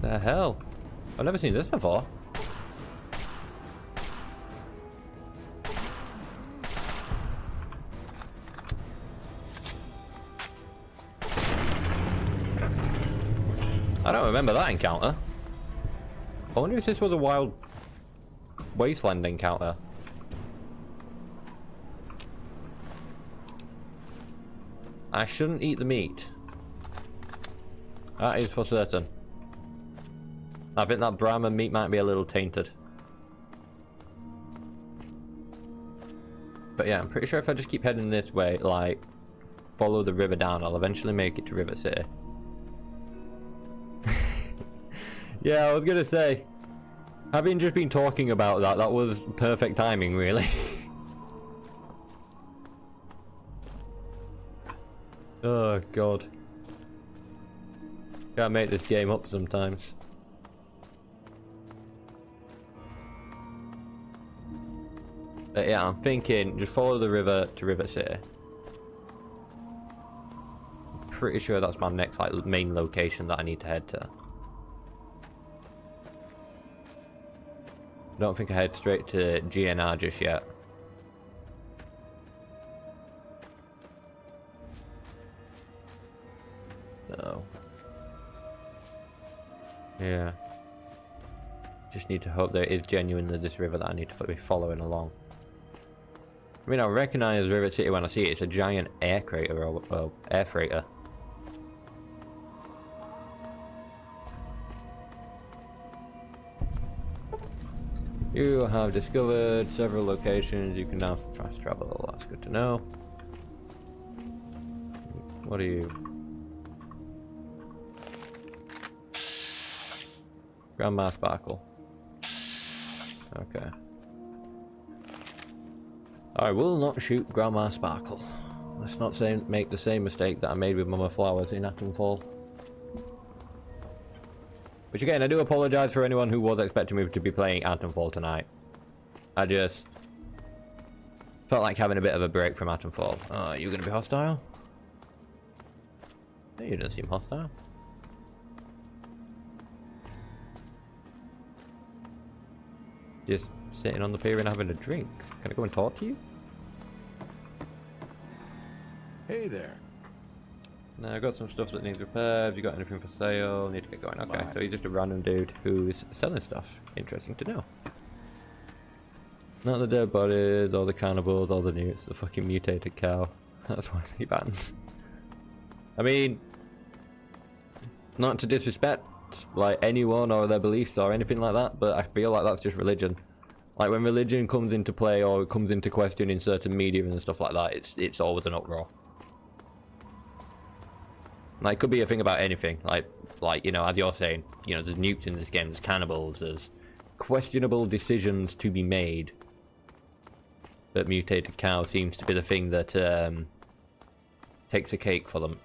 The hell? I've never seen this before. I don't remember that encounter. I wonder if this was a wild wasteland encounter. I shouldn't eat the meat. That is for certain. I think that Brahmin meat might be a little tainted. But yeah, I'm pretty sure if I just keep heading this way, like, follow the river down, I'll eventually make it to River City. Yeah, I was gonna say, having just been talking about that, that was perfect timing, really. Oh, God. Gotta make this game up sometimes. But yeah, I'm thinking, just follow the river to River City. I'm pretty sure that's my next, like, main location that I need to head to. I don't think I head straight to GNR just yet. So. Yeah. Just need to hope there is genuinely this river that I need to be following along. I mean, I recognize River City when I see it. It's a giant air crater or air freighter. You have discovered several locations. You can now fast travel. That's good to know. What are you? Grandma Sparkle. Okay. I will not shoot Grandma Sparkle. Let's not make the same mistake that I made with Mama Flowers in Atomfall. Which again, I do apologise for anyone who was expecting me to be playing Atomfall tonight. I just felt like having a bit of a break from Atomfall. Are you going to be hostile? No, you don't seem hostile. Just sitting on the pier and having a drink. Can I go and talk to you? Hey there. No, I got some stuff that needs repaired. You got anything for sale? Need to get going. Okay, so he's just a random dude who's selling stuff. Interesting to know. Not the dead bodies, or the cannibals, or the newts, the fucking mutated cow. That's why he bans. I mean, not to disrespect like anyone or their beliefs or anything like that, but I feel like that's just religion. Like when religion comes into play or comes into question in certain media and stuff like that, it's always an uproar. Like, it could be a thing about anything. Like you know, as you're saying, you know, there's nukes in this game, there's cannibals, there's questionable decisions to be made. But mutated cow seems to be the thing that takes a cake for them.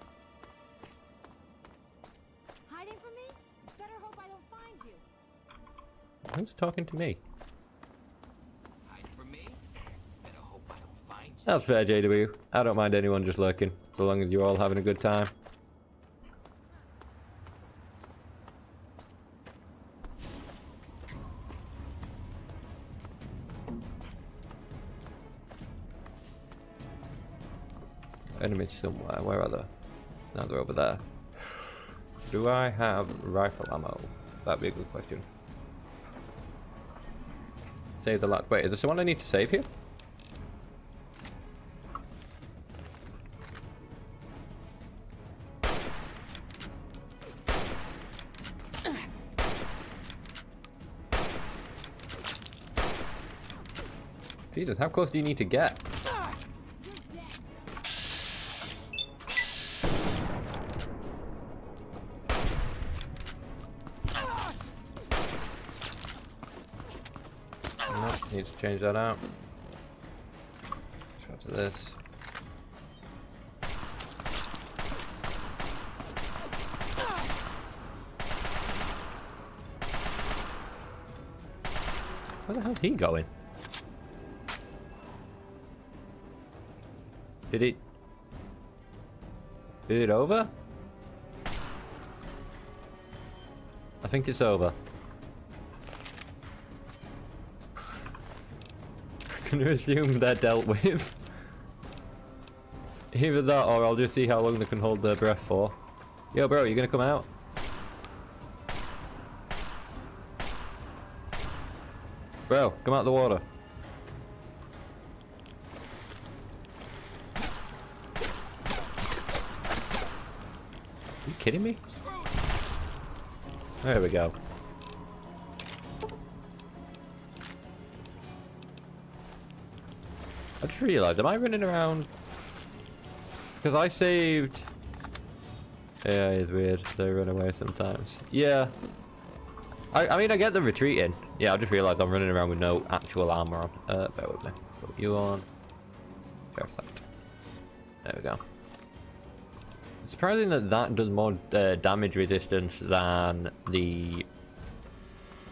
Hiding from me? Better hope I don't find you. Who's talking to me? Hiding from me? Better hope I don't find you. That's fair, JW. I don't mind anyone just lurking, so long as you're all having a good time. Enemies somewhere. Where are they? No, they're over there. Do I have rifle ammo? That'd be a good question. Save the lad. Wait, is there someone I need to save here? Jesus, how close do you need to get? Need to change that out. Try to this. Where the hell's he going? Did it? Is it over? I think it's over. Can you assume they're dealt with? Either that or I'll just see how long they can hold their breath for. Yo bro, you gonna come out? Bro, come out of the water. Are you kidding me? There we go. I just realised, am I running around? Because I saved... Yeah, it's weird. They run away sometimes. Yeah. I mean, I get them retreating. Yeah, I just realised I'm running around with no actual armour on. Bear with me. Put you on. Perfect. There we go. It's surprising that that does more damage resistance than the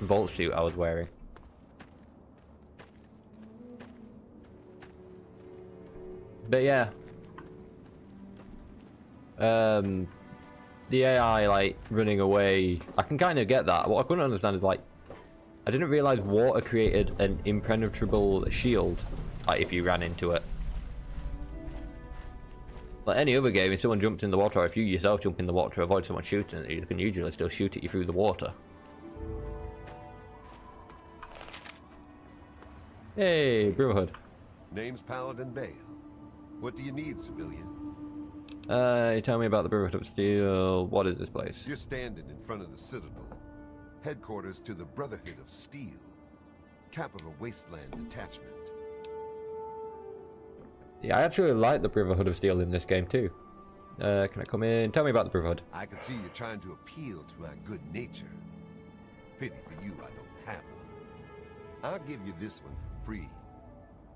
Vault suit I was wearing. But yeah, the AI like running away, I can kind of get that. What I couldn't understand is like, I didn't realize water created an impenetrable shield, like if you ran into it. Like any other game, if someone jumps in the water, or if you yourself jump in the water to avoid someone shooting at you, you can usually still shoot at you through the water. Hey, Brotherhood. Name's Paladin Bale. What do you need, civilian? You tell me about the Brotherhood of Steel. What is this place? You're standing in front of the Citadel, headquarters to the Brotherhood of Steel, Capital Wasteland detachment. Yeah, I actually like the Brotherhood of Steel in this game too. Can I come in? Tell me about the Brotherhood. I can see you're trying to appeal to my good nature. Pity for you I don't have one. I'll give you this one for free.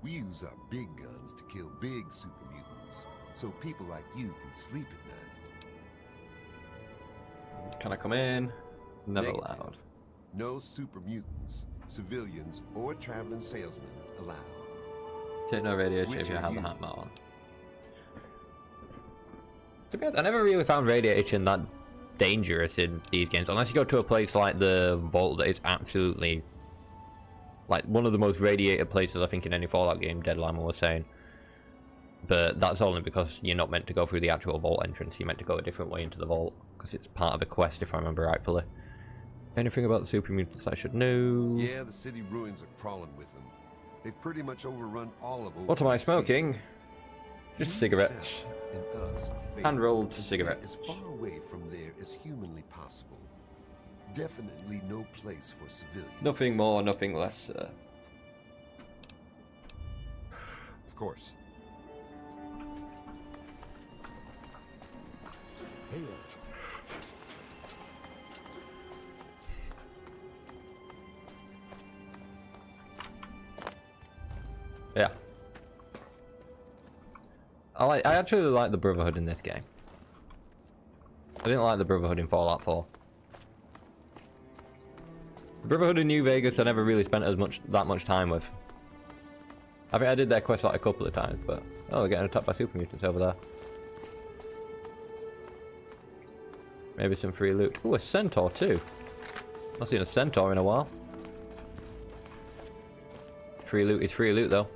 We use our big guns to kill big super mutants, so people like you can sleep at night. Can I come in? Never Negative. allowed. No super mutants, civilians, or traveling salesmen allowed. Take no radiation Which if you are have the you? hammer on. To be honest, I never really found radiation that dangerous in these games, unless you go to a place like the Vault that is absolutely like one of the most radiated places I think in any Fallout game. Deadline was saying, but that's only because you're not meant to go through the actual Vault entrance. You're meant to go a different way into the Vault because it's part of a quest, if I remember rightfully. Anything about the super mutants I should know? Yeah, the city ruins are crawling with them. They've pretty much overrun all of What am I OPC. smoking? Just cigarettes. And us are Hand-rolled favored and cigarettes. stay as far away from there as humanly possible. Definitely no place for civilians. Nothing more, nothing less, sir. Of course. Yeah. I actually like the Brotherhood in this game. I didn't like the Brotherhood in Fallout 4. The Brotherhood in New Vegas I never really spent that much time with. I think I did their quest like a couple of times, but oh, we're getting attacked by super mutants over there. Maybe some free loot. Oh, a centaur too. Not seen a centaur in a while. Free loot is free loot though.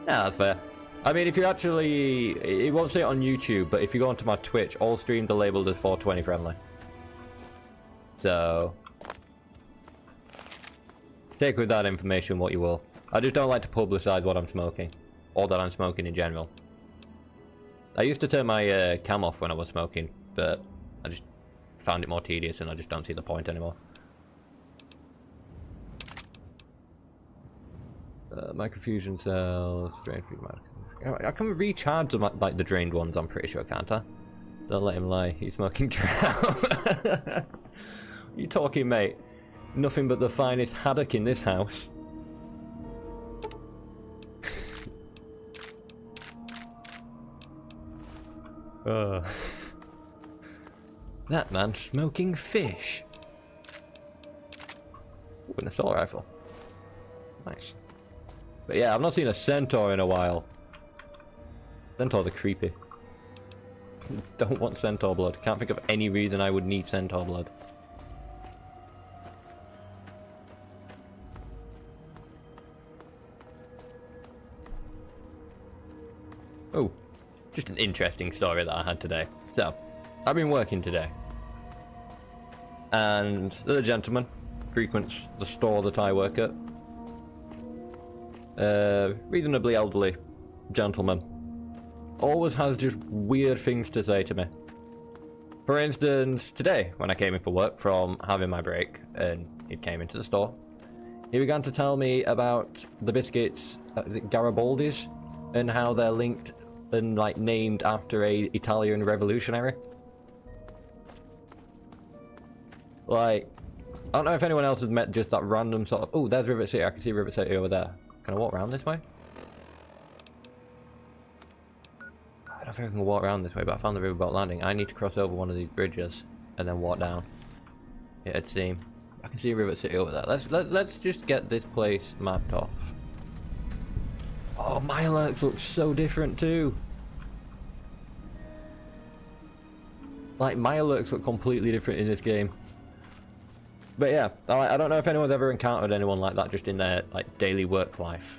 Yeah, that's fair. I mean, if you actually... It won't say it on YouTube, but if you go onto my Twitch, all streams are labelled as 420 friendly. So... take with that information what you will. I just don't like to publicise what I'm smoking. Or that I'm smoking in general. I used to turn my cam off when I was smoking, but I just found it more tedious and I just don't see the point anymore. Microfusion cells, drain free I can recharge them like the drained ones, I'm pretty sure, can't I? Don't let him lie, he's smoking trout. You talking, mate? Nothing but the finest haddock in this house. That man's smoking fish. Ooh, an assault rifle. Nice. But yeah, I've not seen a centaur in a while. Centaurs are creepy. Don't want centaur blood. Can't think of any reason I would need centaur blood. Oh, just an interesting story that I had today. So, I've been working today. And the gentleman frequents the store that I work at. Reasonably elderly gentleman. Always has just weird things to say to me. For instance, today, when I came in for work from having my break, and he came into the store, he began to tell me about the biscuits, Garibaldi's, and how they're linked and like named after a Italian revolutionary. Like, I don't know if anyone else has met just that random sort of... Oh, there's Rivet City. I can see Rivet City over there. Can I walk around this way? I don't think I can walk around this way, but I found the riverboat landing. I need to cross over one of these bridges and then walk down. Yeah, it'd seem. I can see Rivet City over there. Let's just get this place mapped off. Oh, my alerts look so different too. Like, my alerts look completely different in this game. But yeah, I don't know if anyone's ever encountered anyone like that just in their like daily work life.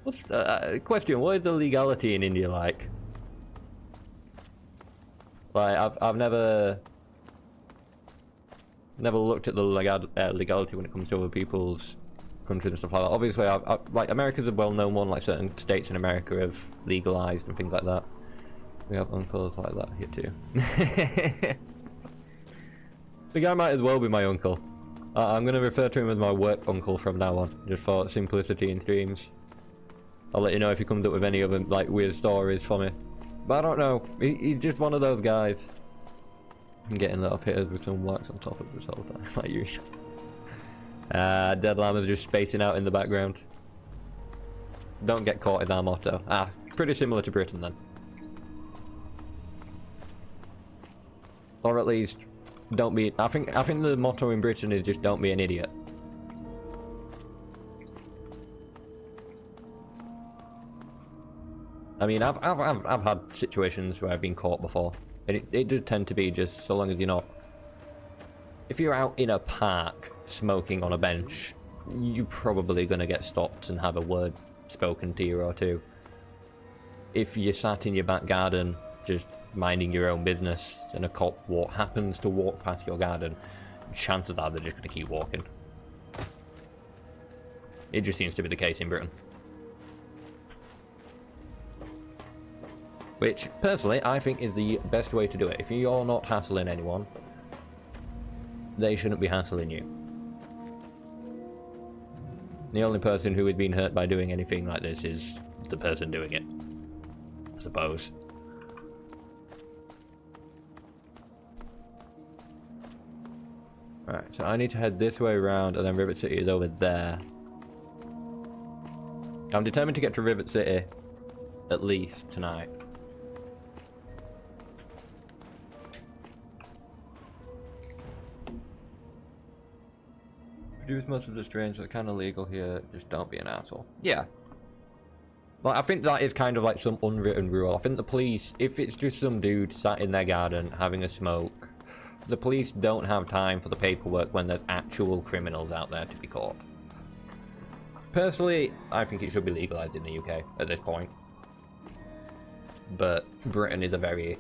What's question? What is the legality in India like? Like, I've never looked at the legality when it comes to other people's countries and stuff like that. Obviously, like, America's a well-known one. Like, certain states in America have legalized and things like that. We have uncles like that here too. The guy might as well be my uncle. I'm going to refer to him as my work uncle from now on, just for simplicity in streams. I'll let you know if he comes up with any other, like, weird stories for me. But I don't know, he's just one of those guys. I'm getting little hitters with some wax on top of this whole time, like usual. Dead Llama's just spacing out in the background. Don't get caught is our motto. Pretty similar to Britain then. Or at least, don't be... I think the motto in Britain is just don't be an idiot. I mean, I've had situations where I've been caught before, and it does tend to be just so long as you're not... If you're out in a park smoking on a bench, you're probably going to get stopped and have a word spoken to you or two. If you're sat in your back garden just minding your own business and a cop happens to walk past your garden, chances are they're just going to keep walking. It just seems to be the case in Britain. Which, personally, I think is the best way to do it. If you're not hassling anyone, they shouldn't be hassling you. The only person who is being hurt by doing anything like this is the person doing it, I suppose. Alright, so I need to head this way around, and then Rivet City is over there. I'm determined to get to Rivet City, at least, tonight. Produce most of the strange, that's kind of legal here, just don't be an asshole. Yeah. Like, I think that is kind of like some unwritten rule. I think the police, if it's just some dude sat in their garden having a smoke, the police don't have time for the paperwork when there's actual criminals out there to be caught. Personally, I think it should be legalized in the UK at this point. But Britain is a very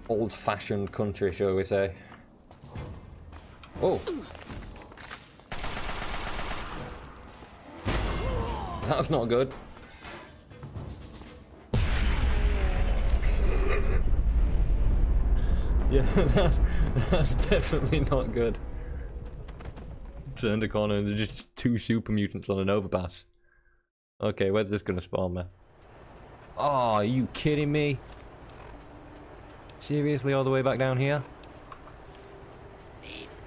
old-fashioned country, shall we say. Oh! That's not good. Yeah, that's definitely not good. Turned a corner and there's just two super mutants on an overpass. Okay, where's this gonna spawn me? Oh, are you kidding me? Seriously, all the way back down here?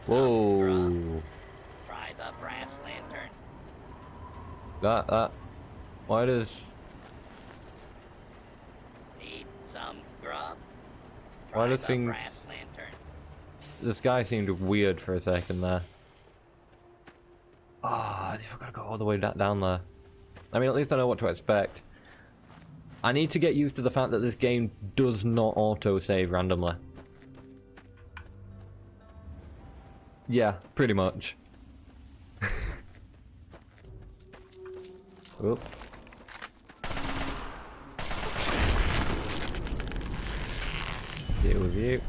Whoa. Try the brass lantern. That. Why does... Need some grub? Why do things... The sky seemed weird for a second there. Ah, I've got to go all the way down there. I mean, at least I know what to expect. I need to get used to the fact that this game does not auto-save randomly. Yeah, pretty much. Oop. Deal with you.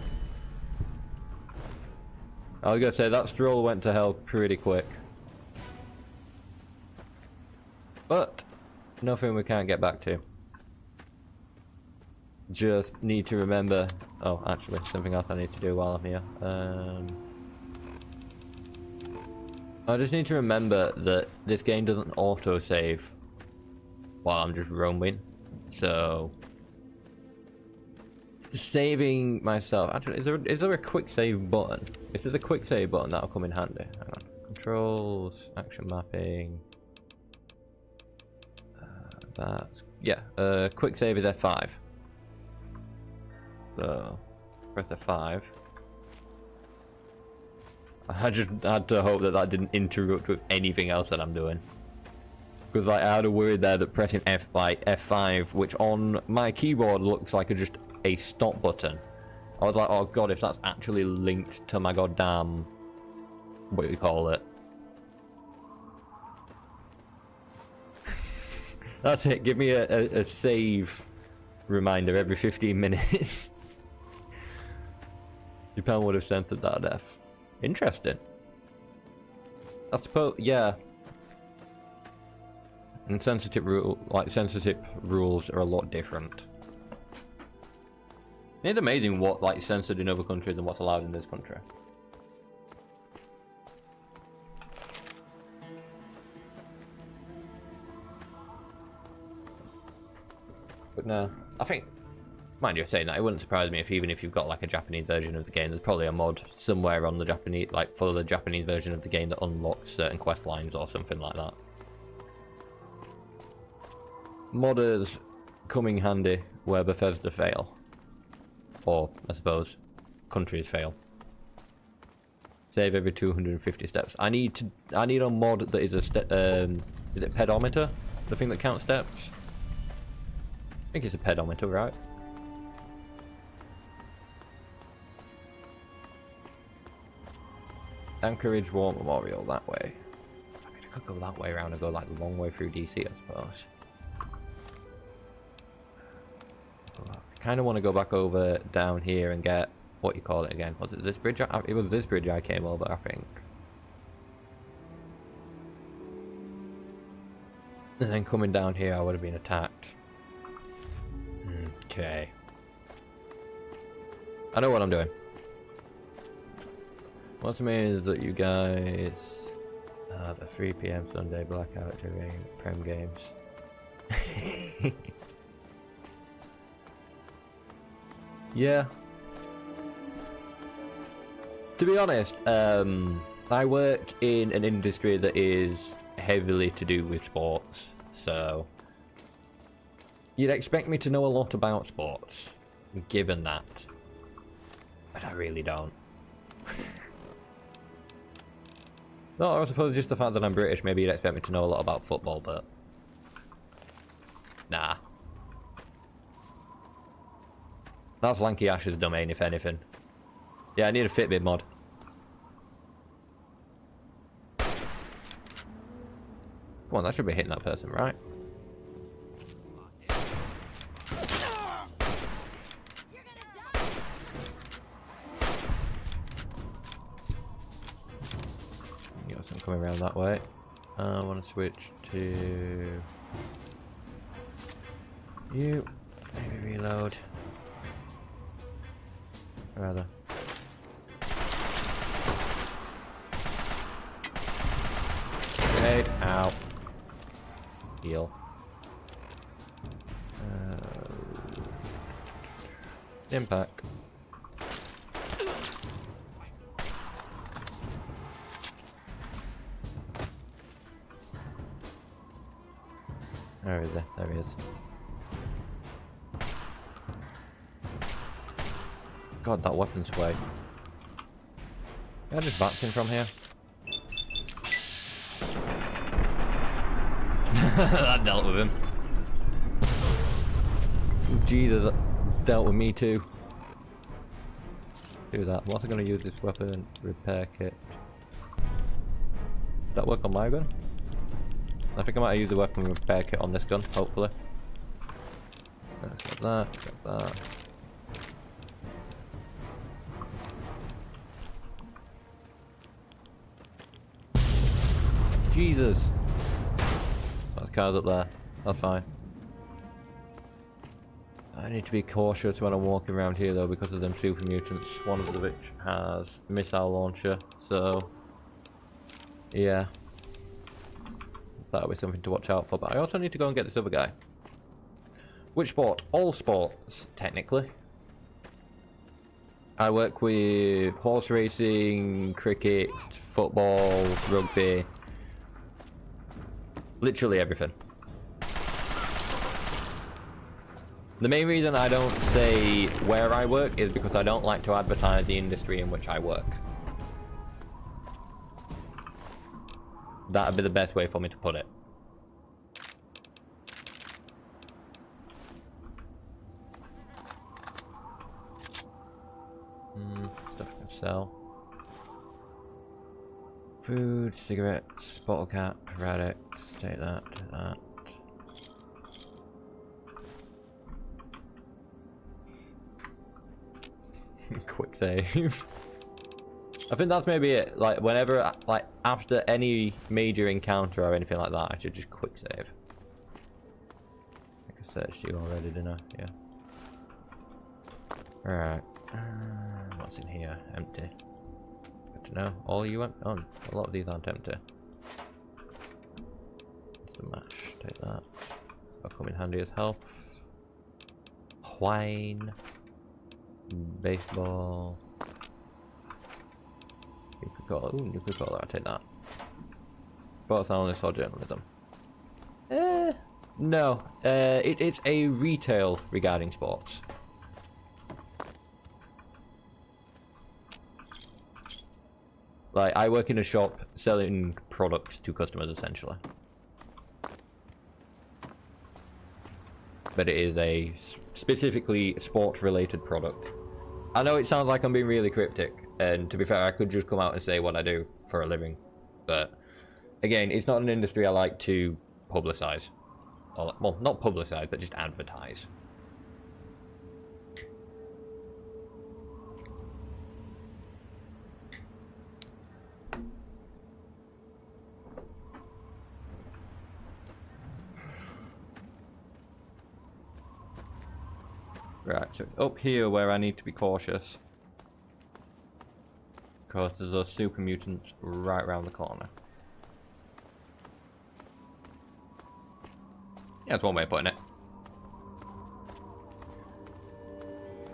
I was gonna say, that stroll went to hell pretty quick. But, nothing we can't get back to. Just need to remember... Oh, actually, something else I need to do while I'm here. I just need to remember that this game doesn't auto-save while I'm just roaming. So... saving myself... Actually, is there a quick save button? If there's a quick save button, that'll come in handy. Hang on. Controls, action mapping... quick save is F5. So, press F5. I just had to hope that that didn't interrupt with anything else that I'm doing. Because like, I had a worry there that pressing F5, which on my keyboard looks like just a stop button. I was like, oh god, if that's actually linked to my goddamn... what do you call it? That's it, give me a save reminder every 15 minutes. Japan would have censored that to death. Interesting. I suppose, yeah. And censorship rules are a lot different. It's amazing what like censored in other countries and what's allowed in this country. But no, I think, mind you saying that, it wouldn't surprise me if even if you've got like a Japanese version of the game, there's probably a mod somewhere on the Japanese, like for the Japanese version of the game that unlocks certain quest lines or something like that. Modders coming handy where Bethesda fail. Or, I suppose, countries fail. Save every 250 steps. I need a mod that is a is it pedometer? The thing that counts steps? I think it's a pedometer, right? Anchorage War Memorial, that way. I mean, I could go that way around and go like the long way through DC, I suppose. I kind of want to go back over down here and get, what you call it again? Was it this bridge? It was this bridge I came over, I think. And then coming down here, I would have been attacked. Okay. I know what I'm doing. What's amazing is that you guys have a 3 PM Sunday blackout during Prem games. Yeah. To be honest, I work in an industry that is heavily to do with sports, so you'd expect me to know a lot about sports, given that, but I really don't. No, I suppose just the fact that I'm British, maybe you'd expect me to know a lot about football, but nah. That's Lanky Ash's domain, if anything. Yeah, I need a Fitbit mod. Come on, that should be hitting that person, right? You got some coming around that way. I want to switch to you. Maybe reload. Rather. Grenade. Ow. Heal. Impact. Where is he? There he is. God, that weapon sway. Can I just box him from here? That dealt with him. Gee, that dealt with me too. Do that. I'm also going to use this weapon repair kit. Does that work on my gun? I think I might use the weapon repair kit on this gun, hopefully. Let's get that, get that. Jesus! That car's up there. That's fine. I need to be cautious when I'm walking around here though because of them super mutants. One of which has missile launcher, so yeah. That'll be something to watch out for, but I also need to go and get this other guy. Which sport? All sports, technically. I work with horse racing, cricket, football, rugby. Literally everything. The main reason I don't say where I work is because I don't like to advertise the industry in which I work. That'd be the best way for me to put it. Stuff I can sell. Food, cigarettes, bottle cap, radix. Take that, take that. Quick save. I think that's maybe it. Like, whenever, like, after any major encounter or anything like that, I should just quick save. I think I searched you already, didn't I? Yeah. Alright. What's in here? Empty. Good to know. All you empty? Oh, a lot of these aren't empty. It's a mash. Take that. That'll come in handy as health. Wine. Baseball. Nuka-Cola. Ooh, Nuka-Cola. I'll take that. Sports analyst or journalism? No. It's a retail regarding sports. Like, I work in a shop selling products to customers, essentially. But it is a specifically sport-related product. I know it sounds like I'm being really cryptic, and to be fair, I could just come out and say what I do for a living. But, again, it's not an industry I like to publicize. Or, well, not publicize, but just advertise. Right, so it's up here where I need to be cautious. Because there's those super mutants right around the corner. Yeah, that's one way of putting it.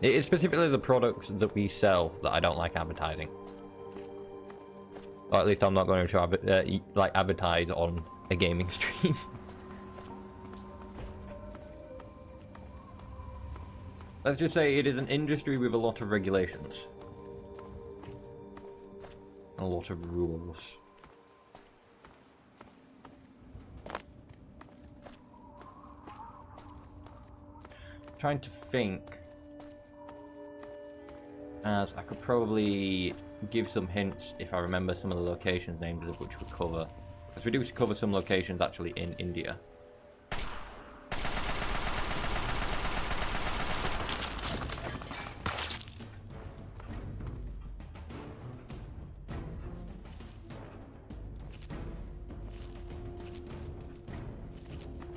It is specifically the products that we sell that I don't like advertising. Or at least I'm not going to try like advertise on a gaming stream. Let's just say it is an industry with a lot of regulations. A lot of rules. Trying to think, as I could probably give some hints if I remember some of the locations names of which we cover. Because we do cover some locations actually in India.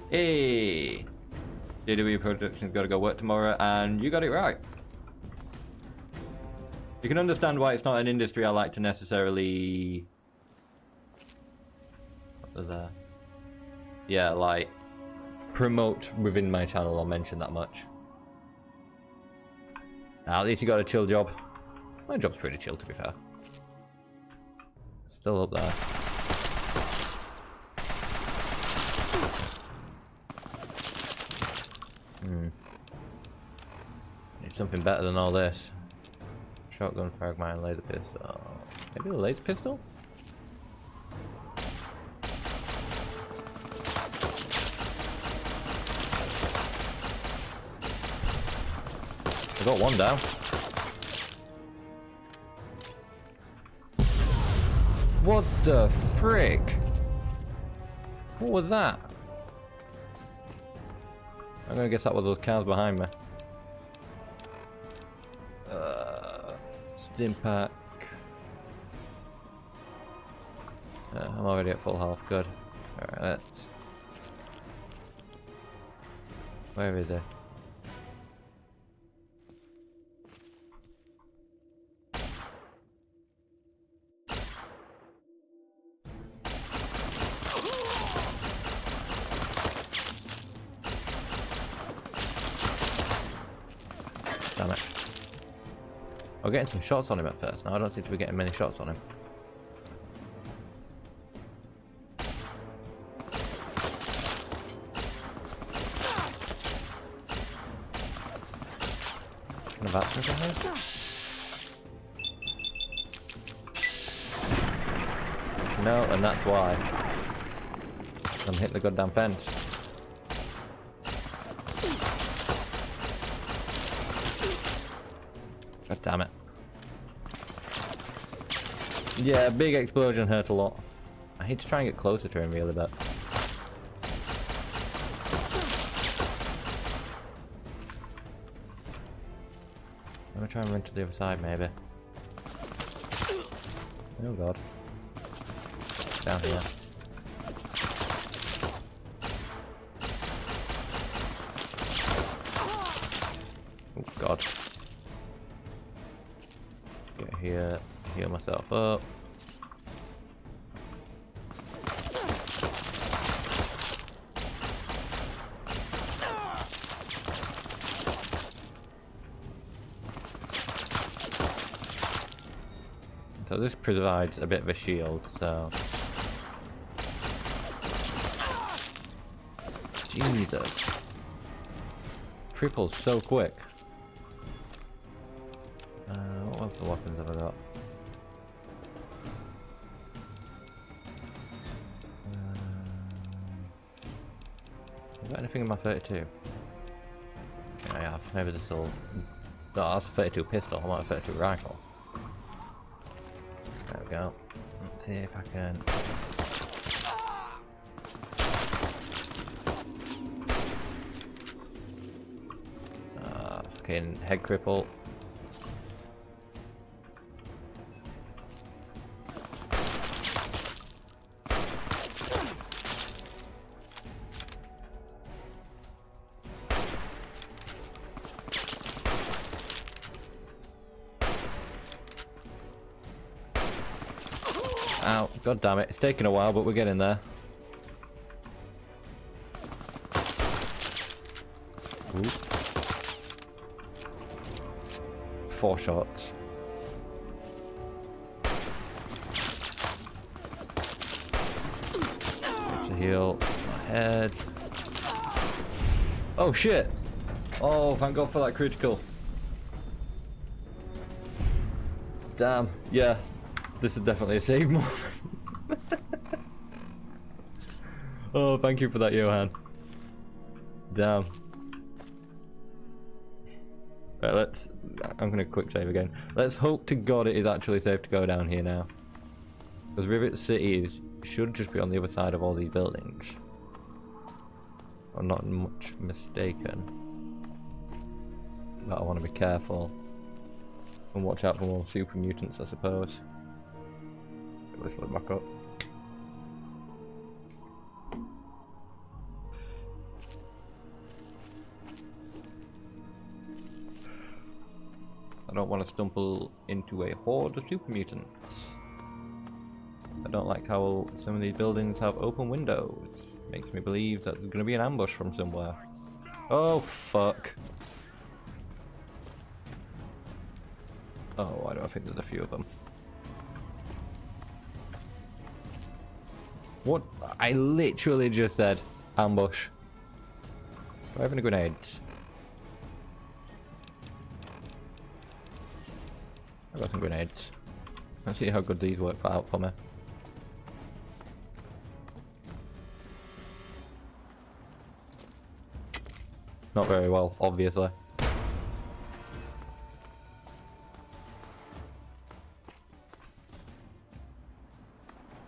Hey! DW Productions got to go work tomorrow, and you got it right. You can understand why it's not an industry I like to necessarily... What was that? Yeah, like, promote within my channel or mention that much. At least you got a chill job. My job's pretty chill, to be fair. Still up there. Need something better than all this. Shotgun, fragmine, laser pistol. Maybe a laser pistol? I got one down. What the frick? What was that? I'm gonna guess that was those cows behind me. Stim pack. I'm already at full health, good. Alright, let's... Where is it? Damn it. I'm getting some shots on him at first. Now I don't seem to be getting many shots on him. Can I bat something here? No, and that's why I'm hitting the goddamn fence. God damn it. Yeah, big explosion hurt a lot. I hate to try and get closer to him really, but... I'm gonna try and run to the other side, maybe. Oh god. Down here. Oh god. Get here, heal myself up. So this provides a bit of a shield, so... Jesus. Triples so quick. What other weapons have I got? Have I got anything in my 32? Yeah, I have. Maybe this will... No, that's a 32 pistol. I want a 32 rifle. There we go. Let's see if I can... Fucking head cripple. Ow, god damn it, it's taking a while, but we're getting there. Ooh. 4 shots. To heal my head. Oh shit! Oh, thank god for that critical. Damn, yeah. This is definitely a save moment. Oh, thank you for that, Johan. Damn. Right, let's... I'm gonna quick save again. Let's hope to god it is actually safe to go down here now. Because Rivet Cities should just be on the other side of all these buildings. I'm not much mistaken. But I want to be careful. And watch out for more super mutants, I suppose. Let's look back up. I don't want to stumble into a horde of super mutants. I don't like how some of these buildings have open windows. Makes me believe that there's going to be an ambush from somewhere. Oh fuck. Oh, why do I think there's a few of them? What? I literally just said ambush. Do I have any grenades? I've got some grenades. Let's see how good these work out for me. Not very well, obviously.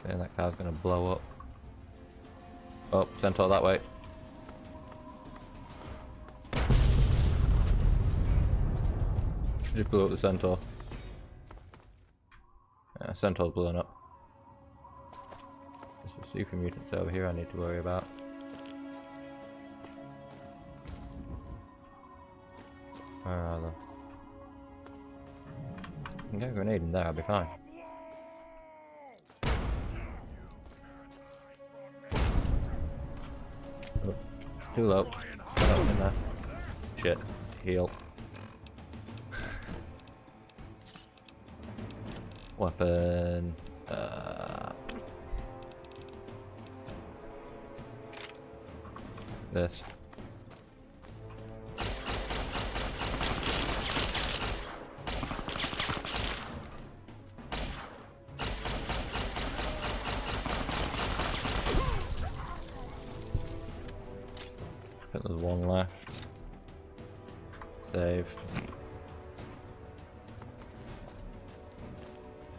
And that car's gonna blow up. Oh, Centaur that way. Just blew up the Centaur. Yeah, Centaur's blown up. There's some super mutants over here I need to worry about. Where are they? I can get a grenade in there, I'll be fine. Oh, too low. Get up in there. Shit. Heal. Weapon. This. I think there's one left. Save.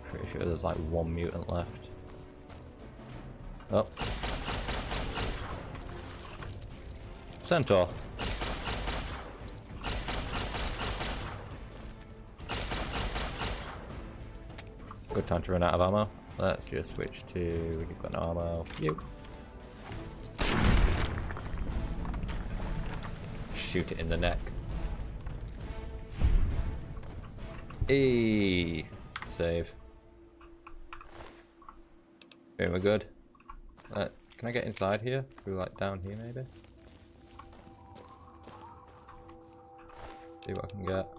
Pretty sure there's like one mutant left. Oh. Centaur. Good time to run out of ammo. Let's just switch to... You've got no ammo. You. Shoot it in the neck. Eee. Save. Okay, we're good. Can I get inside here? Through like down here maybe? See what I can get.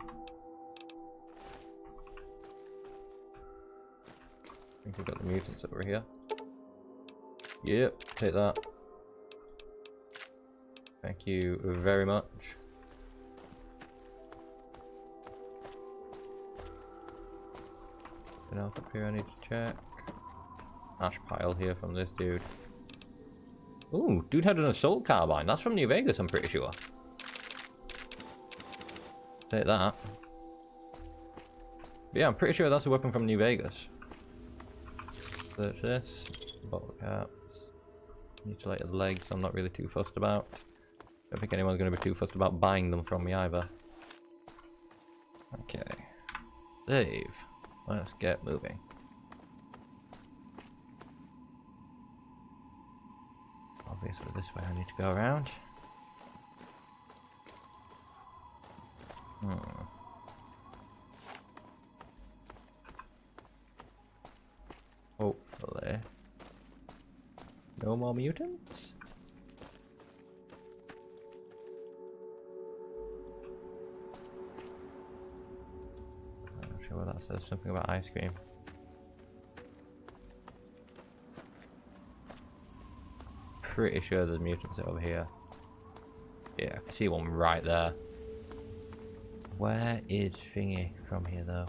I think we've got the mutants over here. Yep, take that. Thank you very much. Anything else up here I need to check? Ash pile here from this dude. Ooh, dude had an assault carbine. That's from New Vegas, I'm pretty sure. Take that. But yeah, I'm pretty sure that's a weapon from New Vegas. Search this. Bottle caps. Mutilated legs, I'm not really too fussed about. Don't think anyone's going to be too fussed about buying them from me either. Okay. Save. Let's get moving. Obviously this way I need to go around. Hopefully. No more mutants? I'm not sure what that says. Something about ice cream. Pretty sure there's mutants over here. Yeah, I can see one right there. Where is Thingy from here though?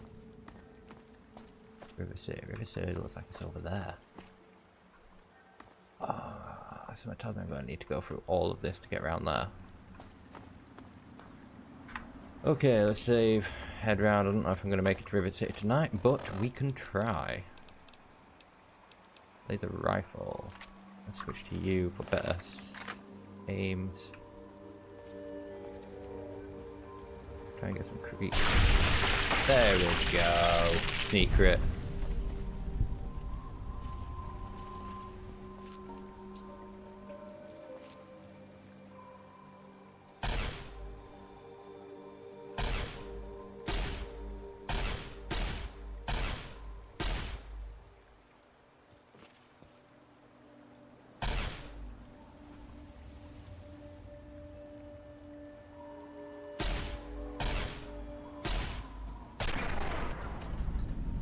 River City looks like it's over there. So I told me I'm going to need to go through all of this to get around there. Okay, let's save. Head round. I don't know if I'm going to make it to River City tonight, but we can try. Play the rifle. Let's switch to you for better aims. Try and get some creep. There we go. Sneak crit.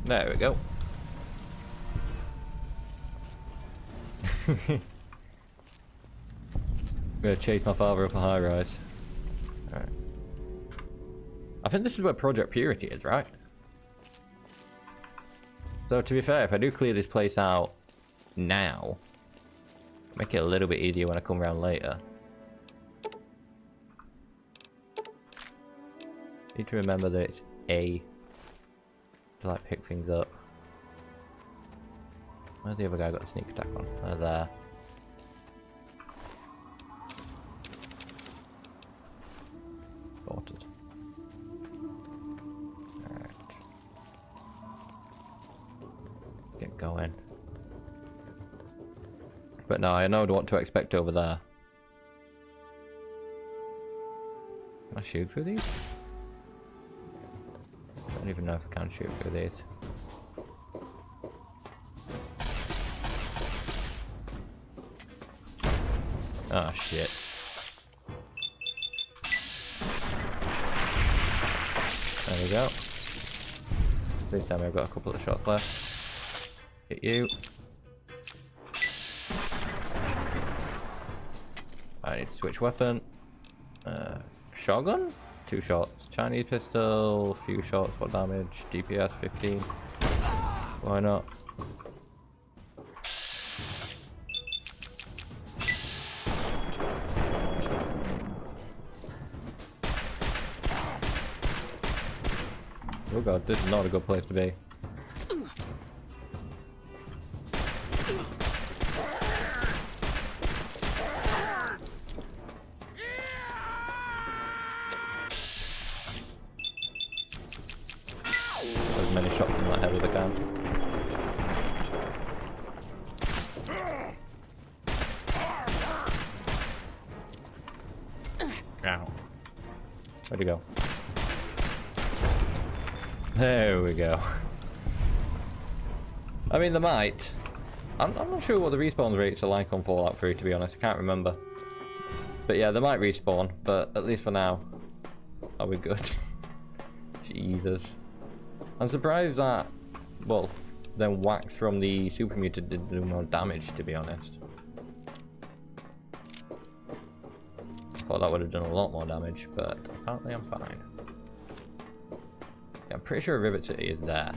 There we go. I'm gonna chase my father up a high rise. Alright. I think this is where Project Purity is, right? So to be fair, if I do clear this place out now, make it a little bit easier when I come around later. Need to remember that it's A to like pick things up. Where's the other guy got a sneak attack on? They're there. Spotted. Alright. Get going. But no, I know what to expect over there. Can I shoot through these? I don't even know if I can shoot through these. Oh shit. There we go. This time I've got a couple of shots left. Hit you. I need to switch weapon. Shotgun? 2 shots. Chinese pistol, few shots, what damage? DPS 15. Why not? Oh god, this is not a good place to be. As many shots in that head as I can. Where'd he go? There we go. I mean, they might. I'm not sure what the respawn rates are like on Fallout 3, to be honest. I can't remember. But yeah, they might respawn, but at least for now, are we good? Jesus. I'm surprised that, well, then whacks from the super mutant did do more damage, to be honest. I thought that would have done a lot more damage, but apparently I'm fine. Yeah, I'm pretty sure Rivet City is there.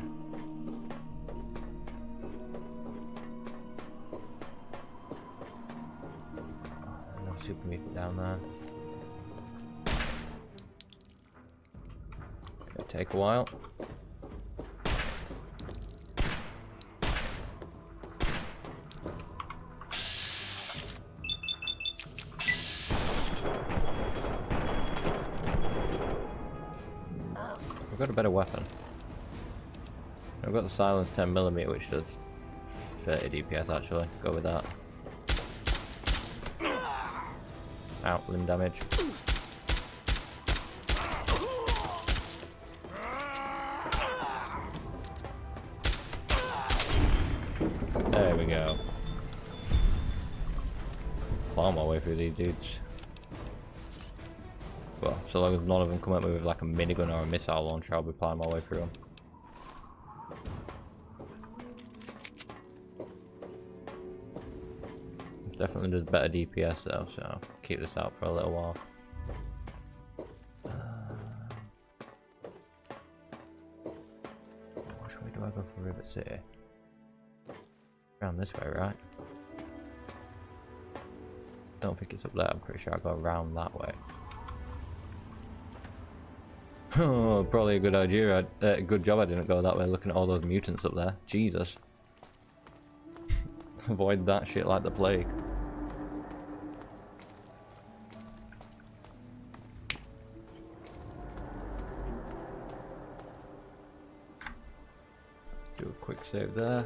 Oh, no super mutant down there. It'll take a while. I've got a better weapon. I've got the silence 10mm, which does 30 DPS actually. Go with that. Ow, limb damage. There we go. Plow my way through these dudes. Well, so long as none of them come at me with like a minigun or a missile launcher, I'll be plowing my way through them. It definitely does better DPS though, so I'll keep this out for a little while. Which way do I go for Rivet City? Around this way, right? Don't think it's up there, I'm pretty sure I go around that way. Oh, probably a good idea. Good job I didn't go that way looking at all those mutants up there. Jesus. Avoid that shit like the plague. Do a quick save there.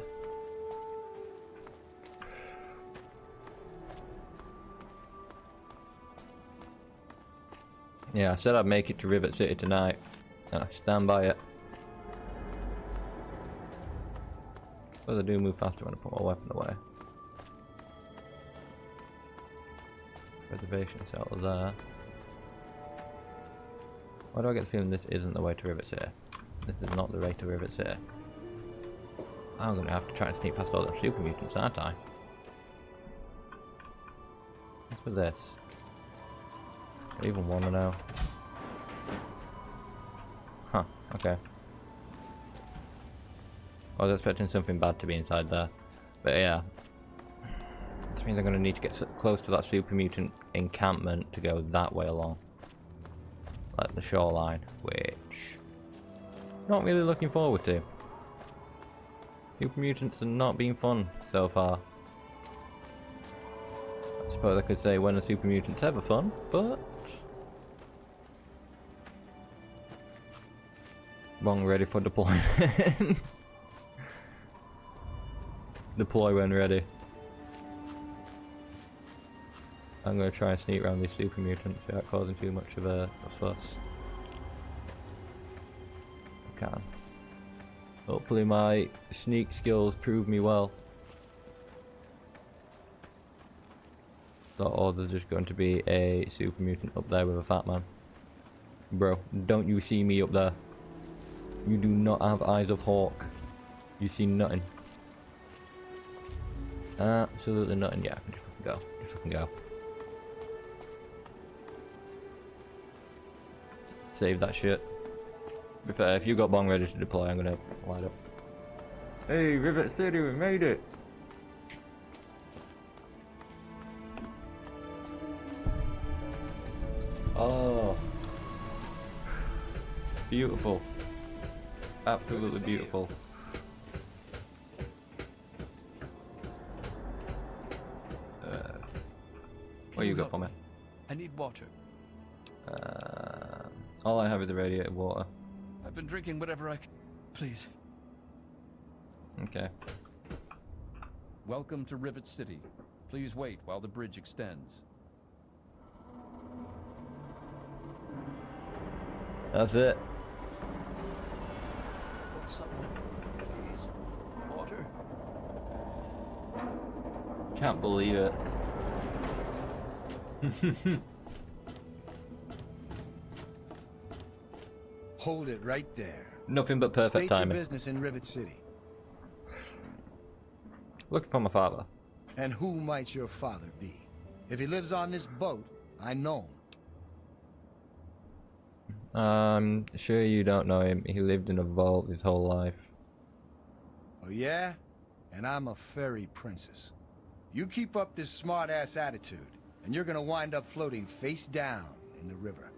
Yeah, I said I'd make it to Rivet City tonight, and I stand by it. But I do move faster when I put my weapon away. Reservation cell there. Why do I get the feeling this isn't the way to Rivet City? This is not the way to Rivet City. I'm gonna have to try and sneak past all those super mutants, aren't I? What's with this? I don't even want to know. Huh, okay. I was expecting something bad to be inside there. But yeah. This means I'm going to need to get close to that super mutant encampment to go that way along. Like the shoreline, which... not really looking forward to. Super mutants have not been fun so far. I suppose I could say when a super mutant's ever fun, but... Wrong, ready for deployment. Deploy when ready. I'm going to try and sneak around these super mutants without causing too much of a fuss. I can. Hopefully my sneak skills prove me well. Or there's just going to be a super mutant up there with a fat man. Bro, don't you see me up there? You do not have eyes of hawk. You see nothing. Absolutely nothing. Yeah, I can just fucking go. Just fucking go. Save that shit. To be fair, if you got bong ready to deploy, I'm gonna light up. Hey, Rivet City, we made it! Oh. Beautiful. Absolutely beautiful. What you got for me? I need water. All I have is the radiated water. I've been drinking whatever I can. Please. Okay. Welcome to Rivet City. Please wait while the bridge extends. That's it. Something. Please. Water. Can't believe it. Hold it right there. Nothing but perfect State timing. your business in Rivet City. Looking for my father. And who might your father be? If he lives on this boat, I know him. I'm sure you don't know him. He lived in a vault his whole life. Oh yeah? And I'm a fairy princess. You keep up this smart-ass attitude, and you're gonna wind up floating face down in the river.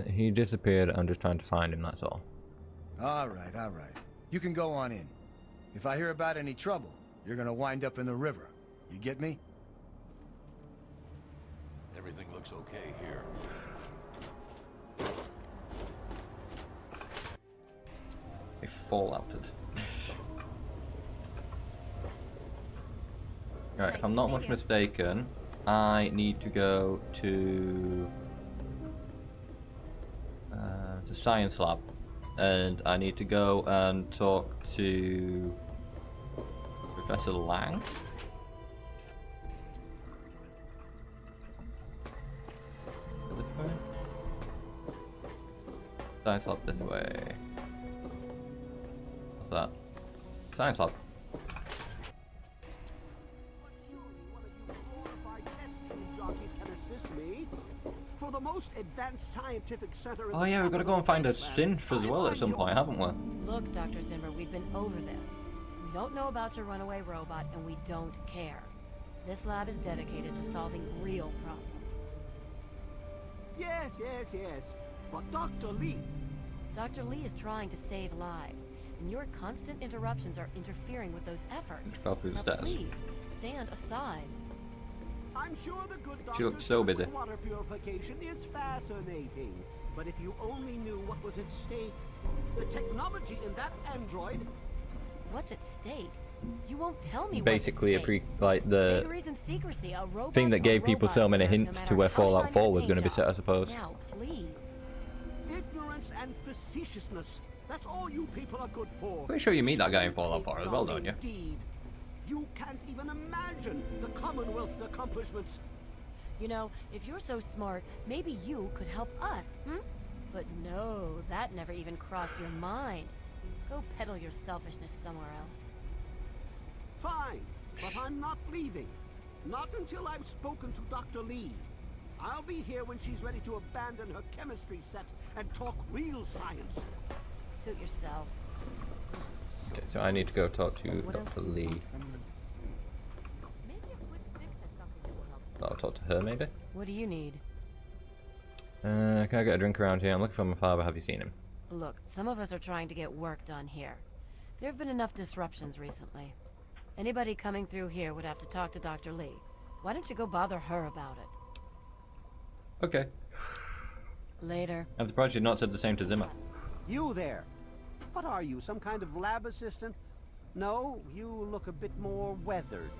He disappeared. I'm just trying to find him, that's all. Alright, alright. You can go on in. If I hear about any trouble, you're gonna wind up in the river. You get me? Everything looks okay here. They fallouted. Right, if I'm not much mistaken, I need to go to the science lab, and I need to go and talk to Professor Lang. This way? Science lab this way. What's that? Science lab. For the most advanced scientific center in Oh yeah, we've got to go and find a synth as well at some point, haven't we? Look, Dr. Zimmer, we've been over this. We don't know about your runaway robot, and we don't care. This lab is dedicated to solving real problems. Yes, yes, yes. But Dr. Lee... Dr. Lee is trying to save lives, and your constant interruptions are interfering with those efforts. Fell through the Now, stairs. please, stand aside. I'm sure the good She looks doctor's so work busy. with water purification is fascinating. But if you only knew what was at stake, the technology in that android... What's at stake? You won't tell me Basically, what's at stake. the Vagaries and secrecy, a robot thing that gave people so many robot, hints no to where matter how Fallout shiny 4 the was going to be paint set, I job. suppose. Now, please. Ignorance and facetiousness. That's all you people are good for. Pretty sure you meet that guy in Fallout 4 as well, don't you? Indeed. You can't even imagine the Commonwealth's accomplishments. You know, if you're so smart, maybe you could help us, hmm? But no, that never even crossed your mind. Go peddle your selfishness somewhere else. Fine, but I'm not leaving. Not until I've spoken to Dr. Lee. I'll be here when she's ready to abandon her chemistry set and talk real science. Suit yourself. Okay, so I need to go talk to Dr. Lee. I'll talk to her, maybe? What do you need? Can I get a drink around here? I'm looking for my father. Have you seen him? Look, some of us are trying to get work done here. There have been enough disruptions recently. Anybody coming through here would have to talk to Dr. Lee. Why don't you go bother her about it? Okay. Later. I'm surprised you've not said the same to Zimmer. You there. What are you, some kind of lab assistant? No, you look a bit more weathered.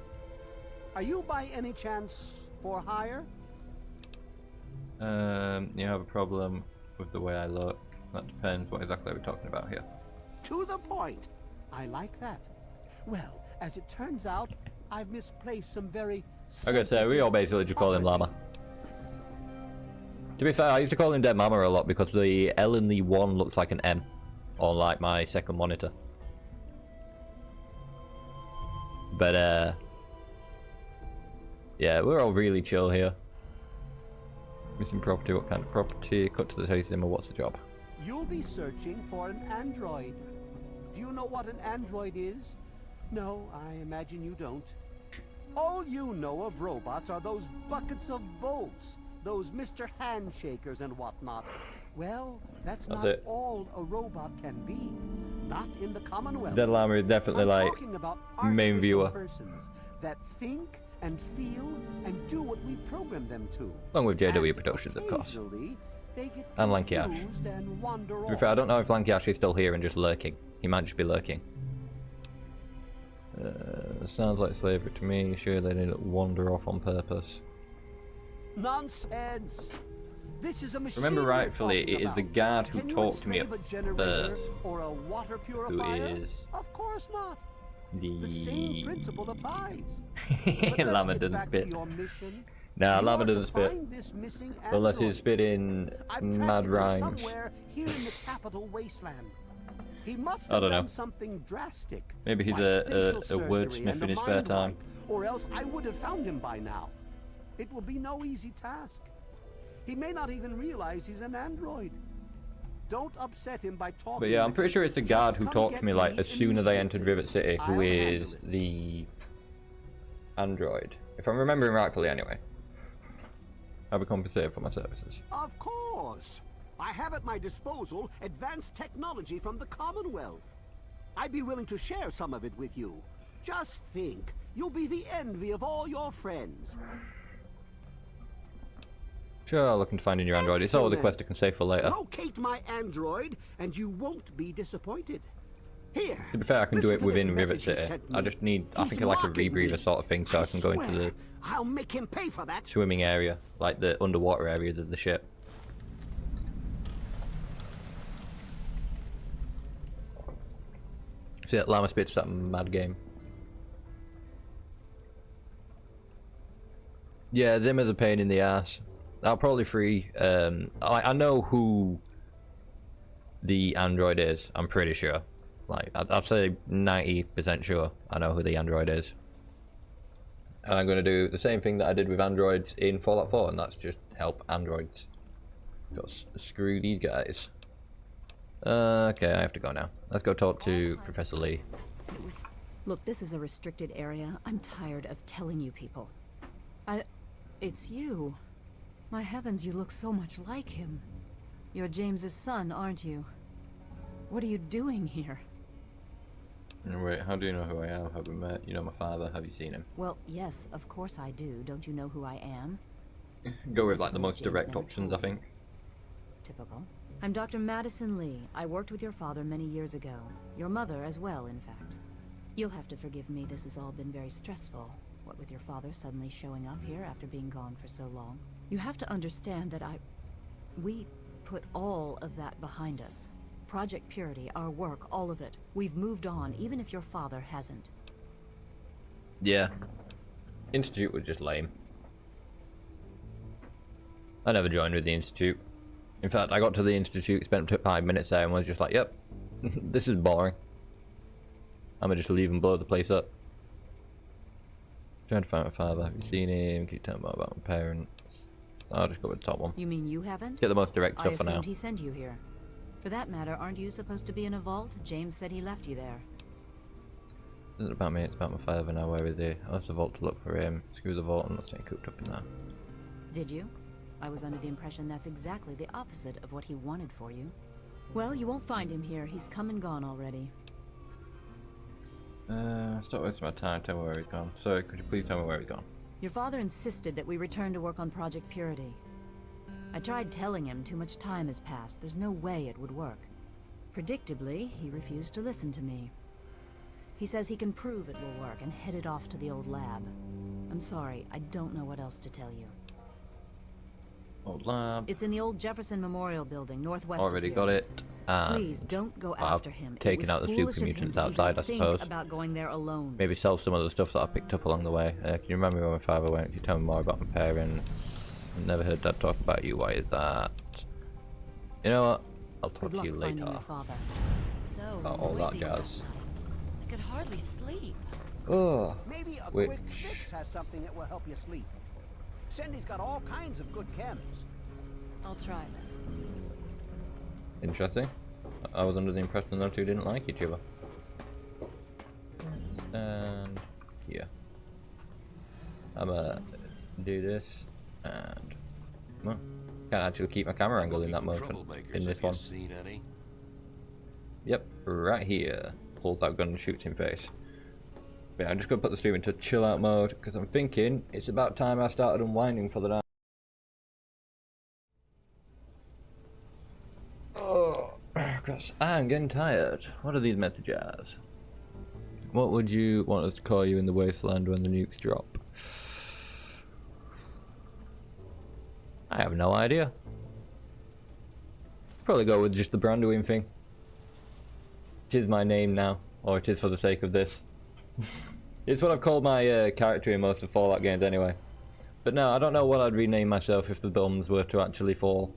Are you by any chance for hire? You have a problem with the way I look. That depends. What exactly are we talking about here? To the point. I like that. Well, as it turns out, I've misplaced some very... Okay, so we all basically just call him Llama. To be fair, I used to call him Dead Mama a lot because the L in the 1 looks like an M on like my second monitor. But yeah, we're all really chill here. Missing property, what kind of property? Cut to the chase, Zimmer, what's the job? You'll be searching for an android. Do you know what an android is? No, I imagine you don't. All you know of robots are those buckets of bolts, those Mr. Handshakers and whatnot. Well, that's not it. all a robot can be. Not in the Commonwealth. Dead Llama is definitely I'm like talking about main artificial viewer. persons that think and feel and do what we program them to. Along with JW Productions, of course. Occasionally, they get And Lanky Ash. confused and wander To be fair, I off. don't know if Lanky Ash is still here and just lurking. He might just be lurking. Sounds like slavery to me. Sure, they didn't wander off on purpose. Nonsense! This is a machine remember we're rightfully, talking it is the about. guard who Can you talked to me enslave a at generator first, or a water who purifier? is Of course not. the The same principle applies. But let's Llama get doesn't back spit. to your mission. Nah, You Llama are to doesn't spit. find this missing Unless android. he's spitting I've mad tracked it to rhymes. somewhere here in the Capital Wasteland. He must I have don't know. done something drastic. Maybe he's like a facial wordsmith surgery and in his a spare mind time. wipe, or else I would have found him by now. It will be no easy task. He may not even realize he's an android. Don't upset him by talking. But yeah, I'm with pretty him. sure it's the Just guard who come talked get to me like as soon as I entered immediately. Rivet City, who I'll is handle it. the android. If I'm remembering rightfully anyway. I'll be compensated for my services. Of course. I have at my disposal advanced technology from the Commonwealth. I'd be willing to share some of it with you. Just think, you'll be the envy of all your friends. Sure, looking to find a new android. It's all the quest I can save for later. Locate my android, and you won't be disappointed. Here. To be fair, I can do listen it to win this Rivet message he City. sent I me. just need, I He's think, like a mocking rebreather me. sort of thing, so I can go into Swear, the I'll make him pay for that. swimming area, like the underwater areas of the ship. See that Llama spits that mad game. Yeah, Zimmer's a pain in the ass. I'll probably free. I know who the android is. I'm pretty sure. Like I'd say 90% sure I know who the android is. And I'm going to do the same thing that I did with androids in Fallout 4, and that's just help androids. Got screw these guys. Okay, I have to go now. Let's go talk to Professor Lee. Look, this is a restricted area. I'm tired of telling you people. It's you. My heavens, you look so much like him. You're James's son, aren't you? What are you doing here? Wait, how do you know who I am? Have we met? You know my father? Have you seen him? Well, yes, of course I do. Don't you know who I am? Go with like the most direct options, I think. Typical. I'm Dr. Madison Lee. I worked with your father many years ago. Your mother as well, in fact. You'll have to forgive me, this has all been very stressful. What with your father suddenly showing up here after being gone for so long. You have to understand that we put all of that behind us. Project Purity, our work, all of it. We've moved on, even if your father hasn't. Yeah. Institute was just lame. I never joined with the Institute. In fact, I got to the Institute, spent 5 minutes there, and was just like, yep, this is boring. I'm gonna just leave and blow the place up. Trying to find my father. Have you seen him? Can you tell me more about my parents? I'll just go with the top one. You mean you haven't? Get the most direct I stuff for now. assumed he sent you here. For that matter, aren't you supposed to be in a vault? James said he left you there. This isn't about me, it's about my father now. Where is he? I left the vault to look for him. Screw the vault, I'm not staying cooped up in there. Did you? I was under the impression that's exactly the opposite of what he wanted for you. Well, you won't find him here. He's come and gone already. Stop wasting my time. Tell me where he's gone. Sorry, could you please tell me where he's gone? Your father insisted that we return to work on Project Purity. I tried telling him too much time has passed. There's no way it would work. Predictably, he refused to listen to me. He says he can prove it will work and headed off to the old lab. I'm sorry, I don't know what else to tell you. Old lab. It's in the old Jefferson Memorial Building, northwest Already of here. got it. Please don't go I've after him. taken out the super mutants outside, I suppose. About going there alone. Maybe sell some of the stuff that I picked up along the way. Can you remember when my father went? Can you tell me more about my parents? Never heard Dad talk about you. Why is that? You know what? I'll talk to you later. About all that jazz. I could hardly sleep. Oh, Maybe a which... quick fix has something that will help you sleep. Cindy's got all kinds of good chems. I'll try that. Interesting. I was under the impression those two didn't like each other. And yeah, I'm gonna do this, and well, can't actually keep my camera angle in that motion in this one. Yep, right here. Pulls out gun and shoots in face. But yeah, I'm just gonna put the stream into chill out mode because I'm thinking it's about time I started unwinding for the night. Oh, because I'm getting tired. What are these messages? What would you want us to call you in the wasteland when the nukes drop? I have no idea. Probably go with just the Branduien thing. It is my name now, or it is for the sake of this. It's what I've called my character in most of Fallout games anyway. But no, I don't know what I'd rename myself if the bombs were to actually fall.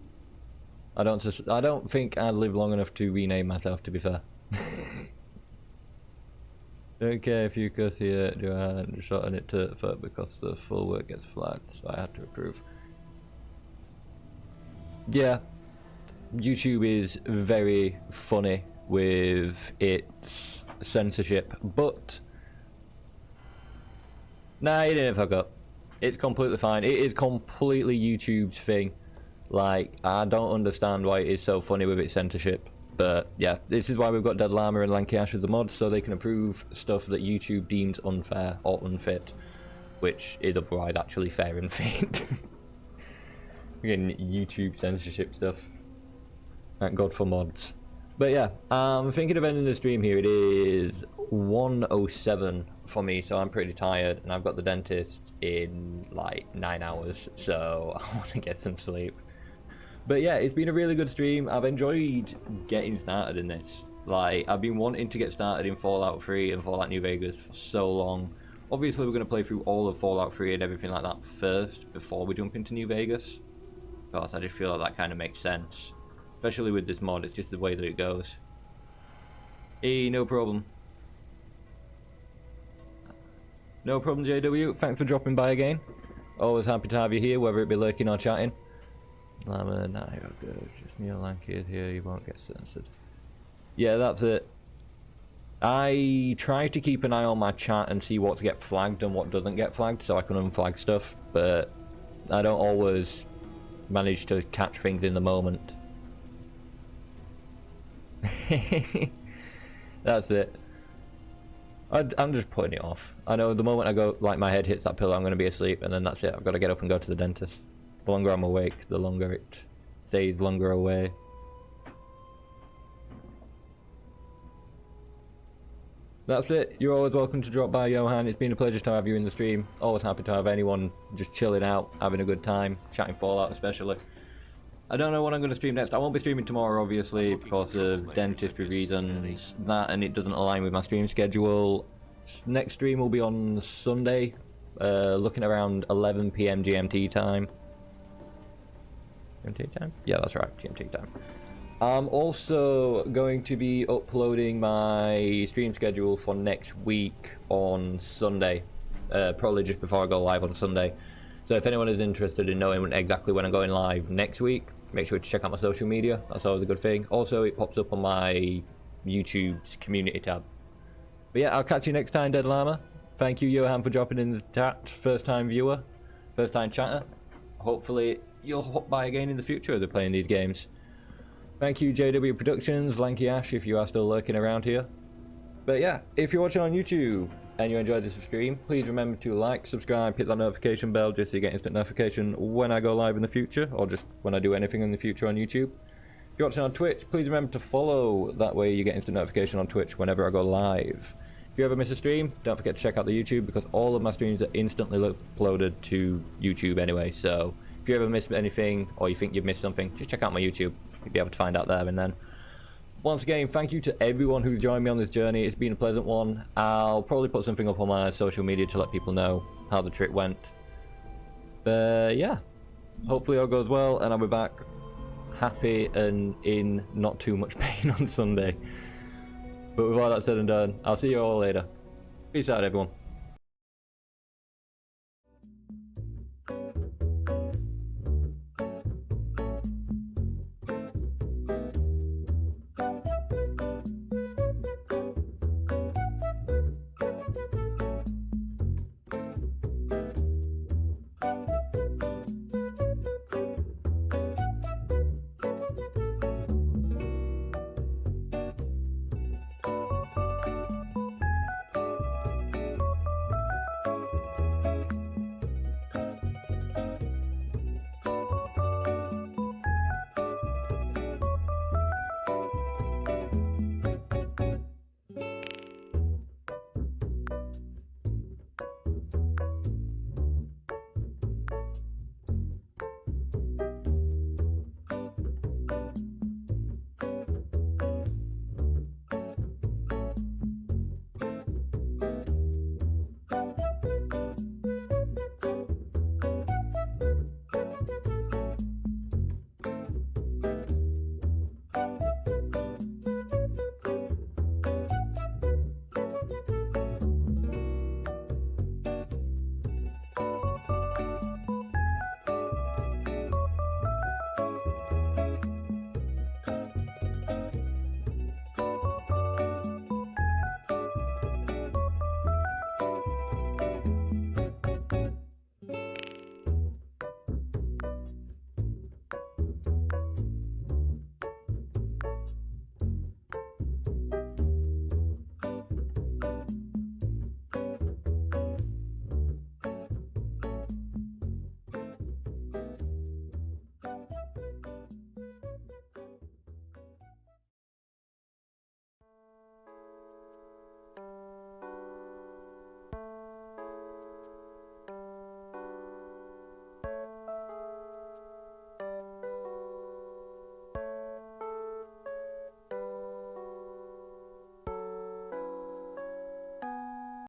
I don't think I'd live long enough to rename myself, to be fair. Don't care if you could see it, do I shorten it to foot because the full word gets flagged, so I had to approve. Yeah, YouTube is very funny with its censorship, but nah, you didn't fuck up. It's completely fine. It is completely YouTube's thing. Like, I don't understand why it is so funny with its censorship. But yeah, this is why we've got Dead Llama and Lanky Ash as the mods, so they can approve stuff that YouTube deems unfair or unfit, which is otherwise actually fair and fit. Again, YouTube censorship stuff. Thank God for mods. But yeah, I'm thinking of ending the stream here. It is 1:07 for me, so I'm pretty tired, and I've got the dentist in like 9 hours, so I want to get some sleep. But yeah, it's been a really good stream. I've enjoyed getting started in this. Like, I've been wanting to get started in Fallout 3 and Fallout New Vegas for so long. Obviously, we're going to play through all of Fallout 3 and everything like that first before we jump into New Vegas. Because I just feel like that kind of makes sense. Especially with this mod, it's just the way that it goes. Hey, no problem. No problem, JW. Thanks for dropping by again. Always happy to have you here, whether it be lurking or chatting. Llama, nah, you're good. Just Neil Lanky is here, you won't get censored. Yeah, that's it. I try to keep an eye on my chat and see what to get flagged and what doesn't get flagged so I can unflag stuff, but I don't always manage to catch things in the moment. That's it. I'm just putting it off. I know the moment I go, like my head hits that pillow, I'm going to be asleep, and then that's it. I've got to get up and go to the dentist. The longer I'm awake, the longer it stays longer away. That's it. You're always welcome to drop by, Johan. It's been a pleasure to have you in the stream. Always happy to have anyone just chilling out, having a good time, chatting Fallout especially. I don't know what I'm going to stream next. I won't be streaming tomorrow, obviously, because of dentistry reasons. That, and it doesn't align with my stream schedule. Next stream will be on Sunday, looking around 11 PM GMT time. GMT time? Yeah, that's right, GMT time. I'm also going to be uploading my stream schedule for next week on Sunday, probably just before I go live on Sunday. So if anyone is interested in knowing exactly when I'm going live next week, make sure to check out my social media. That's always a good thing. Also, it pops up on my YouTube's community tab. But yeah, I'll catch you next time, Dead Llama. Thank you, Johan, for dropping in the chat. First time viewer, first time chatter. Hopefully you'll hop by again in the future as we're playing these games. Thank you, JW Productions, Lanky Ash, if you are still lurking around here. But yeah, if you're watching on YouTube and you enjoyed this stream, please remember to like, subscribe, hit that notification bell just so you get instant notification when I go live in the future, or just when I do anything in the future on YouTube. If you're watching on Twitch, please remember to follow, that way you get instant notification on Twitch whenever I go live. If you ever miss a stream, don't forget to check out the YouTube, because all of my streams are instantly uploaded to YouTube anyway, so if you ever miss anything, or you think you've missed something, just check out my YouTube. You'll be able to find out there and then. Once again, thank you to everyone who joined me on this journey. It's been a pleasant one. I'll probably put something up on my social media to let people know how the trip went. But yeah, hopefully all goes well and I'll be back happy and in not too much pain on Sunday. But with all that said and done, I'll see you all later. Peace out, everyone.